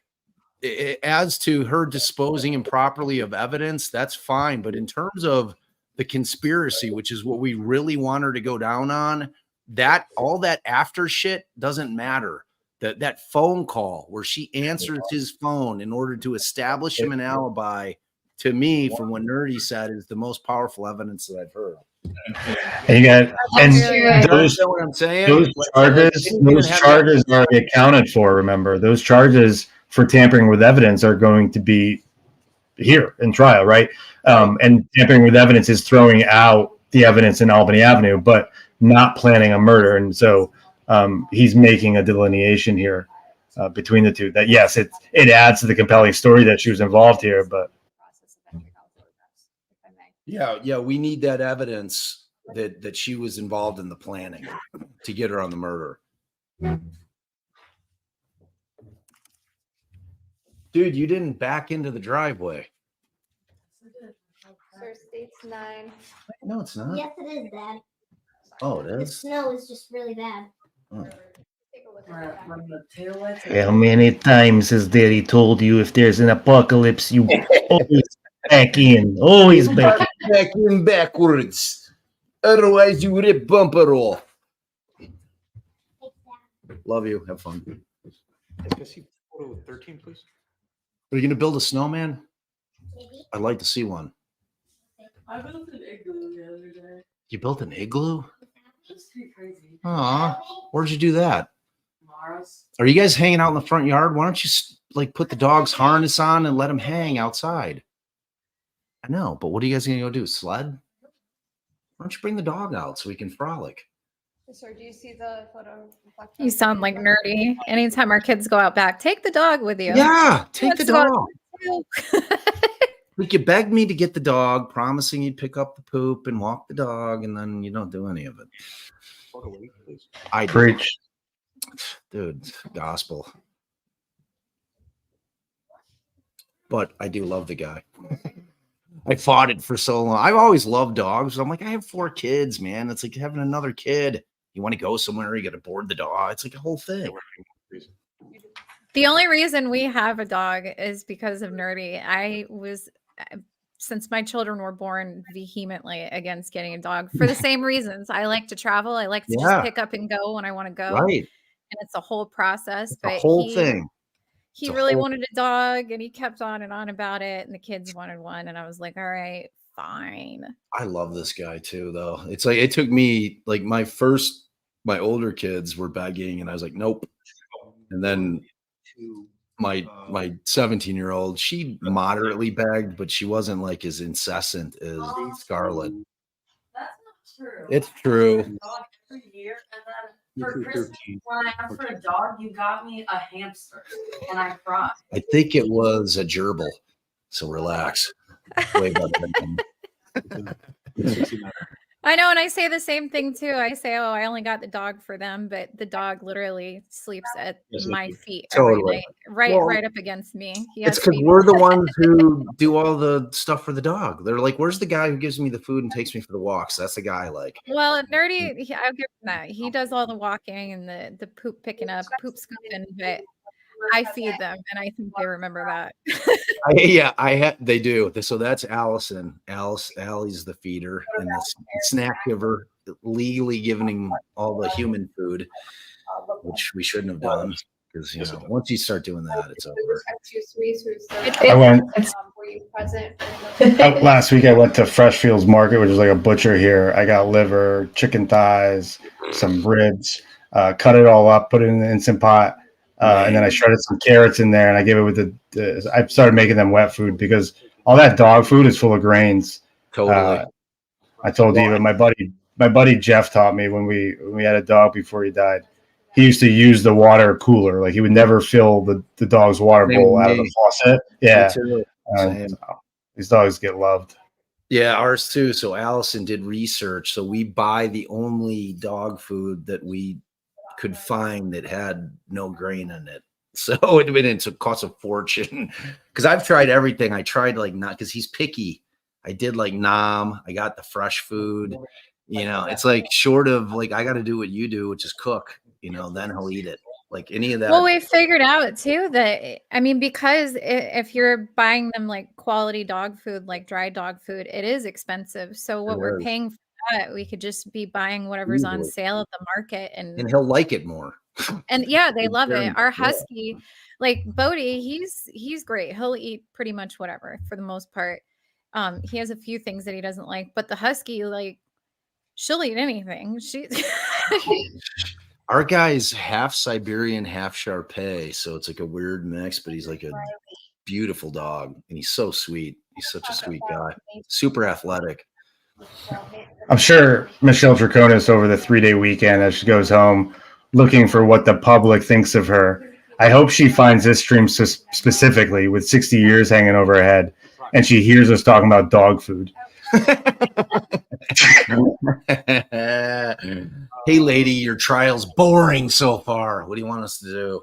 as to her disposing improperly of evidence, that's fine. But in terms of the conspiracy, which is what we really want her to go down on, that all that after shit doesn't matter. That phone call where she answers his phone in order to establish him an alibi, to me, from what Nerdy said, is the most powerful evidence that I've heard. And you got those, what I'm saying? Those charges are already accounted for. Remember, those charges for tampering with evidence are going to be here in trial, right? And tampering with evidence is throwing out the evidence in Albany Avenue, but not planning a murder. And so he's making a delineation here between the two. That yes, it adds to the compelling story that she was involved here, but yeah, we need that evidence that she was involved in the planning to get her on the murder. Dude, you didn't back into the driveway. Sir, state's 9. No, it's not. Yes, it is, Dad. Oh, it The is? snow is just really bad. Oh. How many times has Daddy told you if there's an apocalypse, you always back in, always back in. Back in backwards. Otherwise, you rip bumper off. Love you. Have fun. Can I see photo 13, please? Are you going to build a snowman? I'd like to see one. I built an igloo the other day. You built an igloo? It's pretty crazy. Aw, where'd you do that? Mars. Are you guys hanging out in the front yard? Why don't you like put the dog's harness on and let him hang outside? I know, but what are you guys going to go do? Sled? Why don't you bring the dog out so we can frolic? Sir, do you see the photo? You sound like Nerdy. Anytime our kids go out back, take the dog with you. Yeah, take the Let's go dog. Like you begged me to get the dog, promising you'd pick up the poop and walk the dog, and then you don't do any of it. I preach, dude. Gospel. But I do love the guy. I fought it for so long. I've always loved dogs. I'm like, I have 4 kids, man. It's like having another kid. You want to go somewhere, you got to board the dog. It's like a whole thing. The only reason we have a dog is because of Nerdy. Since my children were born, vehemently against getting a dog for the same reasons. I like to travel. I like to just pick up and go when I want to go. Right. And it's a whole process. It's but a whole thing. He really wanted a dog and he kept on and on about it. And the kids wanted one. And I was like, all right, fine. I love this guy too, though. It's like it took me like my older kids were begging, and I was like, nope. And then my 17-year-old, she moderately begged, but she wasn't like as incessant as Scarlett. That's not true. It's true. Dog every year, and then for Christmas, when I asked for a dog, you got me a hamster, and I cried. I think it was a gerbil. So relax. Way better than I know, and I say the same thing too. I say, "Oh, I only got the dog for them," but the dog literally sleeps at my feet every Totally. night, right, Well, right up against me. He It's has to because be. we're the ones who do all the stuff for the dog. They're like, "Where's the guy who gives me the food and takes me for the walks?" That's the guy. Like, Well, Nerdy, I'll give him that. He does all the walking and the poop picking up, poop scooping, but I feed them, and I think they remember that. they do. So that's Allison. Allie's the feeder and the snack giver, legally giving him all the human food, which we shouldn't have done because once you start doing that, it's over. I went Were you present? last week. I went to Freshfields Market, which is like a butcher here. I got liver, chicken thighs, some ribs, cut it all up, put it in the Instant Pot. And then I shredded some carrots in there, and I gave it with I started making them wet food because all that dog food is full of grains. Totally. I told you, my buddy Jeff taught me when we had a dog before he died. He used to use the water cooler. Like he would never fill the dog's water bowl out of the faucet. Yeah. These dogs get loved. Yeah, ours too. So Allison did research. So we buy the only dog food that we could find that had no grain in it. So it cost a fortune because I've tried everything. I tried like not because he's picky. I did like Nom. I got the fresh food. It's like short of like I got to do what you do, which is cook. Then he'll eat it. Like any of that. Well, we figured out too that because if you're buying them like quality dog food, like dry dog food, it is expensive. So what we're paying for that, we could just be buying whatever's on sale at the market, and he'll like it more. And yeah, they love it. Our husky, like Bodie, he's great. He'll eat pretty much whatever for the most part. He has a few things that he doesn't like, but the husky, like, she'll eat anything. Our guy's half Siberian, half Shar Pei, so it's like a weird mix, but he's like a beautiful dog, and he's so sweet. He's such a sweet guy. Super athletic. I'm sure Michelle Draconis over the 3-day weekend as she goes home looking for what the public thinks of her. I hope she finds this stream specifically with 60 years hanging over her head, and she hears us talking about dog food. Hey, lady, your trial's boring so far. What do you want us to do?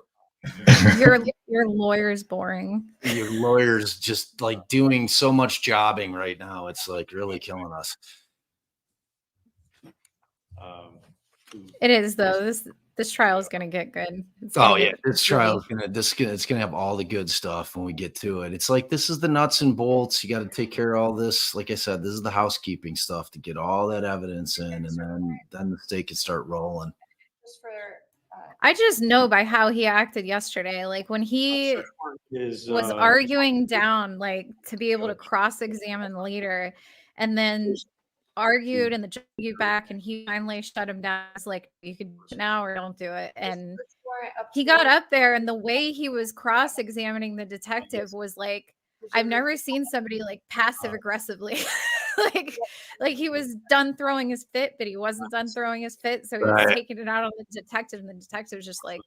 Your lawyer's boring. Your lawyer's just like doing so much jobbing right now. It's like really killing us. It is though. This trial is gonna get good. This trial is it's gonna have all the good stuff when we get to it. It's like this is the nuts and bolts. You got to take care of all this. Like I said, this is the housekeeping stuff to get all that evidence in, and then the state can start rolling. I just know by how he acted yesterday, like when he was arguing down, like to be able to cross-examine later, and then argued and the judge argued back, and he finally shut him down. It's like, you could do it now or don't do it. And he got up there, and the way he was cross-examining the detective was like, I've never seen somebody like passive aggressively. like he was done throwing his fit, but he wasn't done throwing his fit, so he was taking it out on the detective, and the detective was just like,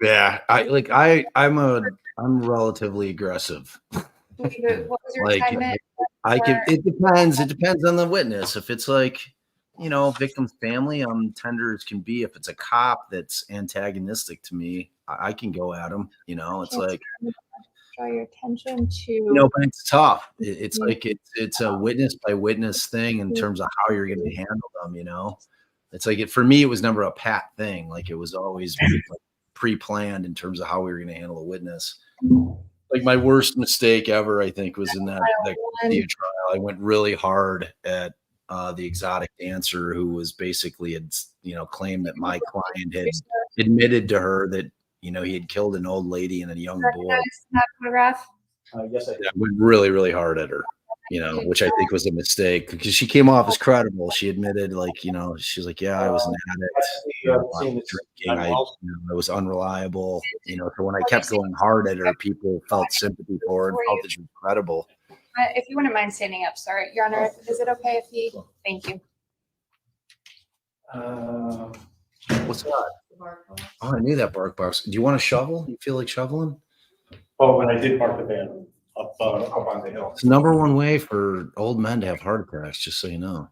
yeah, I'm relatively aggressive. What was your time it depends on the witness. If it's like victim's family, I'm tender as can be. If it's a cop that's antagonistic to me, I can go at him. It's like draw your attention to but it's tough. It's like it's a witness by witness thing in terms of how you're going to handle them. It's like for me, it was never a pat thing. Like it was always pre-planned in terms of how we were going to handle a witness. Like my worst mistake ever, I think, was in that trial. I went really hard at the exotic dancer who was basically had claimed that my client had admitted to her that he had killed an old lady and a young boy. Photograph. Yes, I did. I went really, really hard at her. which I think was a mistake because she came off as credible. She admitted, like, she was like, yeah, I was an addict. I was drinking. I was unreliable. So when I kept going hard at her, people felt sympathy for her and felt that she was credible. If you wouldn't mind standing up, sir. Your Honor, is it okay if he? Thank you. What's that? Oh, I knew that bark box. Do you want a shovel? You feel like shoveling? Oh, when I did park the van up on the hill. It's the number one way for old men to have heart attacks, just so you know.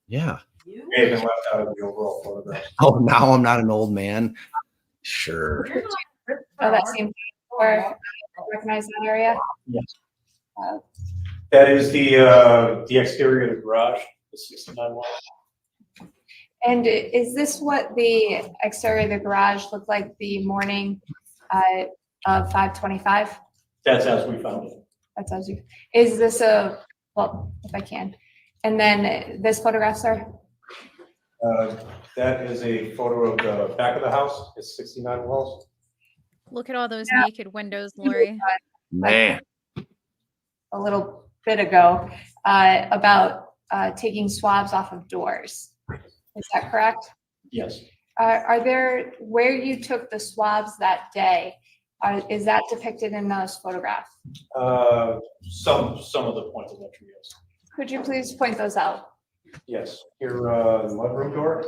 Yeah. May have been left out of the overall photograph. Oh, now I'm not an old man. Sure. Oh, that seems or recognize that area. Yes. That is the exterior of the garage, the 69 wall. And is this what the exterior of the garage looked like the morning of 5/25? That's as we found it. That's as you. Is this well, if I can. And then this photograph, sir? That is a photo of the back of the house. It's 69 walls. Look at all those naked windows, Lori. Man. A little bit ago about taking swabs off of doors. Is that correct? Yes. Are there, where you took the swabs that day, is that depicted in those photographs? Some of the points of entry, yes. Could you please point those out? Yes. Here, the mudroom door.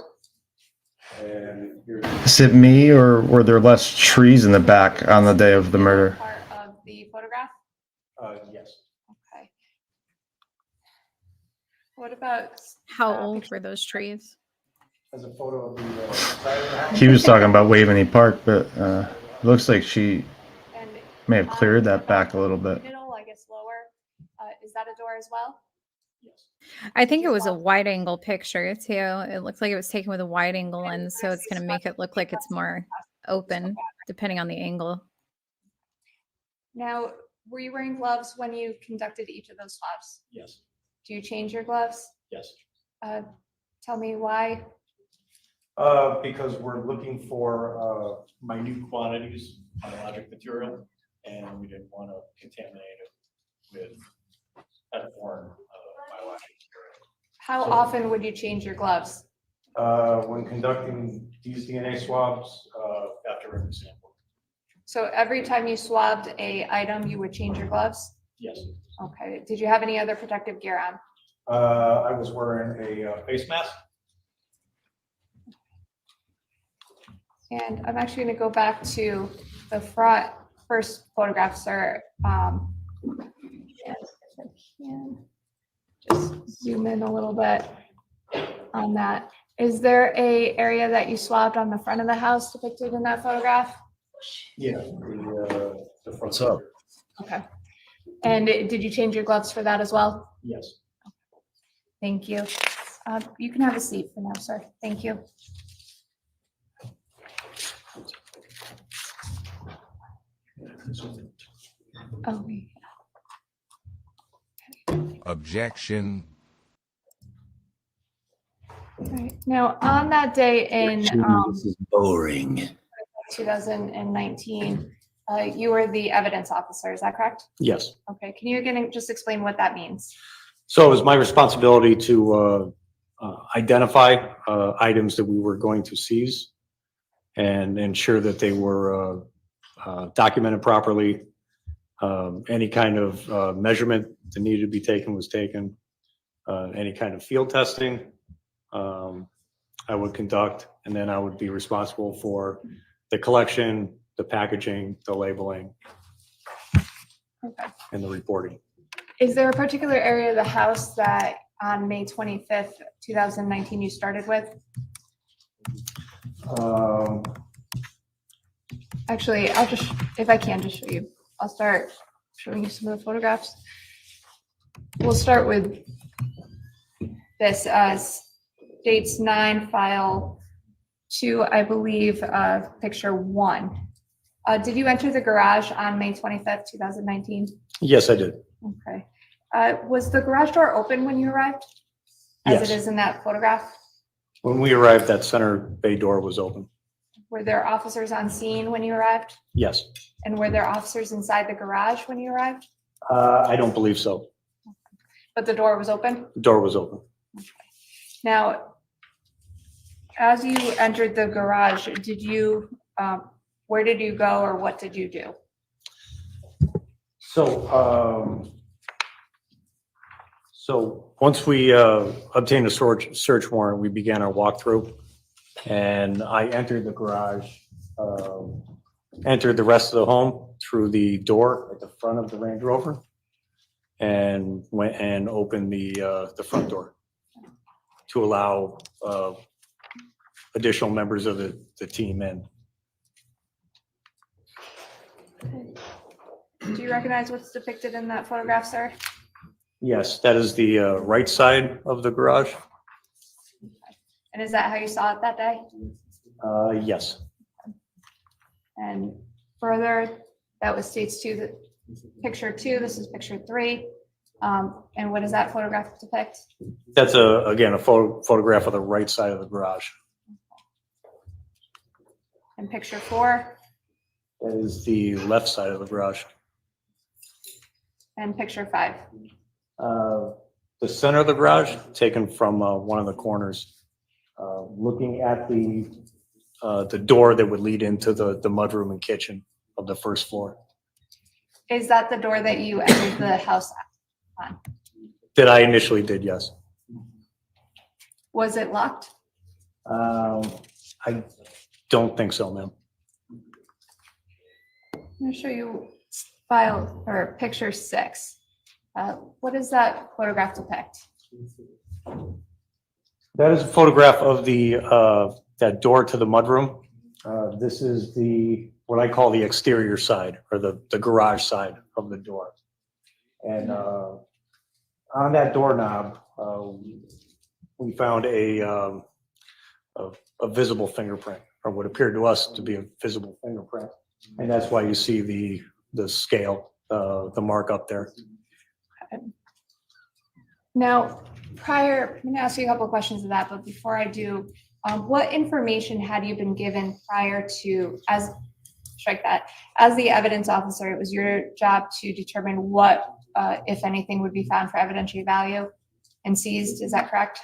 And here. Is it me, or were there less trees in the back on the day of the murder? Part of the photograph? Yes. Okay. What about how old were those trees? As a photo of the side of the house. He was talking about Waveney Park, but looks like she may have cleared that back a little bit. Middle, I guess lower. Is that a door as well? I think it was a wide angle picture too. It looks like it was taken with a wide angle lens, so it's going to make it look like it's more open depending on the angle. Now, were you wearing gloves when you conducted each of those swabs? Yes. Do you change your gloves? Yes. Tell me why. Because we're looking for minute quantities of biologic material, and we didn't want to contaminate it with that foreign biologic material. How often would you change your gloves? When conducting these DNA swabs, after every sample. So every time you swabbed a item, you would change your gloves? Yes. Okay. Did you have any other protective gear on? I was wearing a face mask. And I'm actually going to go back to the first photograph, sir. If I can just zoom in a little bit on that. Is there a area that you swabbed on the front of the house depicted in that photograph? Yeah, the front. What's up? Okay. And did you change your gloves for that as well? Yes. Thank you. You can have a seat for now, sir. Thank you. Oh, Objection. all right. Now, on that day in This is boring. 2019, you were the evidence officer. Is that correct? Yes. Okay. Can you again just explain what that means? So it was my responsibility to identify items that we were going to seize and ensure that they were documented properly. Any kind of measurement that needed to be taken was taken. Any kind of field testing I would conduct, and then I would be responsible for the collection, the packaging, the labeling, Okay. and the reporting. Is there a particular area of the house that on May 25th, 2019 you started with? Actually, I'll just, if I can just show you, I'll start showing you some of the photographs. We'll start with this as dates 9, file 2, I believe, picture 1. Did you enter the garage on May 25th, 2019? Yes, I did. Okay. Was the garage door open when you arrived? As Yes. it is in that photograph? When we arrived, that center bay door was open. Were there officers on scene when you arrived? Yes. And were there officers inside the garage when you arrived? I don't believe so. But the door was open? The door was open. Now, as you entered the garage, did you, where did you go or what did you do? So once we obtained a search warrant, we began our walkthrough, and I entered the garage, entered the rest of the home through the door at the front of the Range Rover, and went and opened the front door to allow additional members of the team in. Do you recognize what's depicted in that photograph, sir? Yes, that is the right side of the garage. And is that how you saw it that day? Yes. And further, that was states to the picture 2. This is picture 3. And what does that photograph depict? That's again a photograph of the right side of the garage. And picture 4? That is the left side of the garage. And picture 5? The center of the garage, taken from one of the corners, looking at the door that would lead into the mudroom and kitchen of the first floor. Is that the door that you entered the house on? That I initially did, yes. Was it locked? I don't think so, ma'am. I'm going to show you file or picture 6. What does that photograph depict? That is a photograph of that door to the mudroom. This is what I call the exterior side, or the garage side of the door. And on that doorknob, we found a visible fingerprint, or what appeared to us to be a visible fingerprint. And that's why you see the scale, the mark up there. Now, I'm going to ask you a couple of questions of that, but before I do, what information had you been given prior to, as the evidence officer, it was your job to determine what, if anything, would be found for evidentiary value and seized, is that correct?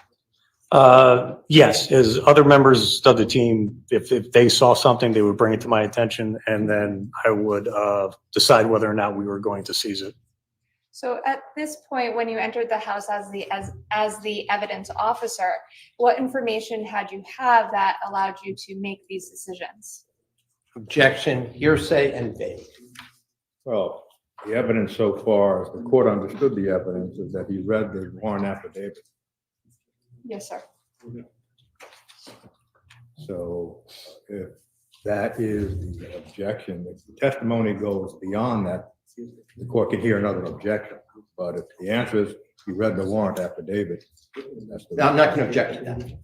Yes, as other members of the team, if they saw something, they would bring it to my attention, and then I would decide whether or not we were going to seize it. So at this point, when you entered the house as the evidence officer, what information had you have that allowed you to make these decisions? Objection, hearsay, and vague. Well, the evidence so far, as the court understood the evidence, is that he read the warrant affidavit. Yes, sir. So if that is the objection, if the testimony goes beyond that, the court can hear another objection. But if the answer is he read the warrant affidavit, that's the. I'm not going to object to that.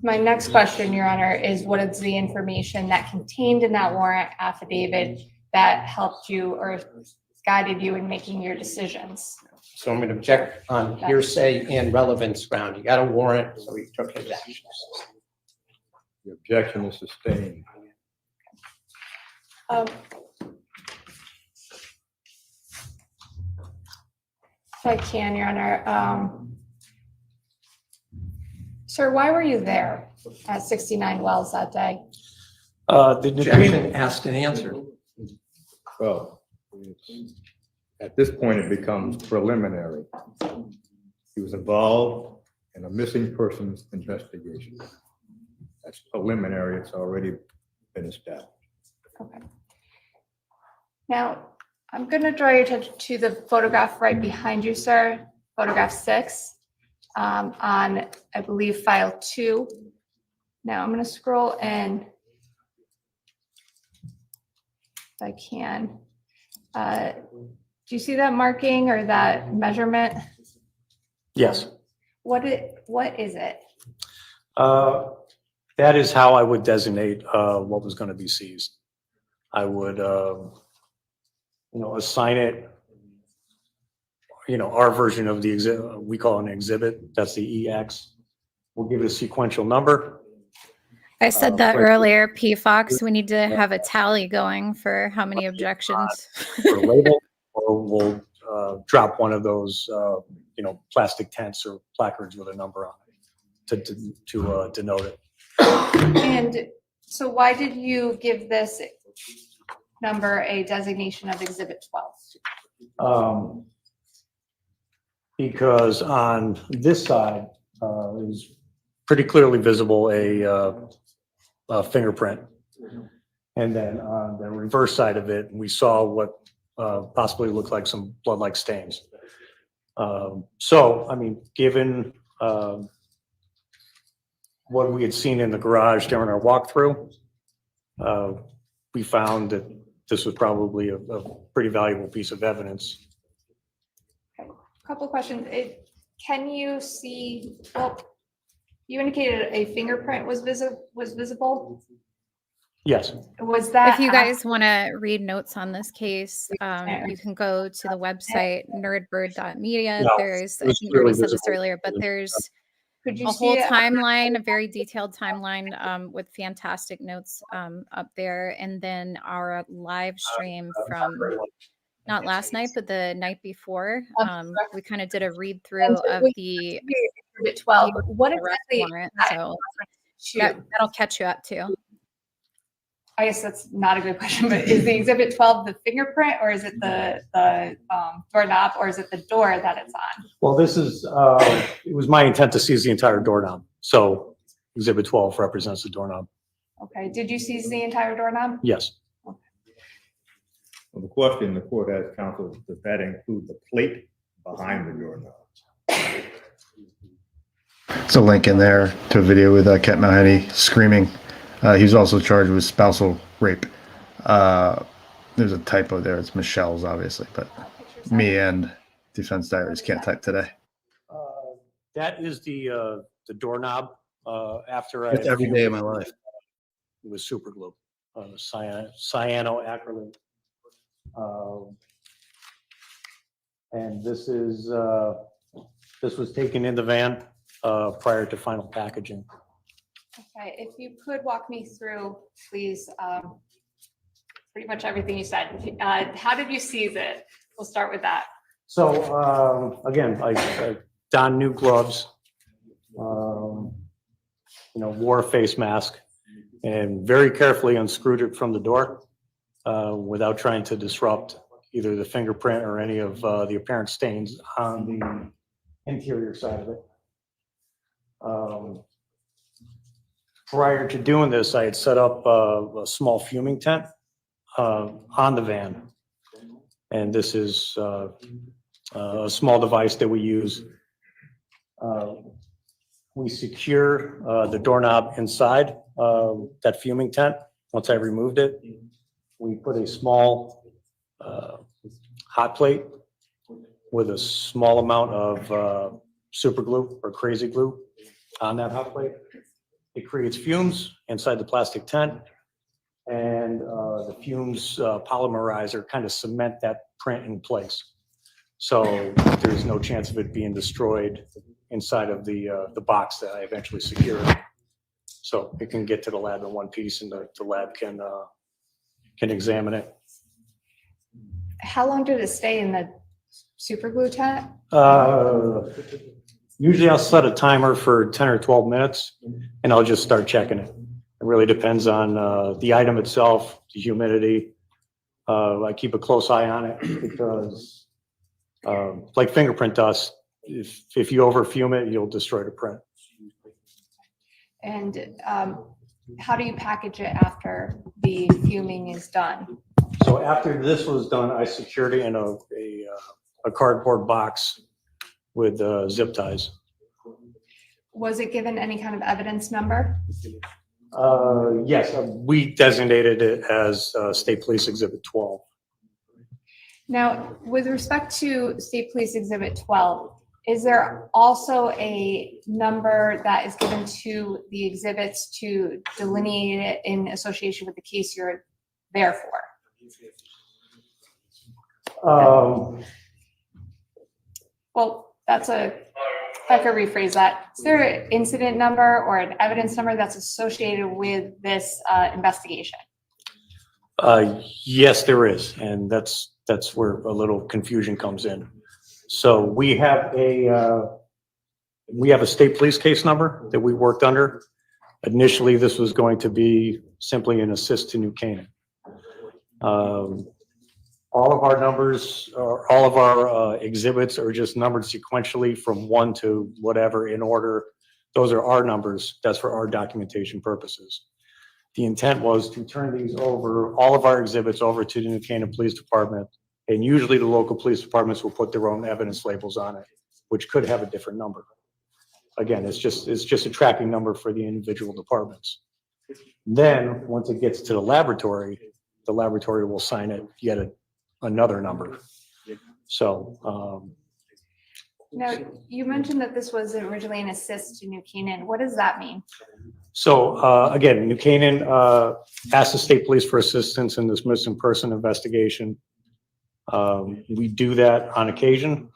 My next question, Your Honor, is what is the information that contained in that warrant affidavit that helped you or guided you in making your decisions? So I'm going to object on hearsay and relevance ground. You got a warrant, so he took his actions. The objection is sustained. If I can, Your Honor. Sir, why were you there at 69 Wells that day? Objection asked and answered. Well, at this point, it becomes preliminary. He was involved in a missing persons investigation. That's preliminary. It's already been established. Okay. Now, I'm going to draw your attention to the photograph right behind you, sir. Photograph 6 on, I believe, file 2. Now, I'm going to scroll in if I can. Do you see that marking or that measurement? Yes. What is it? That is how I would designate what was going to be seized. I would, assign it, our version of the exhibit, we call it an exhibit. That's the EX. We'll give it a sequential number. I said that earlier, P. Fox. We need to have a tally going for how many objections. For label, or we'll drop one of those, plastic tents or placards with a number on it to denote it. And so why did you give this number a designation of Exhibit 12? Because on this side is pretty clearly visible a fingerprint. And then on the reverse side of it, we saw what possibly looked like some blood-like stains. So, I mean, given what we had seen in the garage during our walkthrough, we found that this was probably a pretty valuable piece of evidence. Couple of questions. Can you see, well, you indicated a fingerprint was visible. Yes. Was that? If you guys want to read notes on this case, you can go to the website nerdbird.media. No, There's, I it was think we already clearly said this visible. earlier, but there's Could you a see whole it? timeline, a very detailed timeline with fantastic notes up there. And then our live stream from not last night, but the night before, we kind of did a read through of the Exhibit 12. What arrest exactly? warrant, so that'll catch you up too. I guess that's not a good question, but is the Exhibit 12 the fingerprint, or is it the doorknob, or is it the door that it's on? Well, this is, it was my intent to seize the entire doorknob. So Exhibit 12 represents the doorknob. Okay. Did you seize the entire doorknob? Yes. Well, the question the court has, counsel, does that include the plate behind the doorknob? It's a link in there to a video with Kent Mahoney screaming. He was also charged with spousal rape. There's a typo there. It's Michelle's, obviously, but me and Defense Diaries can't type today. That is the doorknob after I. It's every day of my life. It was super glue, cyanoacrylate. And this was taken in the van prior to final packaging. Okay. If you could walk me through, please, pretty much everything you said. How did you seize it? We'll start with that. So again, I donned new gloves, wore a face mask, and very carefully unscrewed it from the door without trying to disrupt either the fingerprint or any of the apparent stains on the interior side of it. Prior to doing this, I had set up a small fuming tent on the van. And this is a small device that we use. We secure the doorknob inside that fuming tent. Once I removed it, we put a small hot plate with a small amount of super glue or crazy glue on that hot plate. It creates fumes inside the plastic tent, and the fumes polymerize or kind of cement that print in place. So there's no chance of it being destroyed inside of the box that I eventually secured. So it can get to the lab in one piece, and the lab can examine it. How long did it stay in the super glue tent? Usually I'll set a timer for 10 or 12 minutes, and I'll just start checking it. It really depends on the item itself, the humidity. I keep a close eye on it because like fingerprint dust, if you overfume it, you'll destroy the print. And how do you package it after the fuming is done? So after this was done, I secured it in a cardboard box with zip ties. Was it given any kind of evidence number? Yes, we designated it as State Police Exhibit 12. Now, with respect to State Police Exhibit 12, is there also a number that is given to the exhibits to delineate it in association with the case you're there for? Well, if I could rephrase that, is there an incident number or an evidence number that's associated with this investigation? Yes, there is, and that's that's where a little confusion comes in. So we have a state police case number that we worked under. Initially, this was going to be simply an assist to New Canaan. All of our numbers, or all of our exhibits are just numbered sequentially from 1 to whatever in order. Those are our numbers. That's for our documentation purposes. The intent was to turn these over, all of our exhibits over to the New Canaan Police Department. And usually the local police departments will put their own evidence labels on it, which could have a different number. Again, it's just a tracking number for the individual departments. Then once it gets to the laboratory will assign it yet another number. So, Now, you mentioned that this was originally an assist to New Canaan. What does that mean? Again, New Canaan asked the state police for assistance in this missing person investigation. We do that on occasion.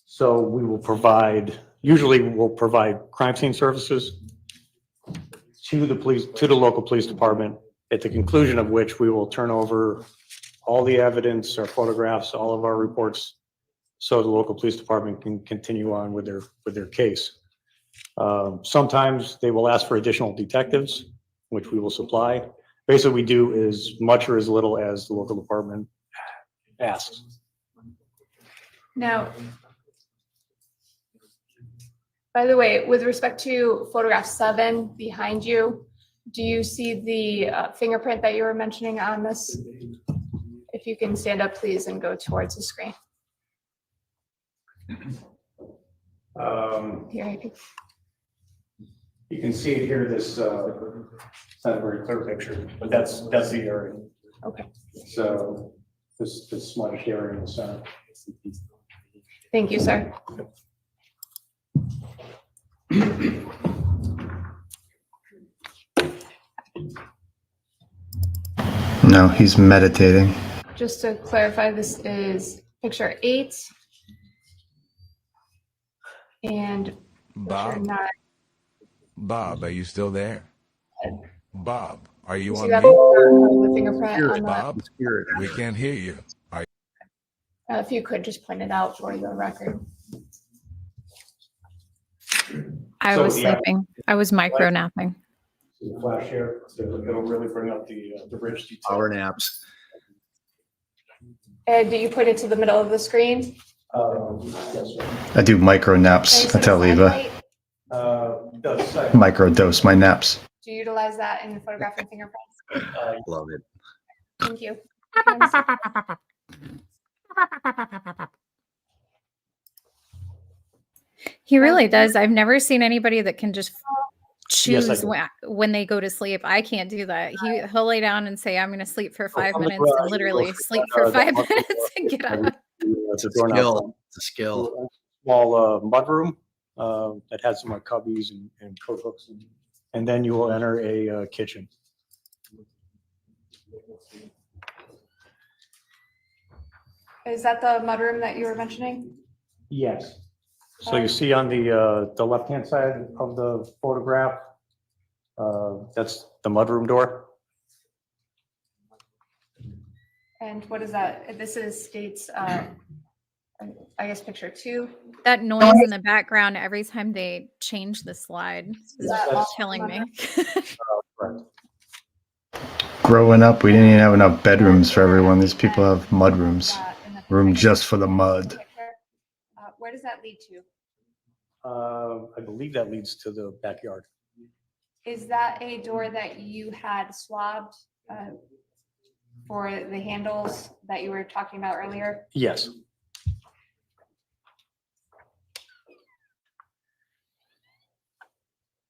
So we will usually we'll provide crime scene services to the local police department, at the conclusion of which we will turn over all the evidence, our photographs, all of our reports, so the local police department can continue on with their case. Sometimes they will ask for additional detectives, which we will supply. Basically, we do as much or as little as the local department asks. Now, by the way, with respect to photograph 7 behind you, do you see the fingerprint that you were mentioning on this? If you can stand up, please, and go towards the screen. Here, You can see it here, this, it's not a very clear picture, but that's the area. Okay. So this smudged area in the center. Thank you, sir. No, he's meditating. Just to clarify, this is picture 8 and picture Bob? 9. Bob, are you still there? Bob, are you You on see that mute? the fingerprint on Bob, the, we can't hear you. if you could just point it out for the record. I was sleeping. I was micro napping. The flash here, it'll really bring up the rich detail. Power naps. And do you put it to the middle of the screen? Yes, sir. I do micro naps. I tell Eva. Does say. Micro dose my naps. Do you utilize that in photographing fingerprints? Love it. Thank you. He really does. I've never seen anybody that can just Yes, I choose do. when they go to sleep. I can't do that. He'll lay down and say, I'm going to sleep for 5 on the minutes, garage, and literally you'll see sleep that, for 5 the minutes and get up. It's a skill. It's a skill. Small mud room that has some cubbies and coat hooks, and then you will enter a kitchen. Is that the mudroom that you were mentioning? Yes. So you see on the left-hand side of the photograph, that's the mudroom door. And what is that? This is states, I guess picture 2. That noise in the background every time they change the slide is That's killing me. Growing up, we didn't even have enough bedrooms for everyone. These people have mud rooms. Room just for the mud. Where does that lead to? I believe that leads to the backyard. Is that a door that you had swabbed for the handles that you were talking about earlier? Yes.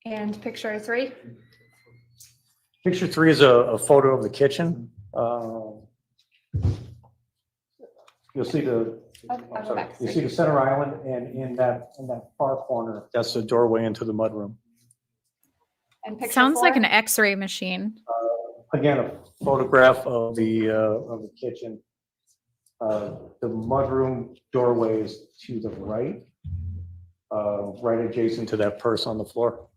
And picture 3? Picture 3 is a photo of the kitchen. You'll see the you see the center island, and in that far corner, that's the doorway into the mudroom. And picture Sounds 4? like an X-ray machine. Again, a photograph of the kitchen. The mudroom doorway is to the right, right adjacent to that purse on the floor.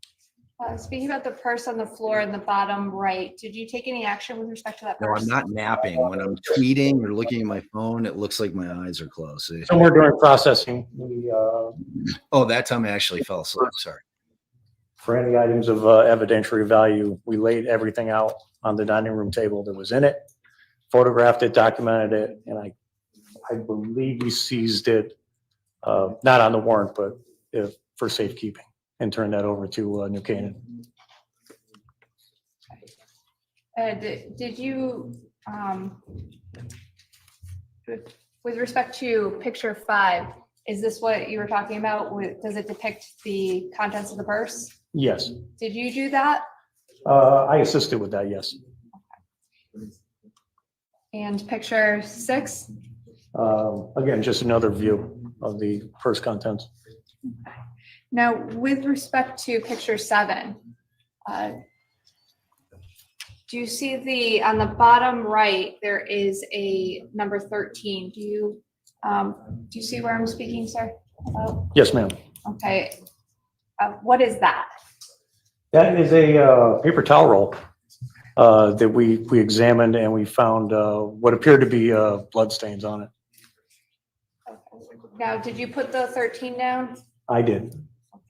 Speaking about the purse on the floor in the bottom right, did you take any action with respect to that No, purse? I'm not napping. When I'm tweeting or looking at my phone, it looks like my eyes are closed. See? Somewhere during processing, we, Oh, that time I actually fell asleep. Sorry. for any items of evidentiary value, we laid everything out on the dining room table that was in it, photographed it, documented it, and I believe we seized it, not on the warrant, but for safekeeping, and turned that over to New Canaan. Did you, with respect to picture 5, is this what you were talking about? Does it depict the contents of the purse? Yes. Did you do that? I assisted with that, yes. And picture 6? Again, just another view of the purse contents. Now, with respect to picture 7, do you see on the bottom right, there is a number 13. Do you see where I'm speaking, sir? About? Yes, ma'am. Okay. What is that? That is a paper towel roll that we examined, and we found what appeared to be blood stains on it. Now, did you put the 13 down? I did.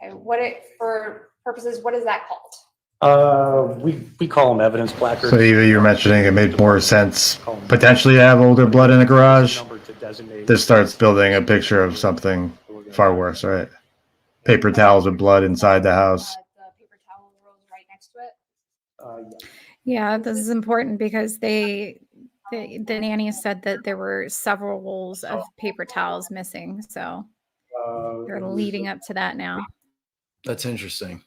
Okay. For purposes, what is that called? We call them evidence placards. So Eva, you're mentioning it made more sense potentially to have older blood in the garage. This starts building a picture of something far worse, right? Paper towels with blood inside the house. The paper towel rolls right next to it. Yeah, this is important because the nanny said that there were several rolls of paper towels missing. So they're leading up to that now. That's interesting.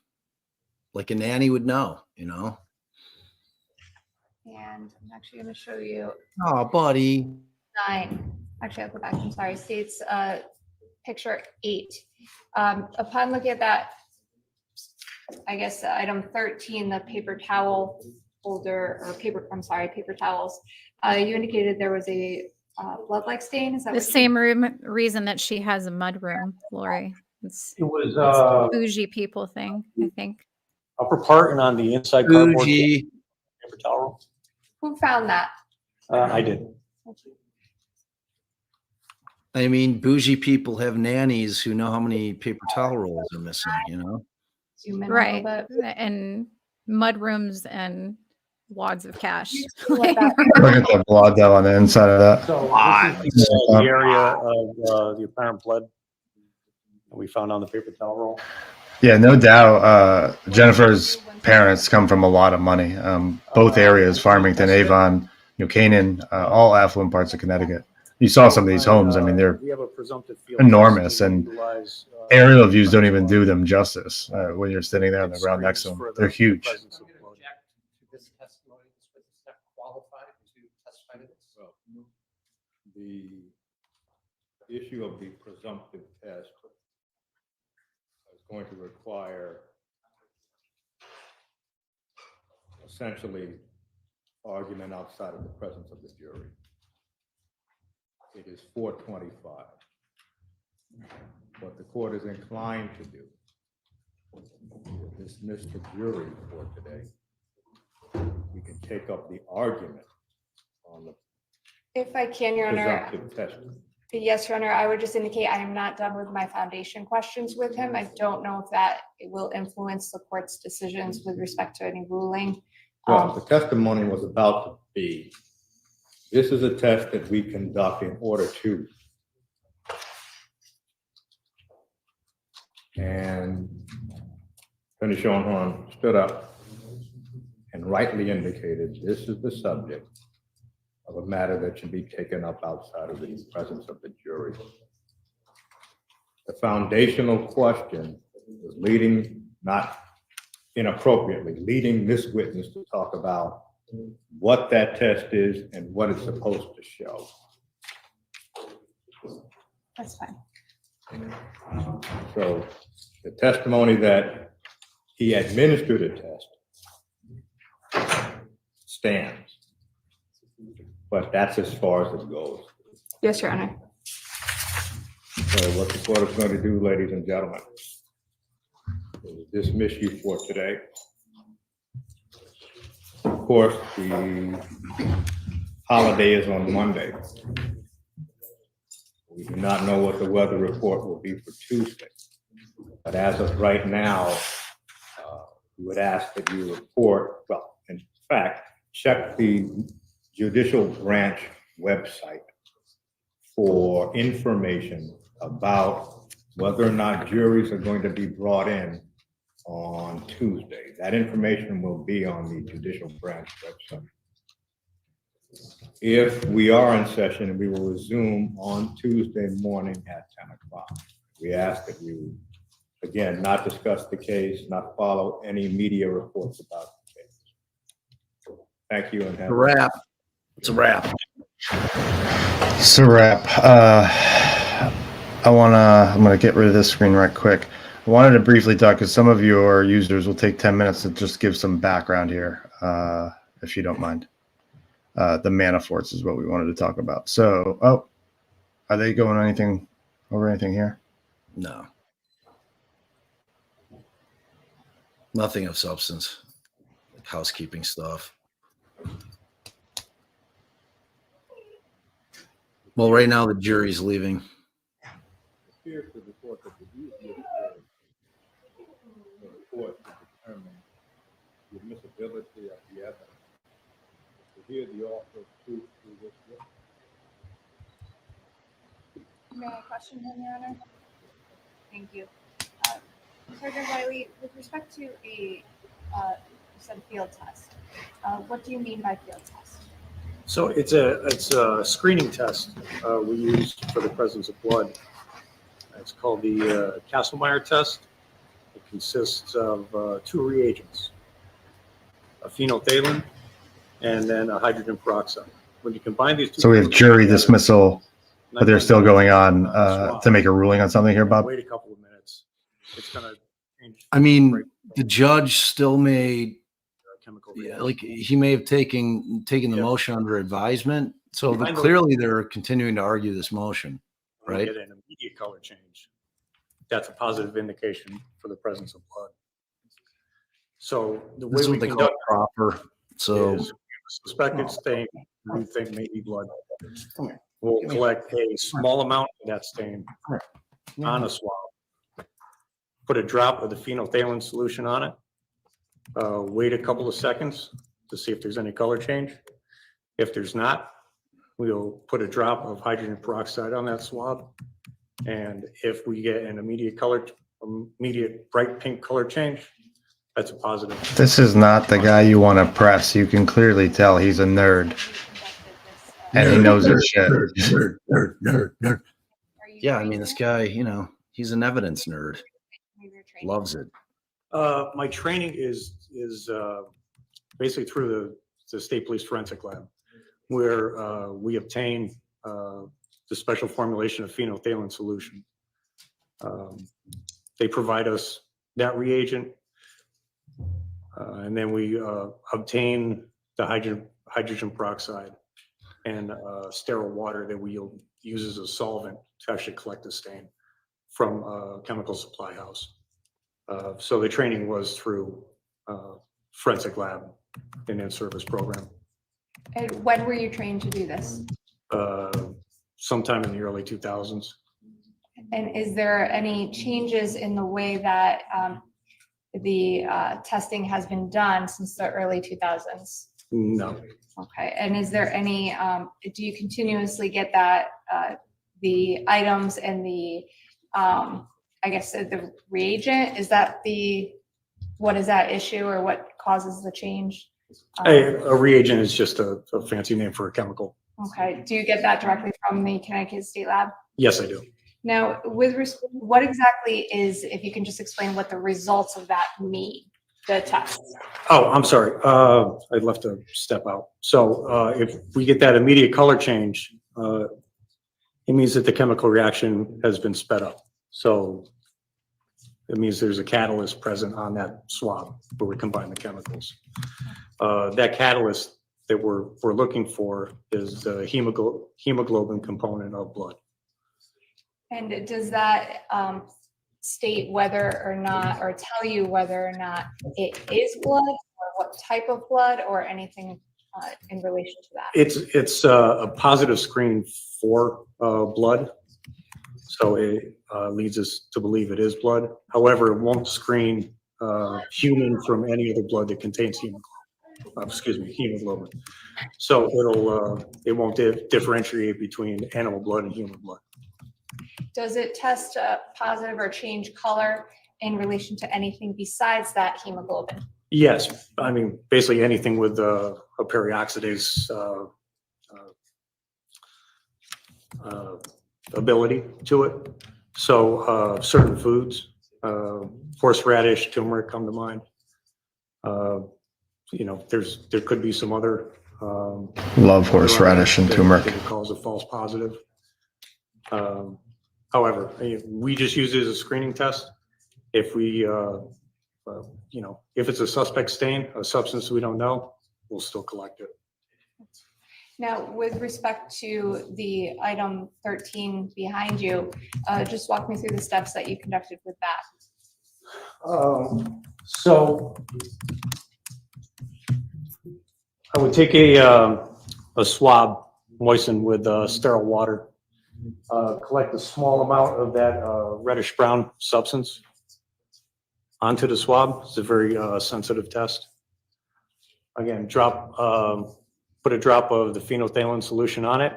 Like a nanny would know, you know? And I'm actually going to show you Oh, buddy. 9. Actually, I'll go back. I'm sorry. See, it's picture 8. Upon looking at that, I guess item 13, the paper towel holder or paper towels, you indicated there was a blood-like stain. Is that The same reason that she has a mud room, Lori. It's was bougie people thing, I think. Upper part and on the inside cardboard Bougie. paper towel roll. Who found that? I did. I mean, bougie people have nannies who know how many paper towel rolls are missing, you know? Zoom in a Right. little bit. And mud rooms and wads of cash. Look at the blood though on the inside of that. So this is the area of the apparent blood that we found on the paper towel roll. Yeah, no doubt. Jennifer's parents come from a lot of money. Both areas, Farmington, Avon, New Canaan, all affluent parts of Connecticut. You saw some of these homes. I mean, they're enormous, and aerial views don't even do them justice when you're sitting there on the ground next to them. They're huge. This testimony, this witness not qualified to testify to this? The issue of the presumptive test is going to require essentially argument outside of the presence of the jury. It is 4:25. What the court is inclined to do is dismiss the jury for today. We can take up the argument on the If I can, Your Honor. presumptive test. Yes, Your Honor, I would just indicate I am not done with my foundation questions with him. I don't know if that will influence the court's decisions with respect to any ruling. Well, the testimony was about to be, this is a test that we conduct in order to. And Attorney Schoenhorn stood up and rightly indicated this is the subject of a matter that should be taken up outside of the presence of the jury. The foundational question was leading, not inappropriately, leading this witness to talk about what that test is and what it's supposed to show. That's fine. So the testimony that he administered a test stands, but that's as far as it goes. Yes, Your Honor. So what the court is going to do, ladies and gentlemen, We'll dismiss you for today. Of course, the holiday is on Monday. We do not know what the weather report will be for Tuesday. But as of right now, we would ask that you report, well, in fact, check the judicial branch website for information about whether or not juries are going to be brought in on Tuesday. That information will be on the judicial branch website. If we are in session, we will resume on Tuesday morning at 10 o'clock. We ask that you, again, not discuss the case, not follow any media reports about the case. Thank you and have a wrap. It's a wrap. It's a wrap. I'm gonna get rid of this screen right quick. I wanted to briefly talk because some of your users will take 10 minutes to just give some background here, if you don't mind. The Manaforts is what we wanted to talk about. So, are they going over anything here? No. Nothing of substance. Like housekeeping stuff. Well, right now the jury's leaving. Appears to report that the duty of the court to determine the admissibility of the evidence. To hear the offer of proof through this witness. May I question him, Your Honor? Thank you. Sergeant Wiley, with respect to a you said field test, what do you mean by field test? So it's a screening test we use for the presence of blood. It's called the Castlemeyer test. It consists of 2 reagents, a phenolphthalein and then a hydrogen peroxide. When you combine these two, So we have jury dismissal, but they're still going on to make a ruling on something here, Bob. Wait a couple of minutes. It's gonna change. I mean, the judge still may, chemical. like he may have taken the motion under advisement. So I know. clearly they're continuing to argue this motion, When right? you get an immediate color change, that's a positive indication for the presence of blood. So the way This is we what they call conduct proper. So is a suspected stain we think may be blood. We'll collect a small amount of that stain on a swab, put a drop of the phenolphthalein solution on it, wait a couple of seconds to see if there's any color change. If there's not, we'll put a drop of hydrogen peroxide on that swab. And if we get an immediate bright pink color change, that's a positive. This is not the guy you want to press. You can clearly tell he's a nerd. And he knows his shit. Nerd. Yeah, I mean, this guy, he's an evidence nerd. Loves it. My training is basically through the State Police Forensic Lab, where we obtain the special formulation of phenolphthalein solution. They provide us that reagent, and then we obtain the hydrogen peroxide and sterile water that we use as a solvent to actually collect the stain from a chemical supply house. So the training was through Forensic Lab in in-service program. And when were you trained to do this? Sometime in the early 2000s. And is there any changes in the way that the testing has been done since the early 2000s? No. Okay, and is there any, do you continuously get that, the items and the, I guess the reagent, what is that issue or what causes the change? A reagent is just a fancy name for a chemical. Okay, do you get that directly from the Connecticut State Lab? Yes, I do. Now, what exactly is, if you can just explain what the results of that mean, the test? Oh, I'm sorry. I left a step out. So if we get that immediate color change, it means that the chemical reaction has been sped up. So it means there's a catalyst present on that swab where we combine the chemicals. That catalyst that we're looking for is the hemoglobin component of blood. And does that state whether or not, or tell you whether or not it is blood, or what type of blood, or anything in relation to that? It's a positive screen for blood, so it leads us to believe it is blood. However, it won't screen human from any other blood that contains hemoglobin. So it won't differentiate between animal blood and human blood. Does it test positive or change color in relation to anything besides that hemoglobin? Yes, I mean, basically anything with a perioxidase ability to it. So certain foods, horseradish, turmeric come to mind. You know, there could be some other. Love horseradish and turmeric. That cause a false positive. However, we just use it as a screening test. If we, you know, if it's a suspect stain, a substance we don't know, we'll still collect it. Now, with respect to the item 13 behind you, just walk me through the steps that you conducted with that. So I would take a swab moistened with sterile water, collect a small amount of that reddish brown substance onto the swab. It's a very sensitive test. Again, put a drop of the phenolphthalein solution on it,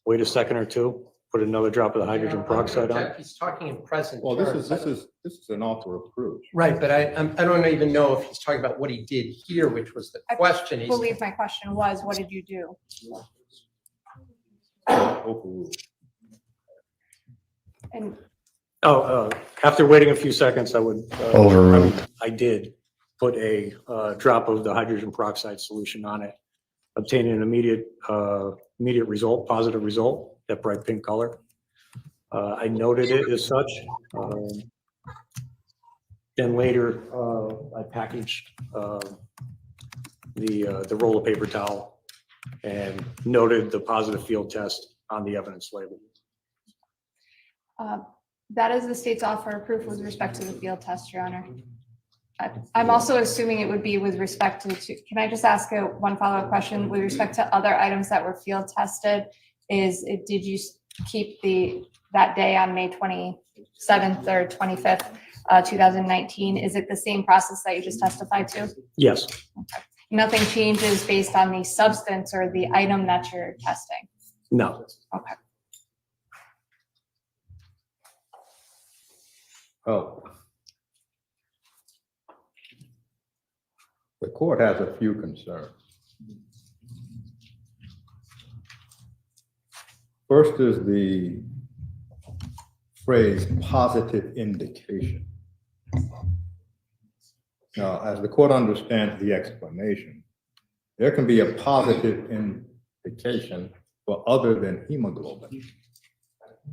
wait a second or two, put another drop of the hydrogen peroxide on it. He's talking in present. Well, this terms. is an offer of proof. Right, but I don't even know if he's talking about what he did here, which was the question. I believe my question was, what did you do? And After waiting a few seconds, I would. Overruled. I did put a drop of the hydrogen peroxide solution on it, obtaining an immediate result, positive result, that bright pink color. I noted it as such. Then later, I packaged the roll of paper towel and noted the positive field test on the evidence label. that is the state's offer of proof with respect to the field test, Your Honor. I'm also assuming it would be with respect to can I just ask one follow-up question with respect to other items that were field tested? Did you keep that day on May 27th or 25th, 2019? Is it the same process that you just testified to? Yes. Okay. Nothing changes based on the substance or the item that you're testing? No. Okay. Oh. The court has a few concerns. First is the phrase positive indication. Now, as the court understands the explanation, there can be a positive indication for other than hemoglobin.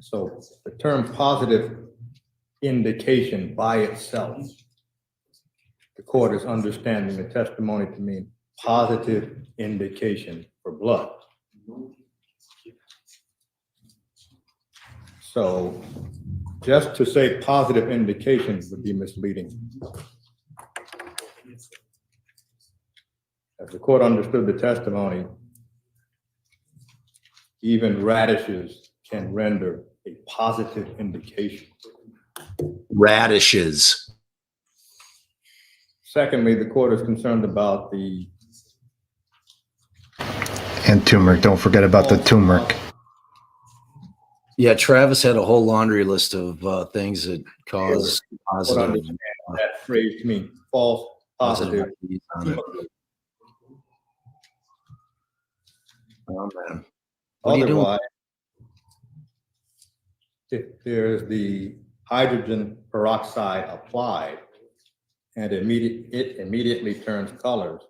So the term positive indication by itself, the court is understanding the testimony to mean positive indication for blood. So just to say positive indications would be misleading. As the court understood the testimony, even radishes can render a positive indication. Radishes. Secondly, the court is concerned about the... And turmeric. Don't forget about the turmeric. Yeah, Travis had a whole laundry list of things that cause positive. That phrase to mean false positive. Oh, man. What are you doing? Otherwise, if there's the hydrogen peroxide applied and it immediately turns colors,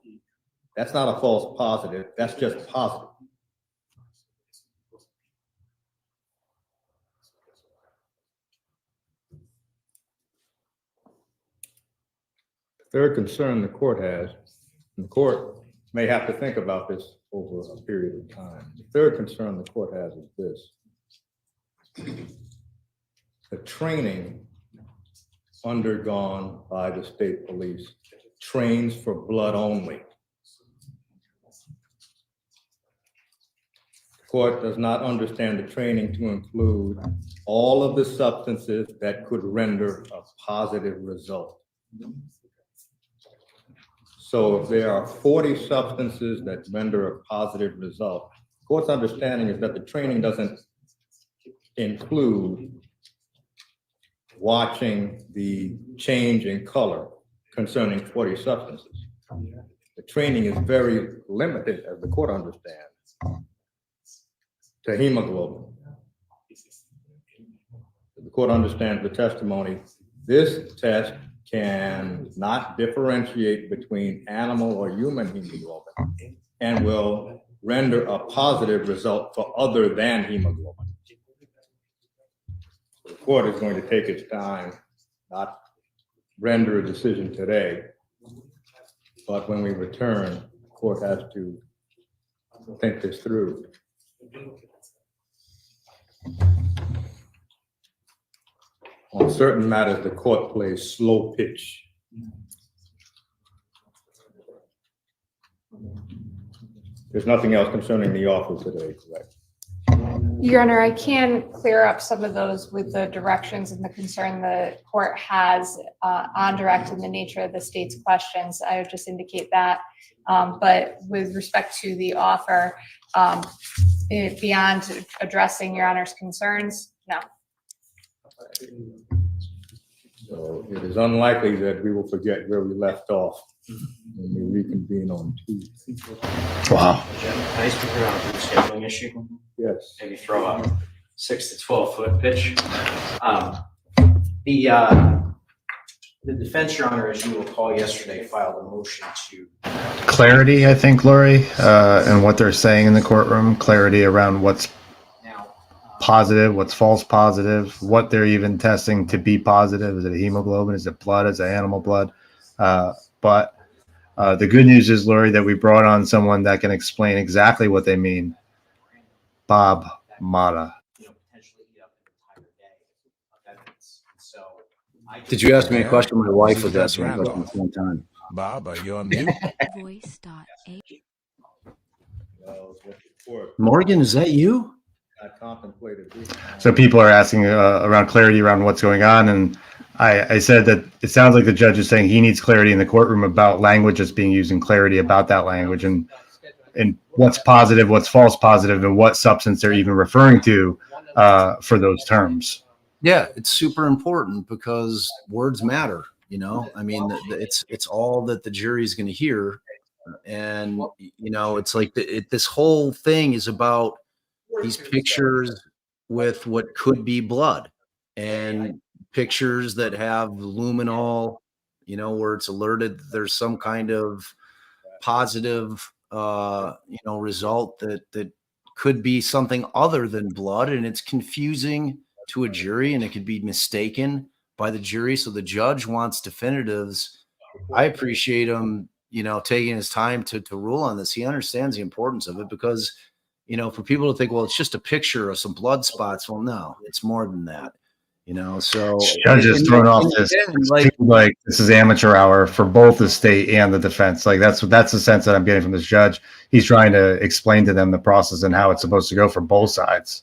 that's not a false positive, that's just positive. The third concern the court has, and the court may have to think about this over a period of time. The third concern the court has is this. The training undergone by the state police trains for blood only. The court does not understand the training to include all of the substances that could render a positive result. So if there are 40 substances that render a positive result, the court's understanding is that the training doesn't include watching the change in color concerning 40 substances. The training is very limited, as the court understands, to hemoglobin. The court understands the testimony. This test can not differentiate between animal or human hemoglobin and will render a positive result for other than hemoglobin. The court is going to take its time, not render a decision today, but when we return, the court has to think this through. On certain matters, the court plays slow pitch. There's nothing else concerning the offer today, correct? Your Honor, I can clear up some of those with the directions and the concern the court has on direct in the nature of the state's questions. I would just indicate that. But with respect to the offer, beyond addressing Your Honor's concerns, no. So it is unlikely that we will forget where we left off when we reconvene on Tuesday. Wow. Jim, can I speak around the scheduling issue? Yes. Maybe throw a 6 to 12 foot pitch. The defense, Your Honor, as you recall yesterday, filed a motion to Clarity, I think, Lori, and what they're saying in the courtroom. Clarity around what's positive, what's false positive, what they're even testing to be positive. Is it a hemoglobin? Is it blood? Is it animal blood? But the good news is, Lori, that we brought on someone that can explain exactly what they mean. Bob Mata. Did you ask me a question? My wife was asking me a question at the same time. Bob, are you on mute? Morgan, is that you? So people are asking around clarity around what's going on, and I said that it sounds like the judge is saying he needs clarity in the courtroom about language that's being used and clarity about that language and what's positive, what's false positive, and what substance they're even referring to for those terms. Yeah, it's super important because words matter. You know, I mean, it's all that the jury's going to hear, and you know, it's like this whole thing is about these pictures with what could be blood and pictures that have luminol, you know, where it's alerted that there's some kind of positive, you know, result that could be something other than blood, and it's confusing to a jury, and it could be mistaken by the jury. So the judge wants definitives. I appreciate him, you know, taking his time to rule on this. He understands the importance of it because, you know, for people to think, well, it's just a picture of some blood spots. Well, no, it's more than that, you know. So Judge is throwing off this like this is amateur hour for both the state and the defense. Like that's the sense that I'm getting from this judge. He's trying to explain to them the process and how it's supposed to go for both sides.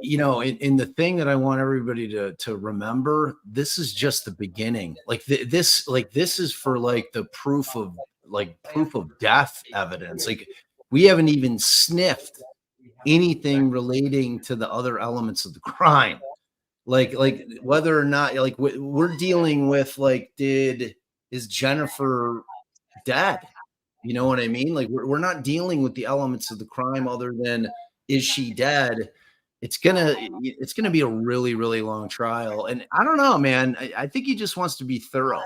You know, in the thing that I want everybody to remember, this is just the beginning. Like this is for like the proof of death evidence. Like we haven't even sniffed anything relating to the other elements of the crime. Like whether or not, like we're dealing with, like, is Jennifer dead? You know what I mean? Like we're not dealing with the elements of the crime other than, is she dead? It's gonna be a really, really long trial. And I don't know, man. I think he just wants to be thorough.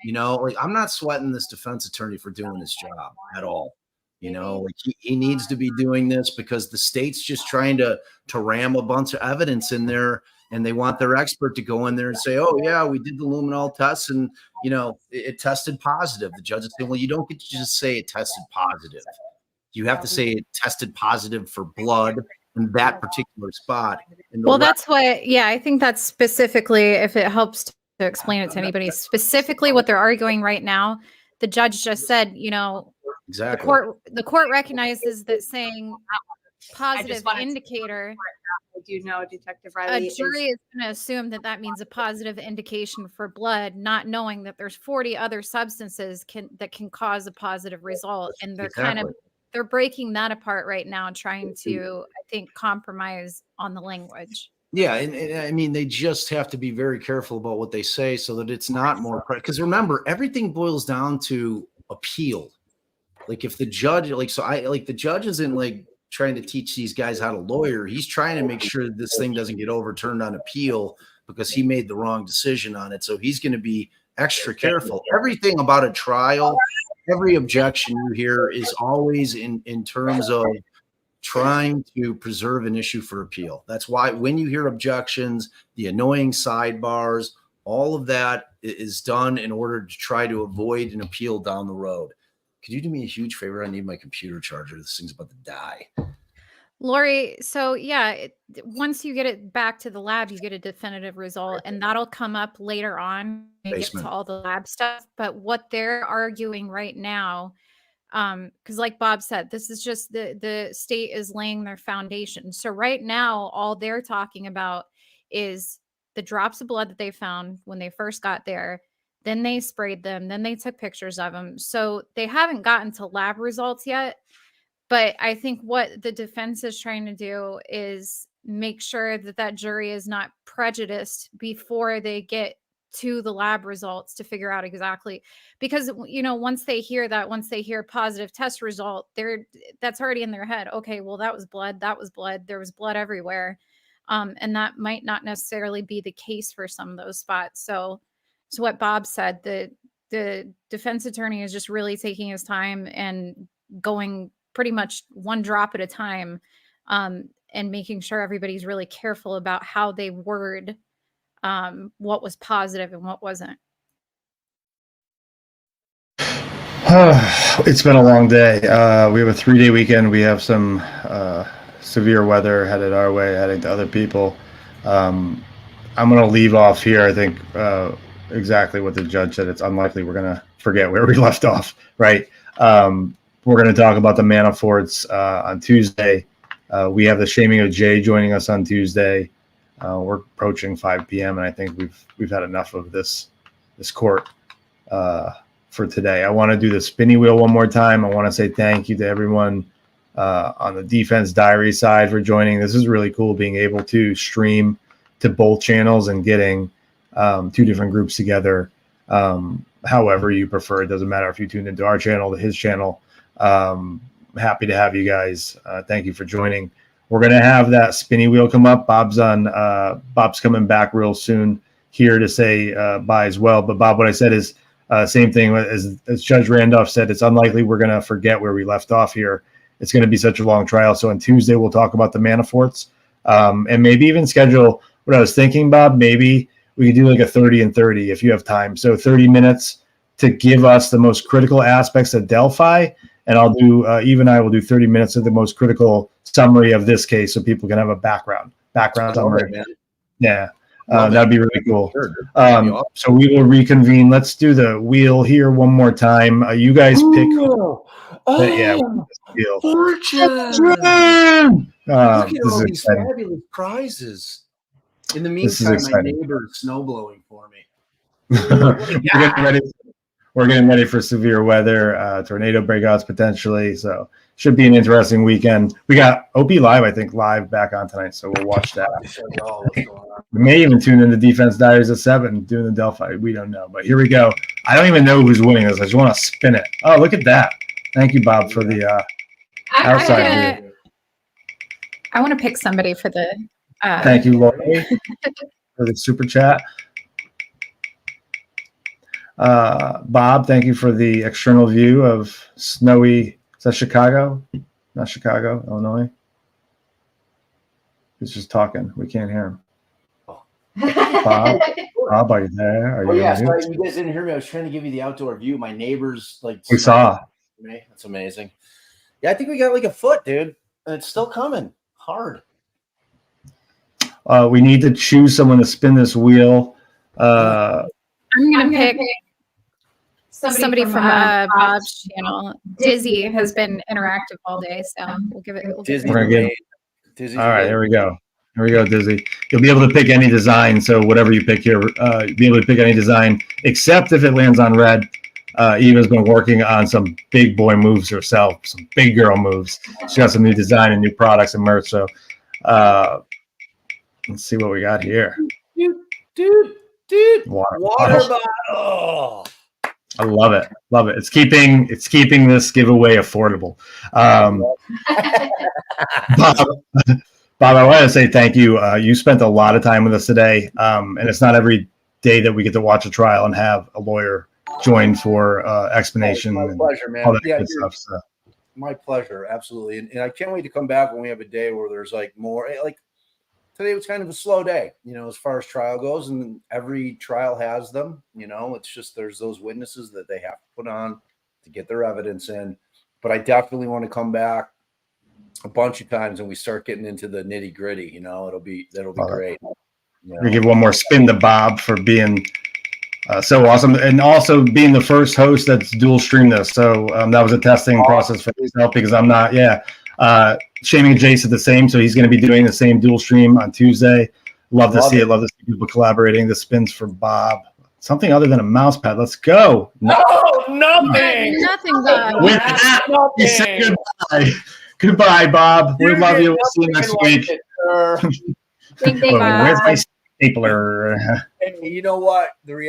You know, like I'm not sweating this defense attorney for doing his job at all. You know, like he needs to be doing this because the state's just trying to ram a bunch of evidence in there, and they want their expert to go in there and say, oh yeah, we did the luminol test and, you know, it tested positive. The judge is saying, well, you don't get to just say it tested positive. You have to say it tested positive for blood in that particular spot. Well, that's what, yeah, I think that's specifically, if it helps to explain it to anybody. Specifically, what they're arguing right now, the judge just said, Exactly. the court recognizes that saying positive indicator. I do know Detective A Riley jury is going to assume that that means a positive indication for blood, not knowing that there's 40 other substances that can cause a positive result, and they're breaking that apart right now, trying to, I think, compromise on the language. Yeah, and I mean, they just have to be very careful about what they say so that it's not more because remember, everything boils down to appeal. Like if the judge, the judge isn't like trying to teach these guys how to lawyer. He's trying to make sure that this thing doesn't get overturned on appeal because he made the wrong decision on it. So he's going to be extra careful. Everything about a trial, every objection you hear is always in terms of trying to preserve an issue for appeal. That's why when you hear objections, the annoying sidebars, all of that is done in order to try to avoid an appeal down the road. Could you do me a huge favor? I need my computer charger. This thing's about to die. Lori, so yeah, once you get it back to the lab, you get a definitive result, and that'll come up later on when you get to all the lab stuff. But what they're arguing right now, because like Bob said, this is just the state is laying their foundation. So right now, all they're talking about is the drops of blood that they found when they first got there. Then they sprayed them. Then they took pictures of them. So they haven't gotten to lab results yet. But I think what the defense is trying to do is make sure that that jury is not prejudiced before they get to the lab results to figure out exactly, because once they hear positive test result, that's already in their head. Okay, well, that was blood, there was blood everywhere, and that might not necessarily be the case for some of those spots. So what Bob said, the defense attorney is just really taking his time and going pretty much one drop at a time, and making sure everybody's really careful about how they word what was positive and what wasn't. It's been a long day. We have a 3-day weekend. We have some severe weather headed our way, heading to other people. I'm going to leave off here. I think exactly what the judge said. It's unlikely we're going to forget where we left off, right? We're going to talk about the Manaforts on Tuesday. We have the Shaming of Jay joining us on Tuesday. We're approaching 5 p.m. and I think we've had enough of this court for today. I want to do the spinny wheel one more time. I want to say thank you to everyone on the Defense Diary side for joining. This is really cool, being able to stream to both channels and getting 2 different groups together. However you prefer, it doesn't matter if you tuned into our channel, to his channel. Happy to have you guys. Thank you for joining. We're going to have that spinny wheel come up. Bob's coming back real soon here to say bye as well. But Bob, what I said is same thing as Judge Randolph said. It's unlikely we're going to forget where we left off here. It's going to be such a long trial. So on Tuesday, we'll talk about the Manaforts, and maybe even schedule what I was thinking, Bob. Maybe we could do like a 30 and 30 if you have time. So 30 minutes to give us the most critical aspects of Delphi. And I'll do, Eve and I will do 30 minutes of the most critical summary of this case so people can have a background summary. Yeah, that'd be really cool. So we will reconvene. Let's do the wheel here one more time. You guys pick. Fortune! Look at all these exciting. fabulous prizes. In the meantime, my neighbor's snowblowing for me. We're getting ready for severe weather, tornado breakouts potentially. So should be an interesting weekend. We got OP Live, I think, live back on tonight. So we'll watch that. We may even tune into Defense Diaries at 7 doing the Delphi. We don't know. But here we go. I don't even know who's winning this. I just want to spin it. Oh, look at that. Thank you, Bob, for the outside view. I want to pick somebody for the. Thank you, Lori, for the super chat. Bob, thank you for the external view of snowy. Is that Chicago? Not Chicago, Illinois. He's just talking. We can't hear him. Bob, are you there? Are you? Yeah, sorry, you guys didn't hear me. I was trying to give you the outdoor view. My neighbors We saw. That's amazing. Yeah, I think we got like a foot, dude. And it's still coming hard. We need to choose someone to spin this wheel. I'm gonna pick somebody from Bob's channel. Dizzy has been interactive all day, so we'll give it. Dizzy. We're gonna Dizzy's All right, great. here we go. Here we go, Dizzy. You'll be able to pick any design. So whatever you pick here, you'll be able to pick any design, except if it lands on red. Eva's been working on some big boy moves herself, some big girl moves. She got some new design and new products and merch. So let's see what we got here. Dude. Water bottle. I love it. Love it. It's keeping this giveaway affordable. Bob, I want to say thank you. You spent a lot of time with us today, and it's not every day that we get to watch a trial and have a lawyer join for explanation. My pleasure, man. All that Yeah, good stuff. So. My pleasure, absolutely. And I can't wait to come back when we have a day where there's like more. Like today was kind of a slow day, as far as trial goes, and every trial has them. It's just there's those witnesses that they have to put on to get their evidence in. But I definitely want to come back a bunch of times and we start getting into the nitty gritty. That'll be great. We're gonna give one more spin to Bob for being so awesome, and also being the first host that's dual streamed this. So that was a testing process for myself because I'm not. Shaming Jason the same, so he's going to be doing the same dual stream on Tuesday. Love to see it. Love to see people collaborating. The spins for Bob. Something other than a mouse pad. Let's go. No, nothing. Nothing, Bob. With that, we say goodbye. Goodbye, Bob. We love you. We'll see you next week. Thank you, Bob. Where's my stapler? Hey, you know what?